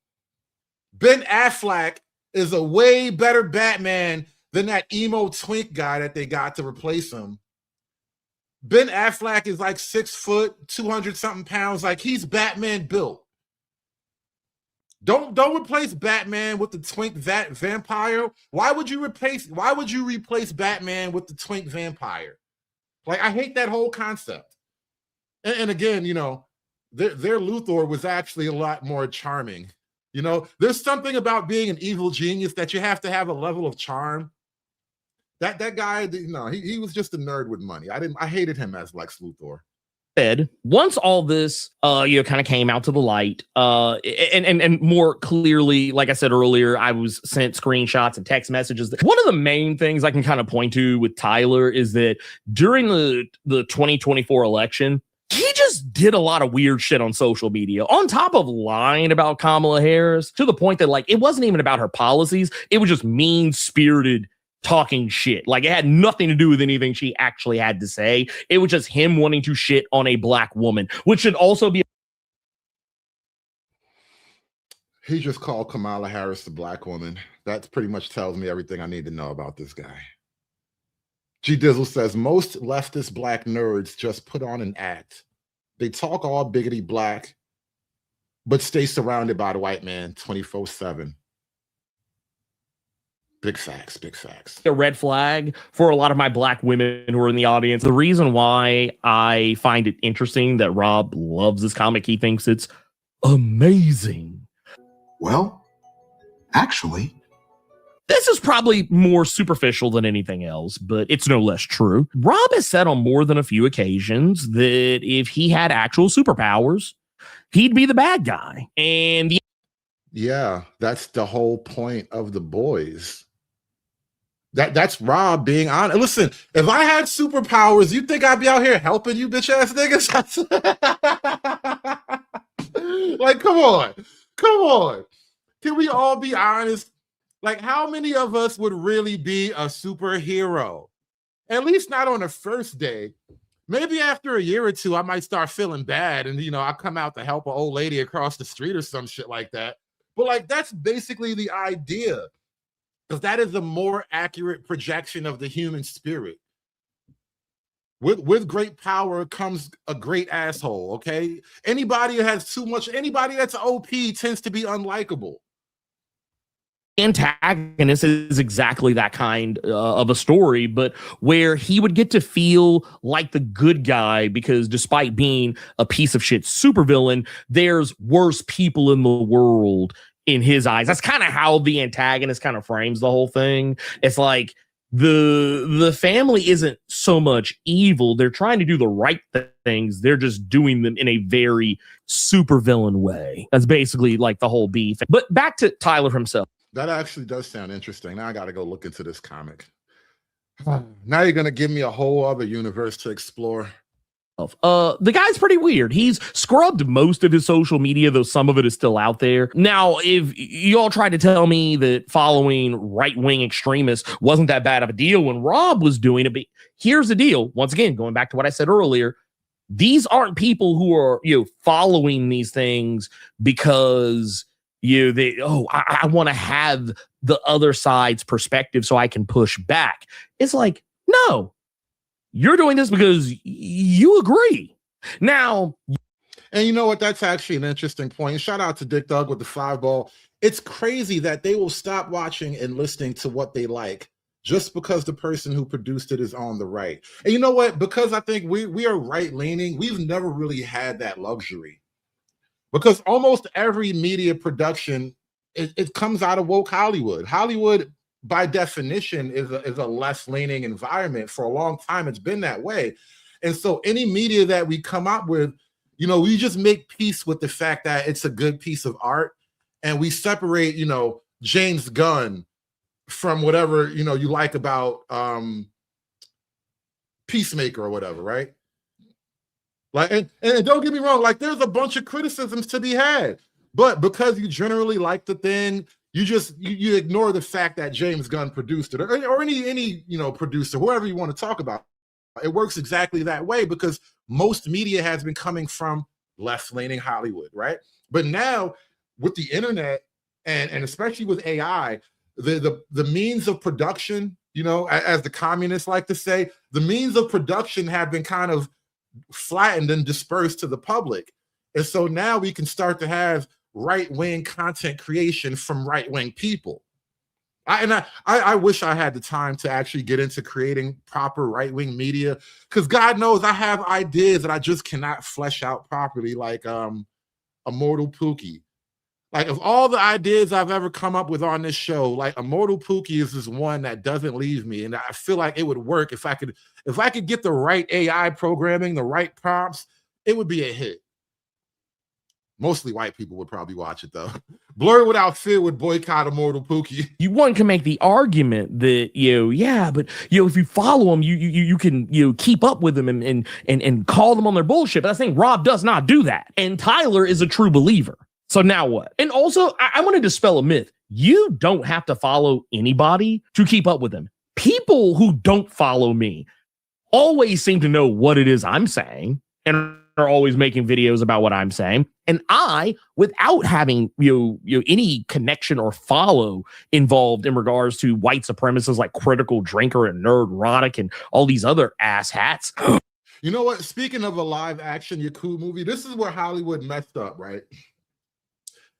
Ben Affleck is a way better Batman than that emo twink guy that they got to replace him. Ben Affleck is like 6 foot, 200 something pounds. Like, he's Batman built. Don't replace Batman with the twink vampire. Why would you replace Batman with the twink vampire? Like, I hate that whole concept. And again, their Luthor was actually a lot more charming. There's something about being an evil genius that you have to have a level of charm. That guy, he was just a nerd with money. I hated him as Lex Luthor. Once all this kind of came out to the light, and more clearly, like I said earlier, I was sent screenshots and text messages. One of the main things I can kind of point to with Tyler is that during the 2024 election, he just did a lot of weird shit on social media, on top of lying about Kamala Harris, to the point that, like, it wasn't even about her policies. It was just mean-spirited talking shit. Like, it had nothing to do with anything she actually had to say. It was just him wanting to shit on a black woman, which should also be. He just called Kamala Harris a black woman. That pretty much tells me everything I need to know about this guy. G Dizzle says, most leftist black nerds just put on an act. They talk all biggity black, but stay surrounded by the white man 24/7. Big facts, big facts. A red flag for a lot of my black women who are in the audience. The reason why I find it interesting that Rob loves this comic, he thinks it's amazing. Well, actually, this is probably more superficial than anything else, but it's no less true. Rob has said on more than a few occasions that if he had actual superpowers, he'd be the bad guy. And Yeah, that's the whole point of The Boys. That's Rob being honest. Listen, if I had superpowers, you think I'd be out here helping you bitch ass niggas? Like, come on. Come on. Can we all be honest? Like, how many of us would really be a superhero? At least not on the first day. Maybe after a year or two, I might start feeling bad and, I come out to help an old lady across the street or some shit like that. But, like, that's basically the idea, because that is a more accurate projection of the human spirit. With great power comes a great asshole, okay? Anybody that has too much, anybody that's OP tends to be unlikable. Antagonist is exactly that kind of a story, but where he would get to feel like the good guy because despite being a piece of shit supervillain, there's worse people in the world in his eyes. That's kind of how the antagonist kind of frames the whole thing. It's like the family isn't so much evil. They're trying to do the right things. They're just doing them in a very supervillain way. That's basically like the whole beef. But back to Tyler himself. That actually does sound interesting. Now I got to go look into this comic. Now you're going to give me a whole other universe to explore. The guy's pretty weird. He's scrubbed most of his social media, though some of it is still out there. Now, if y'all try to tell me that following right-wing extremists wasn't that bad of a deal when Rob was doing it, but here's the deal. Once again, going back to what I said earlier, these aren't people who are, following these things because I want to have the other side's perspective so I can push back. It's like, no, you're doing this because you agree. Now, and you know what? That's actually an interesting point. Shout out to Dick Dug with the 5-ball. It's crazy that they will stop watching and listening to what they like just because the person who produced it is on the right. And you know what? Because I think we are right-leaning, we've never really had that luxury. Because almost every media production, it comes out of woke Hollywood. Hollywood, by definition, is a less leaning environment. For a long time, it's been that way. And so any media that we come up with, we just make peace with the fact that it's a good piece of art. And we separate, James Gunn from whatever, you like about Peacemaker or whatever, right? Like, and don't get me wrong, like there's a bunch of criticisms to be had, but because you generally like the thing, you ignore the fact that James Gunn produced it, or any producer, whoever you want to talk about. It works exactly that way because most media has been coming from left-leaning Hollywood, right? But now with the internet and especially with AI, the means of production, as the communists like to say, the means of production have been kind of flattened and dispersed to the public. And so now we can start to have right-wing content creation from right-wing people. I wish I had the time to actually get into creating proper right-wing media, because God knows I have ideas that I just cannot flesh out properly, like Immortal Pookie. Like, of all the ideas I've ever come up with on this show, like Immortal Pookie is this one that doesn't leave me. And I feel like it would work if I could get the right AI programming, the right prompts, it would be a hit. Mostly white people would probably watch it though. Blur Without Fear would boycott Immortal Pookie. One can make the argument that but if you follow them, you can keep up with them and call them on their bullshit. But I think Rob does not do that, and Tyler is a true believer. So now what? And also, I want to dispel a myth. You don't have to follow anybody to keep up with them. People who don't follow me always seem to know what it is I'm saying and are always making videos about what I'm saying. And I, without having any connection or follow involved in regards to white supremacists like Critical Drinker and Nerdrotic and all these other asshats. You know what? Speaking of a live action Yaku movie, this is where Hollywood messed up, right?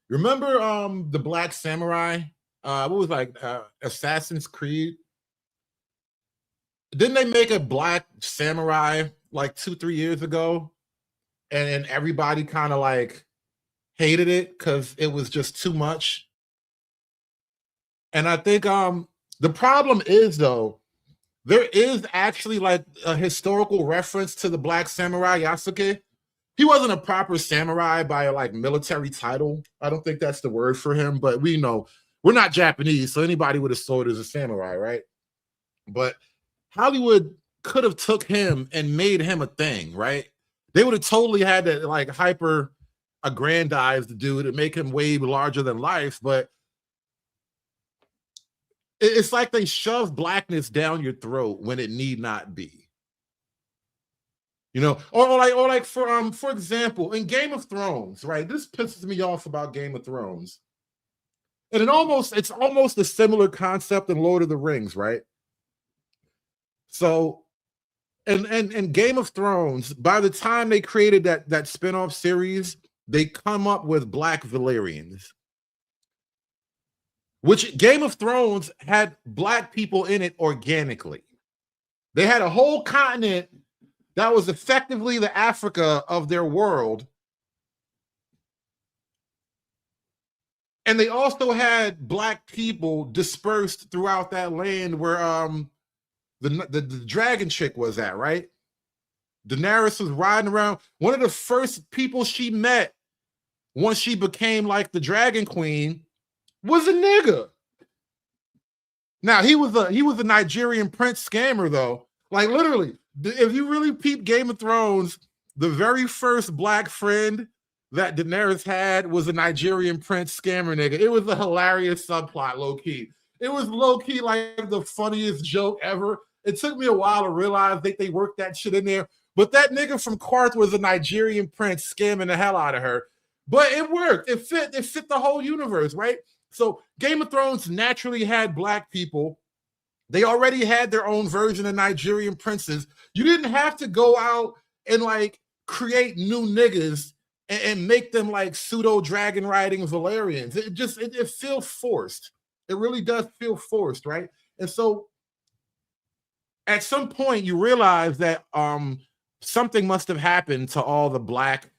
Remember the Black Samurai? What was Assassin's Creed? Didn't they make a Black Samurai like 2-3 years ago? And everybody kind of like hated it because it was just too much. And I think the problem is, though, there is actually like a historical reference to the Black Samurai Yasuke. he wasn't a proper samurai by a like military title. I don't think that's the word for him, but we know we're not Japanese, so anybody with a sword is a samurai, right? But Hollywood could have took him and made him a thing, right? They would have totally had to like hyper aggrandize the dude and make him way larger than life, but it's like they shove blackness down your throat when it need not be. You know, or like for example, in Game of Thrones, right? This pisses me off about Game of Thrones. And it's almost a similar concept in Lord of the Rings, right? So and Game of Thrones, by the time they created that spin-off series, they come up with Black Valyrians. Which Game of Thrones had Black people in it organically. They had a whole continent that was effectively the Africa of their world. And they also had Black people dispersed throughout that land where the dragon chick was at, right? Daenerys was riding around. One of the first people she met once she became like the dragon queen was a nigga. Now he was a Nigerian prince scammer though. Like literally, if you really peep Game of Thrones, the very first Black friend that Daenerys had was a Nigerian prince scammer nigga. It was a hilarious subplot, low key. It was low key like the funniest joke ever. It took me a while to realize that they worked that shit in there. But that nigga from Qarth was a Nigerian prince scamming the hell out of her. But it worked. It fit the whole universe, right? So Game of Thrones naturally had Black people. They already had their own version of Nigerian princes. You didn't have to go out and like create new niggas and make them like pseudo dragon riding Valyrians. It feels forced. It really does feel forced, right? And so at some point you realize that something must have happened to all the Black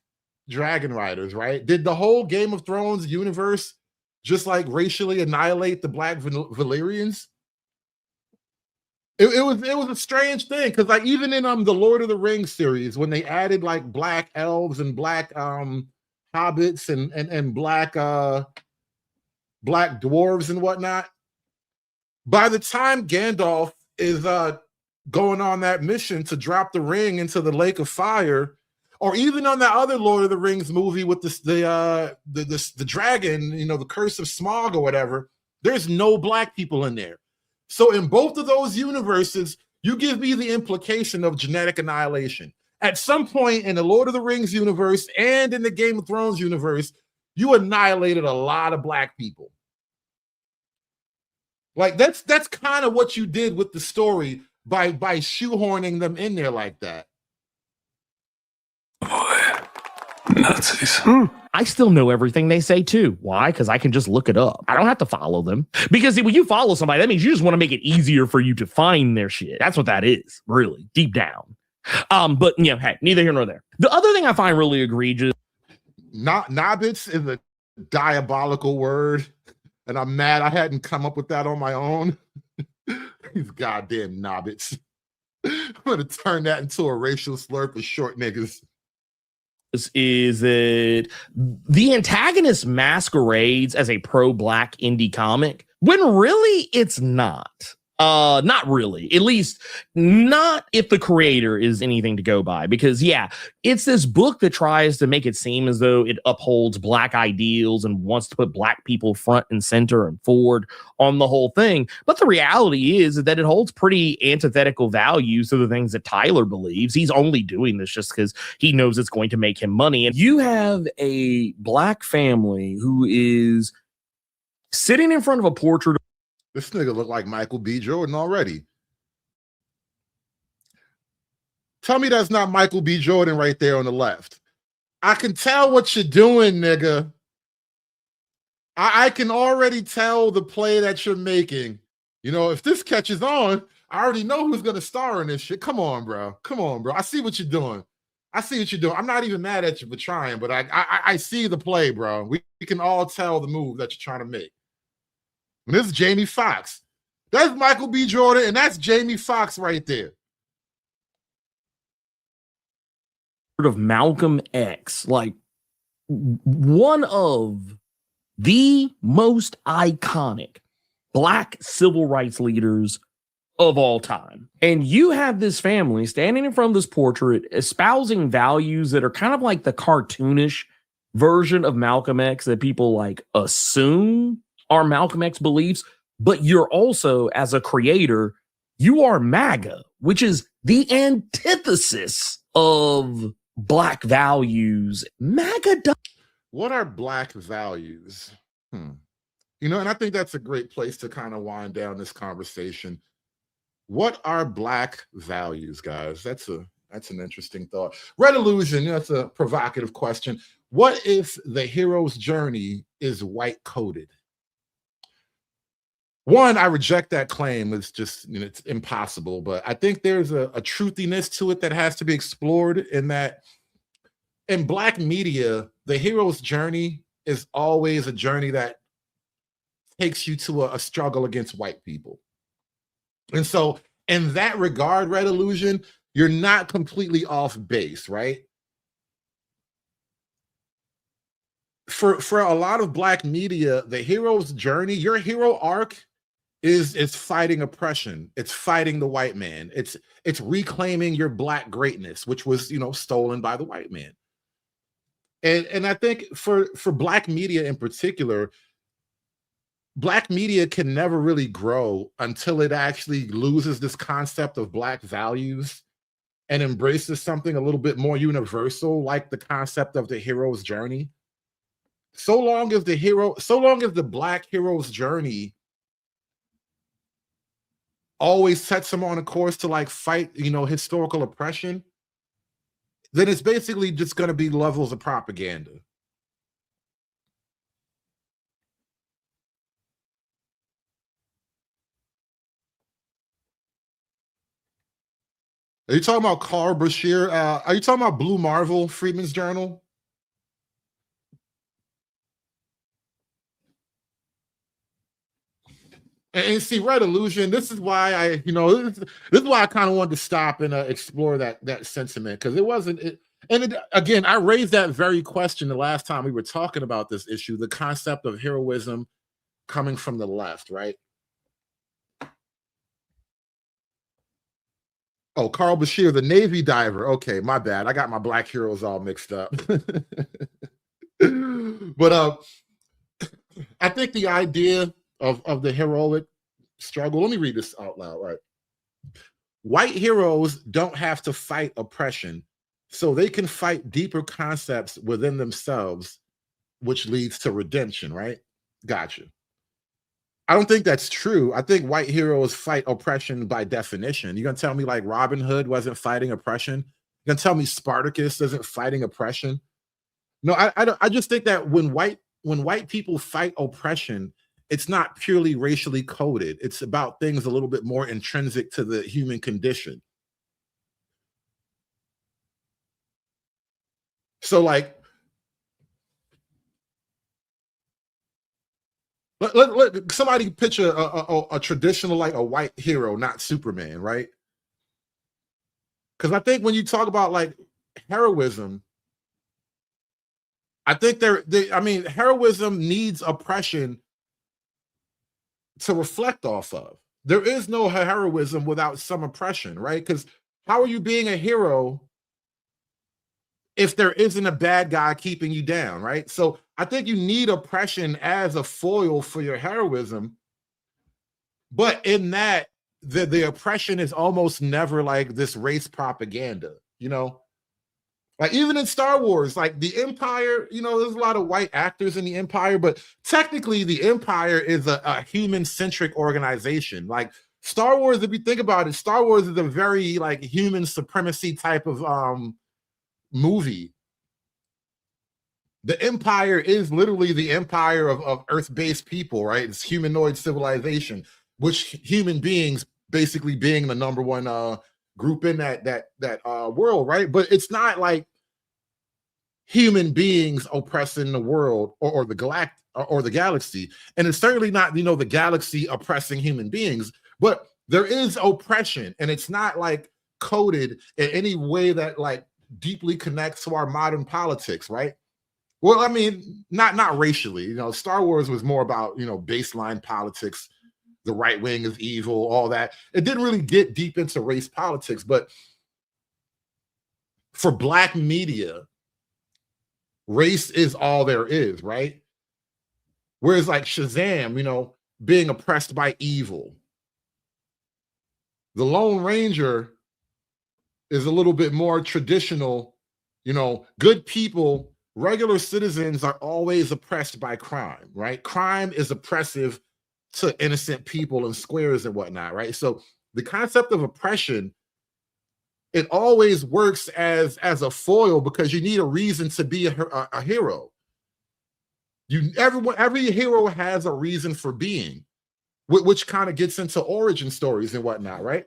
dragon riders, right? Did the whole Game of Thrones universe just like racially annihilate the Black Valyrians? It was a strange thing because like even in the Lord of the Rings series, when they added like Black elves and Black hobbits and Black dwarves and whatnot, by the time Gandalf is going on that mission to drop the ring into the Lake of Fire, or even on that other Lord of the Rings movie with the dragon, you know, the Curse of Smaug or whatever, there's no Black people in there. So in both of those universes, you give me the implication of genetic annihilation. At some point in the Lord of the Rings universe and in the Game of Thrones universe, you annihilated a lot of Black people. Like that's kind of what you did with the story by shoehorning them in there like that. Nazis. I still know everything they say too. Why? Because I can just look it up. I don't have to follow them. Because when you follow somebody, that means you just want to make it easier for you to find their shit. That's what that is, really, deep down. But you know, hey, neither here nor there. The other thing I find really egregious. Nobbits is a diabolical word, and I'm mad I hadn't come up with that on my own. These goddamn nobbits. I'm gonna turn that into a racial slur for short niggas. Is that the antagonist masquerades as a pro-Black indie comic when really it's not. Not really, at least not if the creator is anything to go by, because yeah, it's this book that tries to make it seem as though it upholds Black ideals and wants to put Black people front and center and forward on the whole thing. But the reality is that it holds pretty antithetical values to the things that Tyler believes. He's only doing this just because he knows it's going to make him money. And you have a Black family who is sitting in front of a portrait. This nigga look like Michael B. Jordan already. Tell me that's not Michael B. Jordan right there on the left. I can tell what you're doing, nigga. I can already tell the play that you're making. You know, if this catches on, I already know who's going to star in this shit. Come on, bro. Come on, bro. I see what you're doing. I see what you're doing. I'm not even mad at you for trying, but I see the play, bro. We can all tell the move that you're trying to make. And this is Jamie Foxx. That's Michael B. Jordan, and that's Jamie Foxx right there. of Malcolm X, like one of the most iconic Black civil rights leaders of all time. And you have this family standing in front of this portrait, espousing values that are kind of like the cartoonish version of Malcolm X that people like assume are Malcolm X beliefs. But you're also, as a creator, you are MAGA, which is the antithesis of Black values. MAGA. What are Black values? You know, and I think that's a great place to kind of wind down this conversation. What are Black values, guys? That's an interesting thought. Red Illusion, that's a provocative question. What if the hero's journey is white coded? One, I reject that claim. It's just, it's impossible. But I think there's a truthiness to it that has to be explored, in that in Black media, the hero's journey is always a journey that takes you to a struggle against white people. And so in that regard, Red Illusion, you're not completely off base, right? For a lot of Black media, the hero's journey, your hero arc is fighting oppression. It's fighting the white man. It's reclaiming your Black greatness, which was, stolen by the white man. And I think for Black media in particular, Black media can never really grow until it actually loses this concept of Black values and embraces something a little bit more universal, like the concept of the hero's journey. So long as the Black hero's journey always sets them on a course to like fight, historical oppression, then it's basically just going to be levels of propaganda. Are you talking about Carl Bashir? Are you talking about Blue Marvel, Freeman's Journal? And see, Red Illusion, this is why this is why I kind of wanted to stop and explore that sentiment, because it wasn't. Again, I raised that very question the last time we were talking about this issue, the concept of heroism coming from the left, right? Oh, Carl Bashir, the Navy diver. Okay, my bad. I got my Black heroes all mixed up. But I think the idea of the heroic struggle, let me read this out loud, right? White heroes don't have to fight oppression, so they can fight deeper concepts within themselves, which leads to redemption, right? Gotcha. I don't think that's true. I think white heroes fight oppression by definition. You're going to tell me like Robin Hood wasn't fighting oppression? You're going to tell me Spartacus isn't fighting oppression? No, I just think that when white people fight oppression, it's not purely racially coded. It's about things a little bit more intrinsic to the human condition. So like, let somebody picture a traditional, like a white hero, not Superman, right? Because I think when you talk about like heroism, I think heroism needs oppression to reflect off of. There is no heroism without some oppression, right? Because how are you being a hero if there isn't a bad guy keeping you down, right? So I think you need oppression as a foil for your heroism. But in that, the oppression is almost never like this race propaganda, Like even in Star Wars, like the Empire, there's a lot of white actors in the Empire, but technically the Empire is a human-centric organization. Like Star Wars, if you think about it, Star Wars is a very like human supremacy type of movie. The Empire is literally the empire of Earth-based people, right? It's humanoid civilization, which human beings basically being the number one group in that world, right? But it's not like human beings oppressing the world or the galaxy, and it's certainly not the galaxy oppressing human beings. But there is oppression, and it's not like coded in any way that like deeply connects to our modern politics, right? Well, I mean, not racially. You know, Star Wars was more about, you know, baseline politics. The right wing is evil, all that. It didn't really get deep into race politics, but for Black media, race is all there is, right? Whereas like Shazam, you know, being oppressed by evil. The Lone Ranger is a little bit more traditional, you know, good people, regular citizens are always oppressed by crime, right? Crime is oppressive to innocent people and squares and whatnot, right? So the concept of oppression, it always works as a foil because you need a reason to be a hero. Every hero has a reason for being, which kind of gets into origin stories and whatnot, right?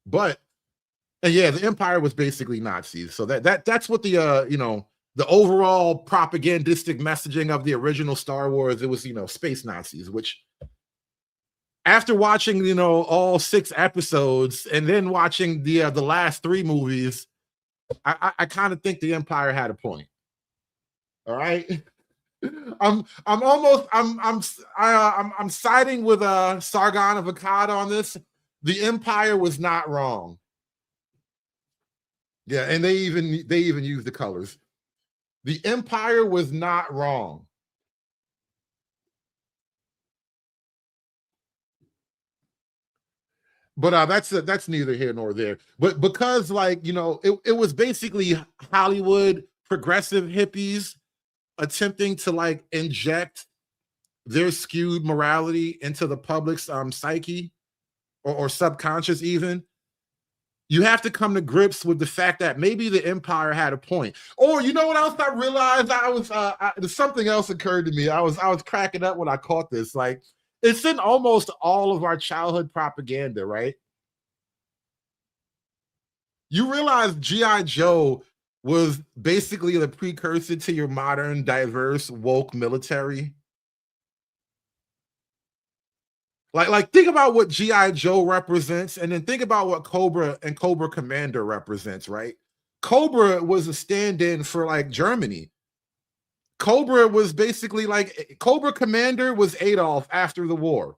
But and yeah, the Empire was basically Nazis. So that's what the you know, the overall propagandistic messaging of the original Star Wars, it was, you know, space Nazis, which after watching, you know, all 6 episodes and then watching the last 3 movies, I kind of think the Empire had a point. All right. I'm siding with Sargon of Akkad on this. The Empire was not wrong. Yeah, and they even use the colors. The Empire was not wrong. But that's neither here nor there. But because, like, you know, it was basically Hollywood progressive hippies attempting to like inject their skewed morality into the public's psyche or subconscious even. You have to come to grips with the fact that maybe the Empire had a point. Or you know what else I realized? Something else occurred to me. I was cracking up when I caught this. Like, it's in almost all of our childhood propaganda, right? You realize G.I. Joe was basically the precursor to your modern, diverse, woke military. Like think about what G.I. Joe represents, and then think about what Cobra and Cobra Commander represents, right? Cobra was a stand-in for like Germany. Cobra was basically like Cobra Commander was Adolf after the war.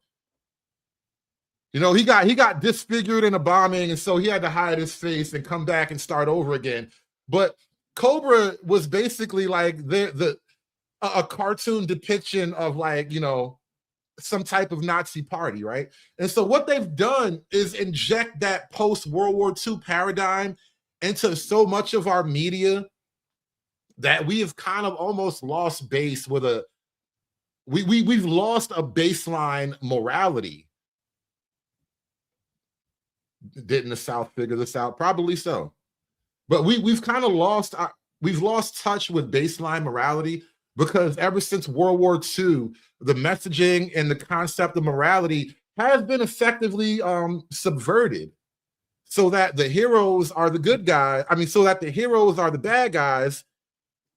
You know, he got disfigured in a bombing, and so he had to hide his face and come back and start over again. But Cobra was basically like a cartoon depiction of, like, you know, some type of Nazi party, right? And so what they've done is inject that post-World War II paradigm into so much of our media that we have kind of almost lost base with we've lost a baseline morality. Didn't the South figure this out? Probably so. But we've kind of lost touch with baseline morality, because ever since World War II, the messaging and the concept of morality has been effectively subverted, so that the heroes are the good guys. I mean, so that the heroes are the bad guys,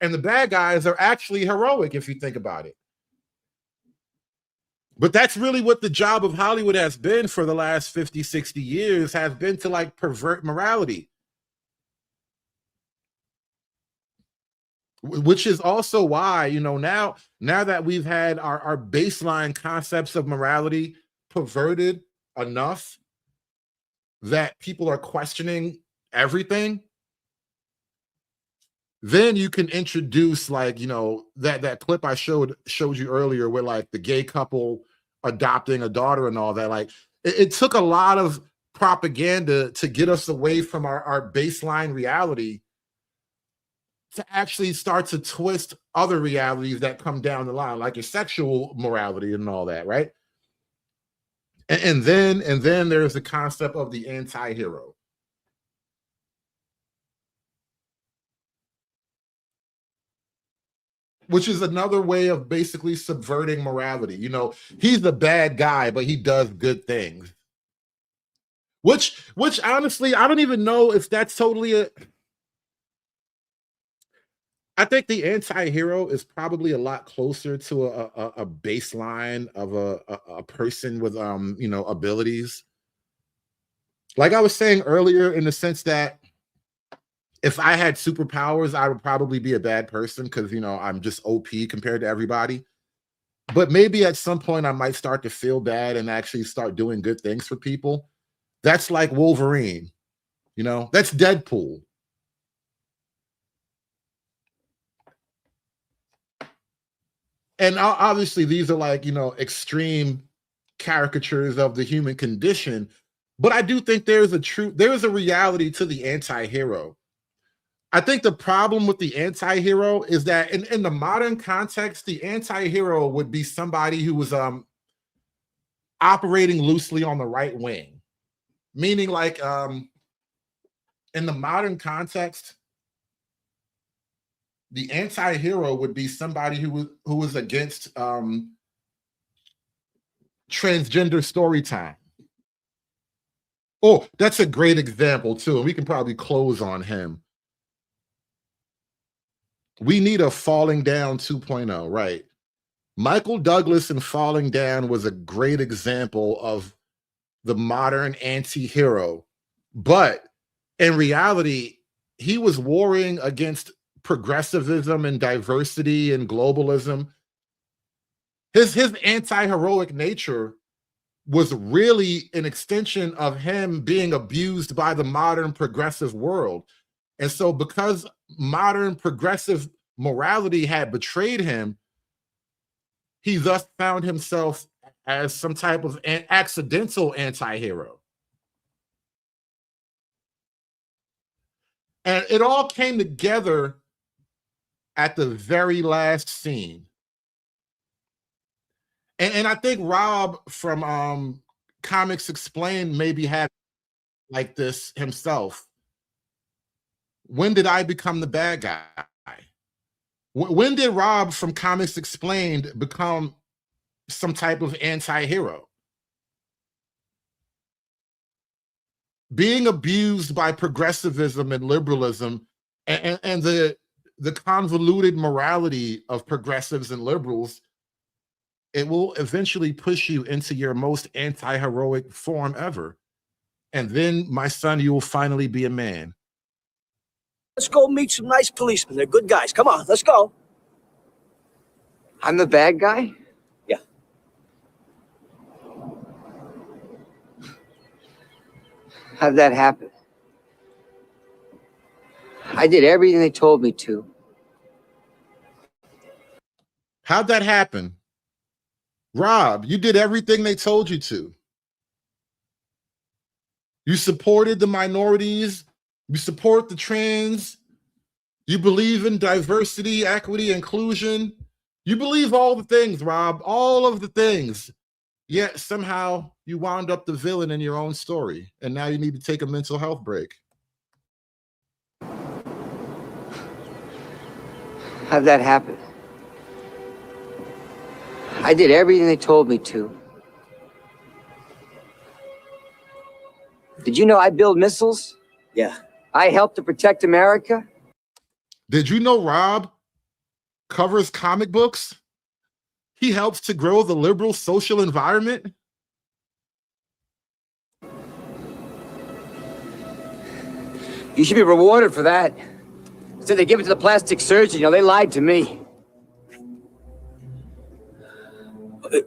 and the bad guys are actually heroic, if you think about it. But that's really what the job of Hollywood has been for the last 50, 60 years, has been to like pervert morality. Which is also why, you know, now that we've had our baseline concepts of morality perverted enough that people are questioning everything, then you can introduce, like, you know, that clip I showed you earlier, where like the gay couple adopting a daughter and all that. Like, it took a lot of propaganda to get us away from our baseline reality to actually start to twist other realities that come down the line, like your sexual morality and all that, right? And then there's the concept of the anti-hero. Which is another way of basically subverting morality. You know, he's the bad guy, but he does good things. Which honestly, I don't even know if that's totally I think the anti-hero is probably a lot closer to a baseline of a person with you know, abilities. Like I was saying earlier, in the sense that if I had superpowers, I would probably be a bad person because, you know, I'm just OP compared to everybody. But maybe at some point I might start to feel bad and actually start doing good things for people. That's like Wolverine, you know, that's Deadpool. And obviously these are like, you know, extreme caricatures of the human condition. But I do think there is a reality to the anti-hero. I think the problem with the anti-hero is that in the modern context, the anti-hero would be somebody who was operating loosely on the right wing. Meaning like in the modern context, the anti-hero would be somebody who was against transgender story time. Oh, that's a great example too. And we can probably close on him. We need a Falling Down 2.0, right? Michael Douglas in Falling Down was a great example of the modern anti-hero. But in reality, he was warring against progressivism and diversity and globalism. His anti-heroic nature was really an extension of him being abused by the modern progressive world. And so because modern progressive morality had betrayed him, he thus found himself as some type of an accidental anti-hero. And it all came together at the very last scene. And I think Rob from Comics Explained maybe had like this himself. When did I become the bad guy? When did Rob from Comics Explained become some type of anti-hero? Being abused by progressivism and liberalism and the convoluted morality of progressives and liberals, it will eventually push you into your most anti-heroic form ever. And then, my son, you will finally be a man. Let's go meet some nice policemen. They're good guys. Come on, let's go. I'm the bad guy? Yeah. How'd that happen? I did everything they told me to. How'd that happen? Rob, you did everything they told you to. You supported the minorities. You support the trans. You believe in diversity, equity, inclusion. You believe all the things, Rob, all of the things. Yet somehow you wound up the villain in your own story. And now you need to take a mental health break. How'd that happen? I did everything they told me to. Did you know I build missiles? Yeah. I helped to protect America? Did you know Rob covers comic books? He helps to grow the liberal social environment. You should be rewarded for that. Instead they give it to the plastic surgeon, you know, they lied to me.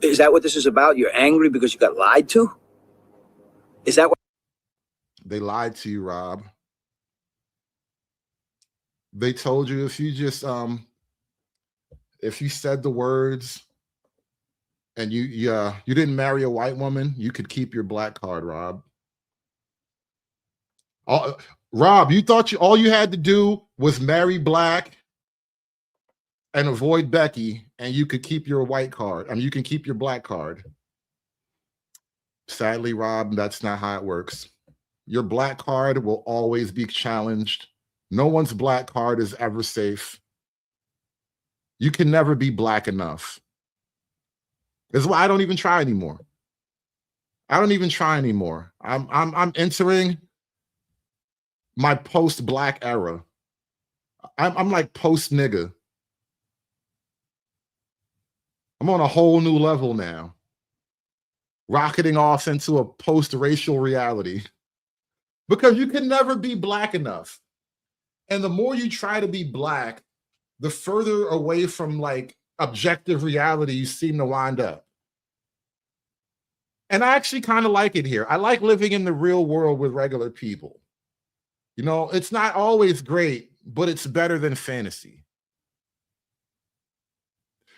Is that what this is about? You're angry because you got lied to? Is that what? They lied to you, Rob. They told you if you just if you said the words and you didn't marry a white woman, you could keep your black card, Rob. Rob, you thought all you had to do was marry black and avoid Becky, and you could keep your white card. I mean, you can keep your black card. Sadly, Rob, that's not how it works. Your black card will always be challenged. No one's black card is ever safe. You can never be black enough. That's why I don't even try anymore. I don't even try anymore. I'm entering my post-black era. I'm like post-nigga. I'm on a whole new level now. Rocketing off into a post-racial reality. Because you can never be black enough. And the more you try to be black, the further away from like objective reality you seem to wind up. And I actually kind of like it here. I like living in the real world with regular people. You know, it's not always great, but it's better than fantasy.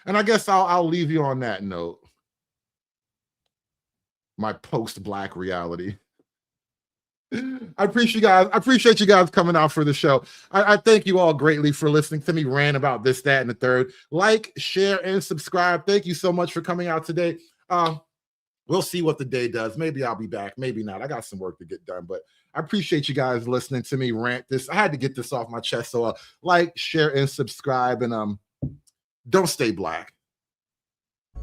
And I guess I'll leave you on that note. My post-black reality. I appreciate you guys coming out for the show. I thank you all greatly for listening to me rant about this, that, and the third. Like, share, and subscribe. Thank you so much for coming out today. We'll see what the day does. Maybe I'll be back, maybe not. I got some work to get done, but I appreciate you guys listening to me rant this. I had to get this off my chest. So like, share, and subscribe, and don't stay black.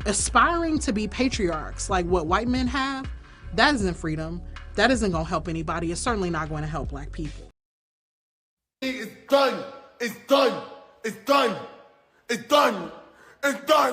Aspiring to be patriarchs like what white men have, that isn't freedom. That isn't going to help anybody. It's certainly not going to help black people. It's done. It's done. It's done. It's done. It's done.